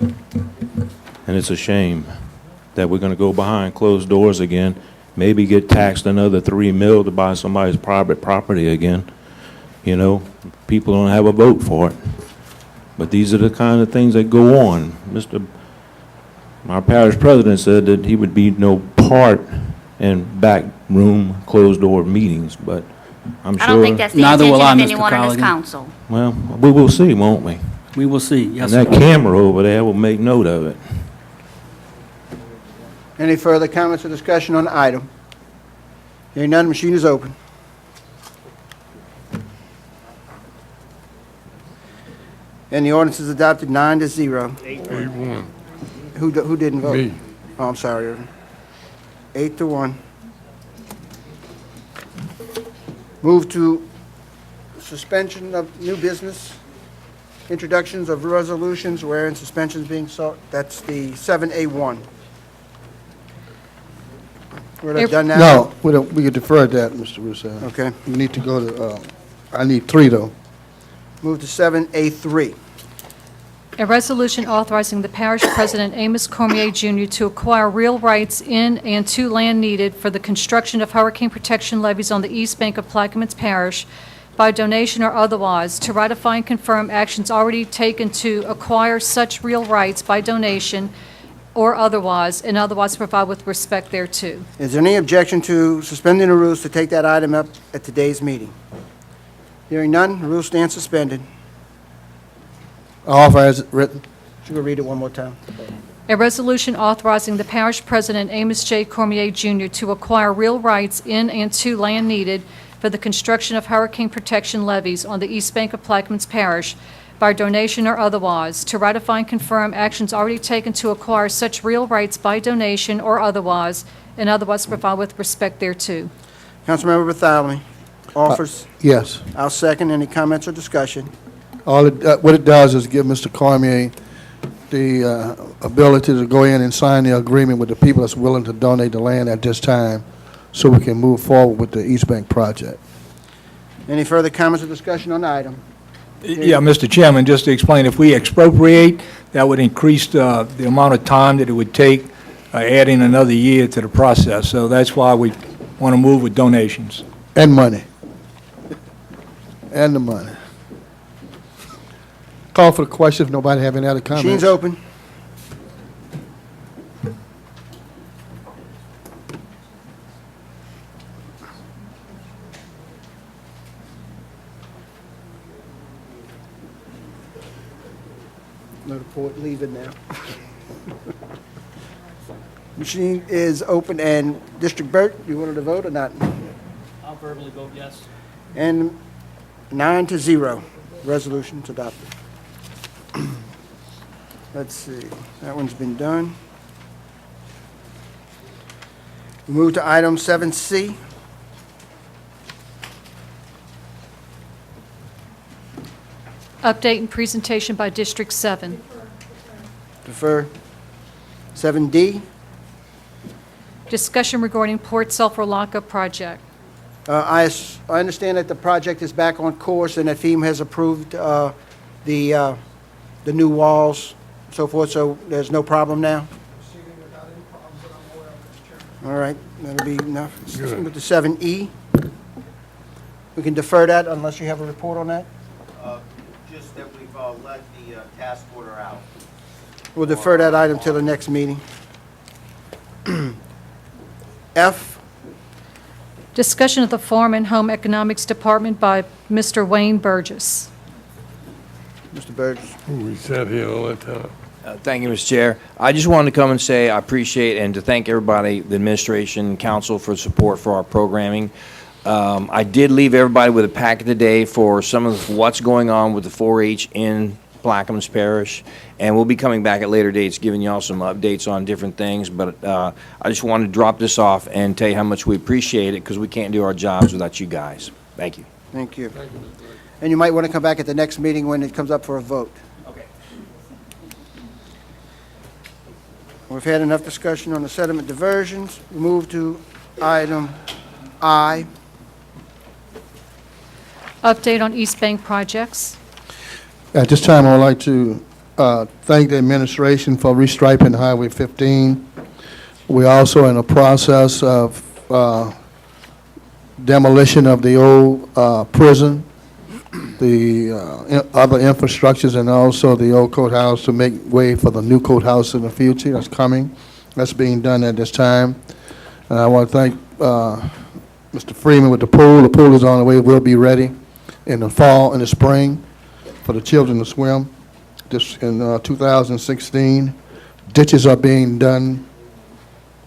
And it's a shame that we're going to go behind closed doors again, maybe get taxed another $3 million to buy somebody's private property again. You know, people don't have a vote for it. But these are the kind of things that go on. Our parish president said that he would be no part in back room, closed door meetings, but I'm sure. I don't think that's the Neither will intention I, of Mr. anyone in this Colligan. council. Well, we will see, won't we? We will see, yes, And sir. that camera over there will make note of it. Any further comments or discussion on the item? Hearing none, machine is open. And the ordinance is adopted 9-0. 8-1. Who didn't vote? Me. Oh, I'm sorry, Irvin. 8-1. Move to suspension of new business, introductions of resolutions wherein suspension is being sought. That's the 7A1. We're not done now? No, we could defer that, Mr. Russo. Okay. We need to go to, I need 3, though. Move to 7A3. A resolution authorizing the parish president Amos Cormier Jr. to acquire real rights in and to land needed for the construction of hurricane protection levees on the east bank of Plaquemines Parish by donation or otherwise, to ratify and confirm actions already taken to acquire such real rights by donation or otherwise, and otherwise provide with respect thereto. Is there any objection to suspending the rules to take that item up at today's meeting? Hearing none, the rules stand suspended. I offer as written. Should we read it one more time? A resolution authorizing the parish president Amos J. Cormier Jr. to acquire real rights in and to land needed for the construction of hurricane protection levees on the east bank of Plaquemines Parish by donation or otherwise, to ratify and confirm actions already taken to acquire such real rights by donation or otherwise, and otherwise provide with respect thereto. Councilmember Bartholomew offers. Yes. I'll second. Any comments or discussion? What it does is give Mr. Cormier the ability to go in and sign the agreement with the people that's willing to donate the land at this time, so we can move forward with the East Bank project. Any further comments or discussion on the item? Yeah, Mr. Chairman, just to explain, if we expropriate, that would increase the amount of time that it would take, adding another year to the process. So that's why we want to move with donations. And money. And the money. Call for the question if nobody have any other comments. Machine's open. No report, leave it now. Machine is open, and District Burt, you wanted to vote or not? I'll verbally vote yes. And 9-0, resolution's adopted. Let's see, that one's been done. We move to item 7C. Update and presentation by District 7. Defer. 7D. Discussion regarding Port Sulphur lockup project. I understand that the project is back on course and that FEMA has approved the new walls, and so forth, so there's no problem now? All right, that'll be enough. Good. With the 7E. We can defer that unless you have a report on that? Just that we've let the task order out. We'll defer that item till the next meeting. F. Discussion of the Farm and Home Economics Department by Mr. Wayne Burgess. Mr. Burgess. We sat here all the time. Thank you, Mr. Chair. I just wanted to come and say I appreciate and to thank everybody, the administration, council, for support for our programming. I did leave everybody with a packet today for some of what's going on with the 4-H in Plaquemines Parish, and we'll be coming back at later dates giving y'all some updates on different things, but I just wanted to drop this off and tell you how much we appreciate it, because we can't do our jobs without you guys. Thank you. Thank you. And you might want to come back at the next meeting when it comes up for a vote. Okay. We've had enough discussion on the sediment diversions. We move to item I. Update on East Bank projects. At this time, I would like to thank the administration for restriping Highway 15. We're also in the process of demolition of the old prison, the other infrastructures, and also the old courthouse to make way for the new courthouse in the future that's coming. That's being done at this time. And I want to thank Mr. Freeman with the pool. The pool is on the way. We'll be ready in the fall and the spring for the children to swim. This in 2016. Ditches are being done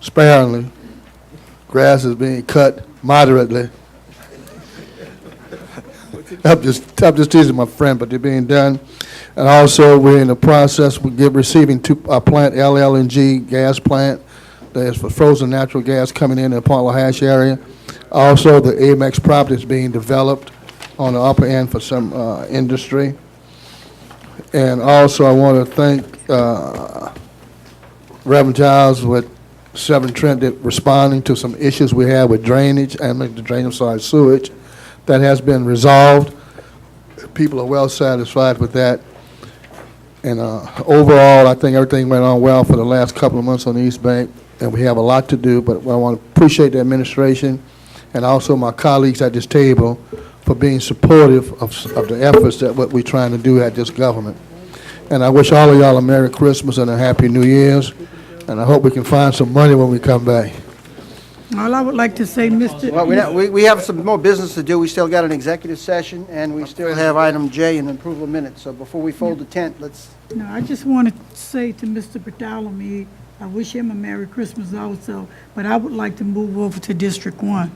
sparingly. Grass is being cut moderately. I'm just teasing my friend, but they're being done. And also, we're in the process, receiving a plant, LLNG gas plant, that is for frozen natural gas coming in the Port Lahash area. Also, the Amex property is being developed on the upper end for some industry. And also, I want to thank Reverend Giles with Severn Trent responding to some issues we had with drainage and sewage. That has been resolved. People are well satisfied with that. And overall, I think everything went on well for the last couple of months on the East Bank, and we have a lot to do, but I want to appreciate the administration and also my colleagues at this table for being supportive of the efforts that what we're trying to do at this government. And I wish all of y'all a Merry Christmas and a Happy New Year's, and I hope we can find some money when we come back. All I would like to say, Mr. Well, we have some more business to do. We still got an executive session, and we still have item J and approval of minutes. So before we fold the tent, let's... No, I just want to say to Mr. Bartholomew, I wish him a Merry Christmas also, but I would like to move over to District 1.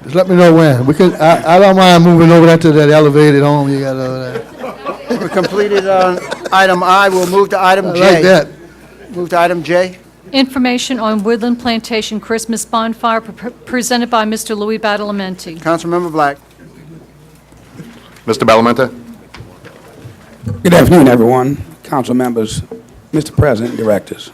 Just let me know when. We can. I don't mind moving over there to that elevated home you got over there. We completed item I. We'll move to item J. I like that. Move to item J. Information on Woodland Plantation Christmas bonfire presented by Mr. Louis Badalamenti. Councilmember Black. Mr. Belamente? Good afternoon, everyone, council members, Mr. President, directors.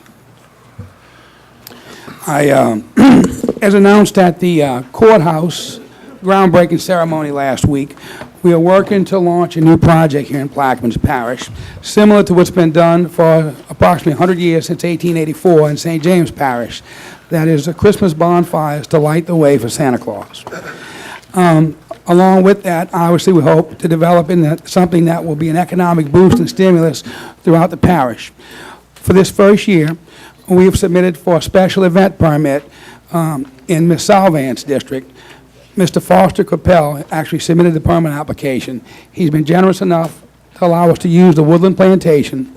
As announced at the courthouse groundbreaking ceremony last week, we are working to launch a new project here in Plaquemines Parish, similar to what's been done for approximately 100 years since 1884 in St. James Parish. That is a Christmas bonfires to light the way for Santa Claus. Along with that, obviously, we hope to develop something that will be an economic boost and stimulus throughout the parish. For this first year, we have submitted for a special event permit in Ms. Salvan's district. Mr. Foster Capel actually submitted the permit application. He's been generous enough to allow us to use the Woodland Plantation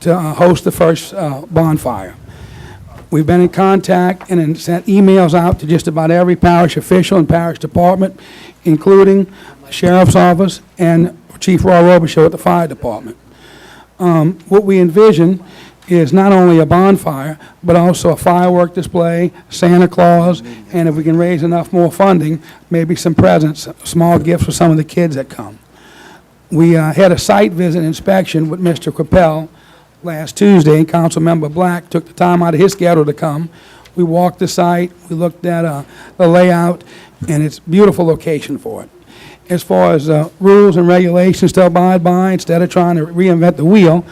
to host the first bonfire. We've been in contact and then sent emails out to just about every parish official and parish department, including the sheriff's office and Chief Roy Robichaud at the fire department. What we envision is not only a bonfire, but also a firework display, Santa Claus, and if we can raise enough more funding, maybe some presents, small gifts for some of the kids that come. We had a site visit inspection with Mr. Capel last Tuesday, and Councilmember Black took the time out of his schedule to come. We walked the site, we looked at the layout, and it's a beautiful location for it. As far as rules and regulations to abide by, instead of trying to reinvent the wheel,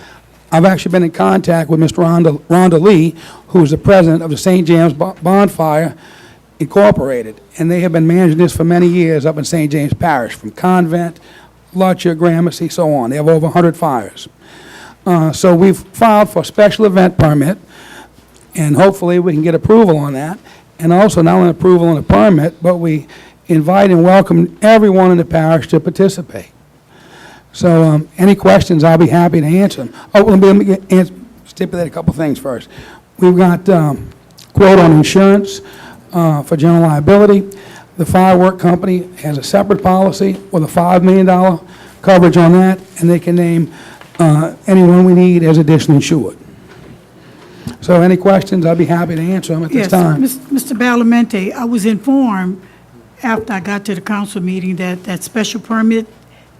I've actually been in contact with Mr. Rhonda Lee, who is the president of the St. James Bonfire Incorporated, and they have been managing this for many years up in St. James Parish, from Convent, Lutcher, Gramercy, so on. They have over 100 fires. So we've filed for a special event permit, and hopefully we can get approval on that. And also not only approval on the permit, but we invite and welcome everyone in the parish to participate. So any questions, I'll be happy to answer them. Oh, let me stipulate a couple things first. We've got quote on insurance for general liability. The firework company has a separate policy with a $5 million coverage on that, and they can name anyone we need as additional insured. So any questions, I'd be happy to answer them at this time. Yes, Mr. Badalamenti, I was informed after I got to the council meeting that that special permit,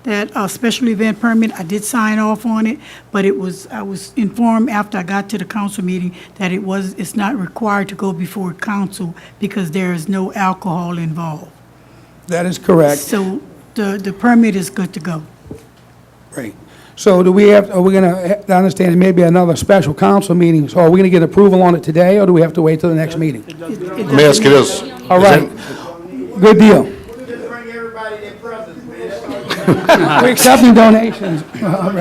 that special event permit, I did sign off on it, but I was informed after I got to the council meeting that it's not required to go before council because there is no alcohol involved. That is correct. So the permit is good to go. Great. So are we going to, understand, it may be another special council meeting, so are we going to get approval on it today, or do we have to wait till the next meeting? Let me ask you this. All right. Good deal. We're accepting donations. All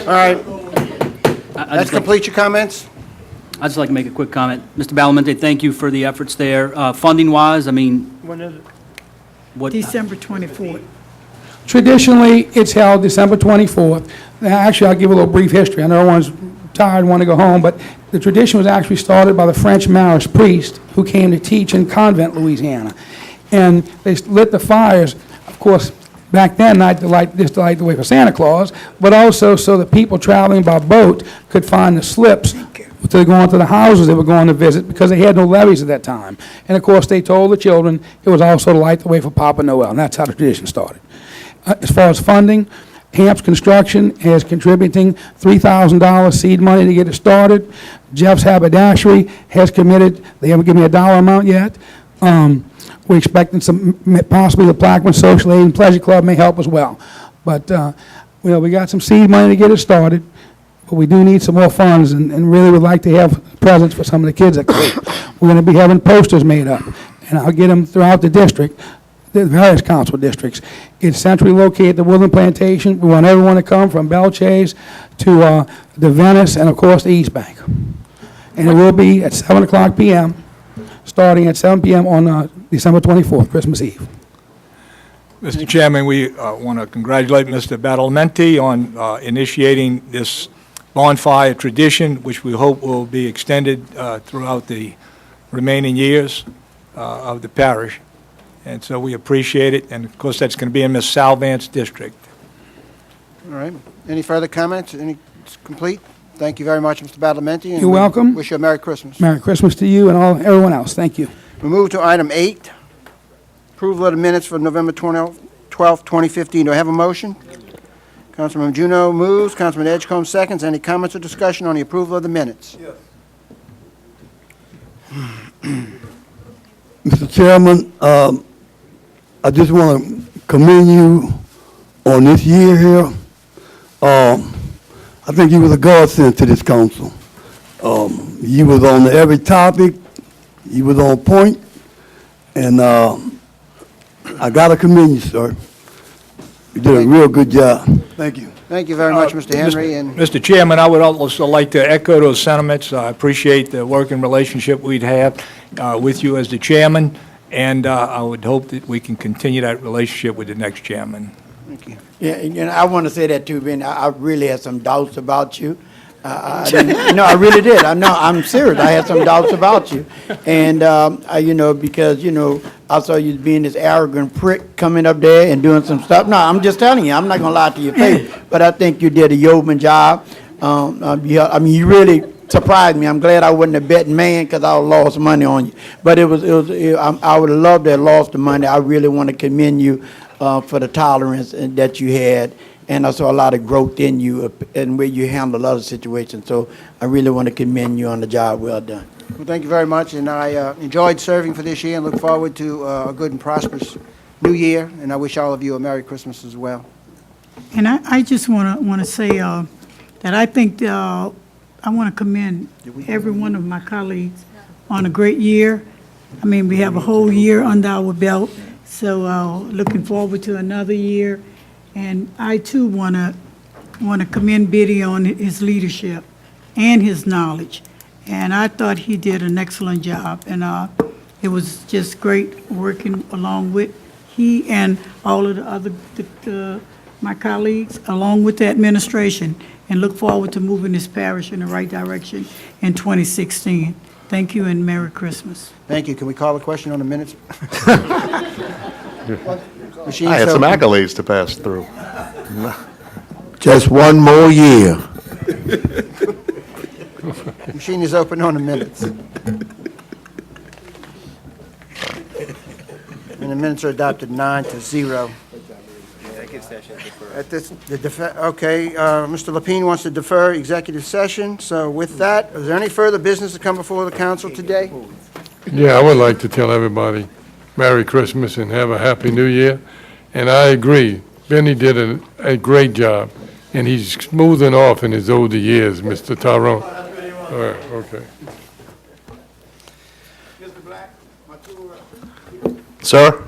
right. That completes your comments? I'd just like to make a quick comment. Mr. Badalamenti, thank you for the efforts there. Funding-wise, I mean, When is it? what? December 24th. Traditionally, it's held December 24th. Now, actually, I'll give a little brief history. I know everyone's tired and want to go home, but the tradition was actually started by the French Marist priest who came to teach in Convent, Louisiana. And they lit the fires, of course, back then, not to light the way for Santa Claus, but also so that people traveling by boat could find the slips to go into the houses they were going to visit, because they had no levees at that time. And of course, they told the children it was also to light the way for Papa Noel, and that's how the tradition started. As far as funding, Hamps Construction is contributing $3,000 seed money to get it started. Jeff's Haberdashery has committed, they haven't given me a dollar amount yet. We're expecting possibly the Plaquemine Social Aid and Pleasure Club may help as well. But, we got some seed money to get it started, but we do need some more funds, and really would like to have presents for some of the kids that come. We're going to be having posters made up, and I'll get them throughout the district, the various council districts. It's centrally located at the Woodland Plantation. We want everyone to come from Belchase to the Venice and, of course, the East Bank. And it will be at 7 o'clock p.m., starting at 7 p.m. on December 24th, Christmas Eve. Mr. Chairman, we want to congratulate Mr. Badalamenti on initiating this bonfire tradition, which we hope will be extended throughout the remaining years of the parish. And so we appreciate it, and of course, that's going to be in Ms. Salvant's district. All right. Any further comments? It's complete? Thank you very much, Mr. Badalamenti. and You're we welcome. Wish you a Merry Christmas. Merry Christmas to you and everyone else. Thank you. We move to item 8, approval of the minutes for November 12th, 2015. Do I have a motion? Councilman Juneau moves, Councilman Edgecombe seconds. Any comments or discussion on the approval of the minutes? Mr. Chairman, I just want to commend you on this year here. I think you was a godsend to this council. You was on every topic, you was on point, and I got to commend you, sir. You did a real good job. Thank you. Thank you very much, Mr. Henry. And Mr. Chairman, I would also like to echo those sentiments. I appreciate the working relationship we'd have with you as the chairman, and I would hope that we can continue that relationship with the next chairman. Thank you. Yeah, I want to say that too, Ben. I really had some doubts about you. I didn't, no, I really did. I'm serious. I had some doubts about you. And, because, I saw you being this arrogant prick coming up there and doing some stuff. No, I'm just telling you, I'm not gonna lie to your face, but I think you did a yeoman job. You really surprised me. I'm glad I wasn't a betting man because I would have lost money on you. But I would have loved to have lost the money. I really want to commend you for the tolerance that you had. And I saw a lot of growth in you and where you handle other situations. So I really want to commend you on the job well done. Well, thank you very much, and I enjoyed serving for this year and look forward to a good and prosperous new year, and I wish all of you a Merry Christmas as well. And I just want to say that I think I want to commend every one of my colleagues on a great year. I mean, we have a whole year under our belt, so looking forward to another year. And I too want to commend Biddy on his leadership and his knowledge. And I thought he did an excellent job. And it was just great working along with he and all of the other my colleagues, along with the administration, and look forward to moving this parish in the right direction in 2016. Thank you and Merry Christmas. Thank you. Can we call a question on the minutes? I had some accolades to pass through. Just one more year. Machine is open on the minutes. And the minutes are adopted 9-0. At this, Mr. Lapine wants to defer executive session. So with that, is there any further business to come before the council today? Yeah, I would like to tell everybody Merry Christmas and have a Happy New Year. And I agree, Benny did a great job, and he's smoothing off in his older years, Mr. Tyrone. All right, okay. Sir?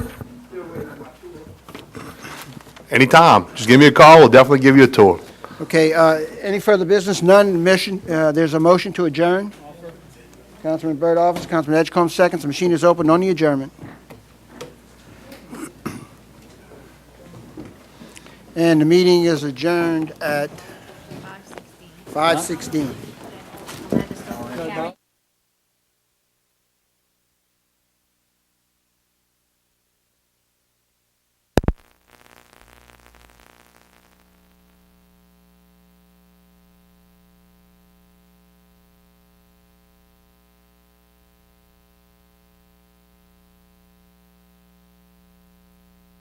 Anytime. Just give me a call. We'll definitely give you a tour. Okay, any further business? None. There's a motion to adjourn. Councilman Byrd offers, Councilman Edgecombe seconds. The machine is open on the adjournment. And the meeting is adjourned at 5:16.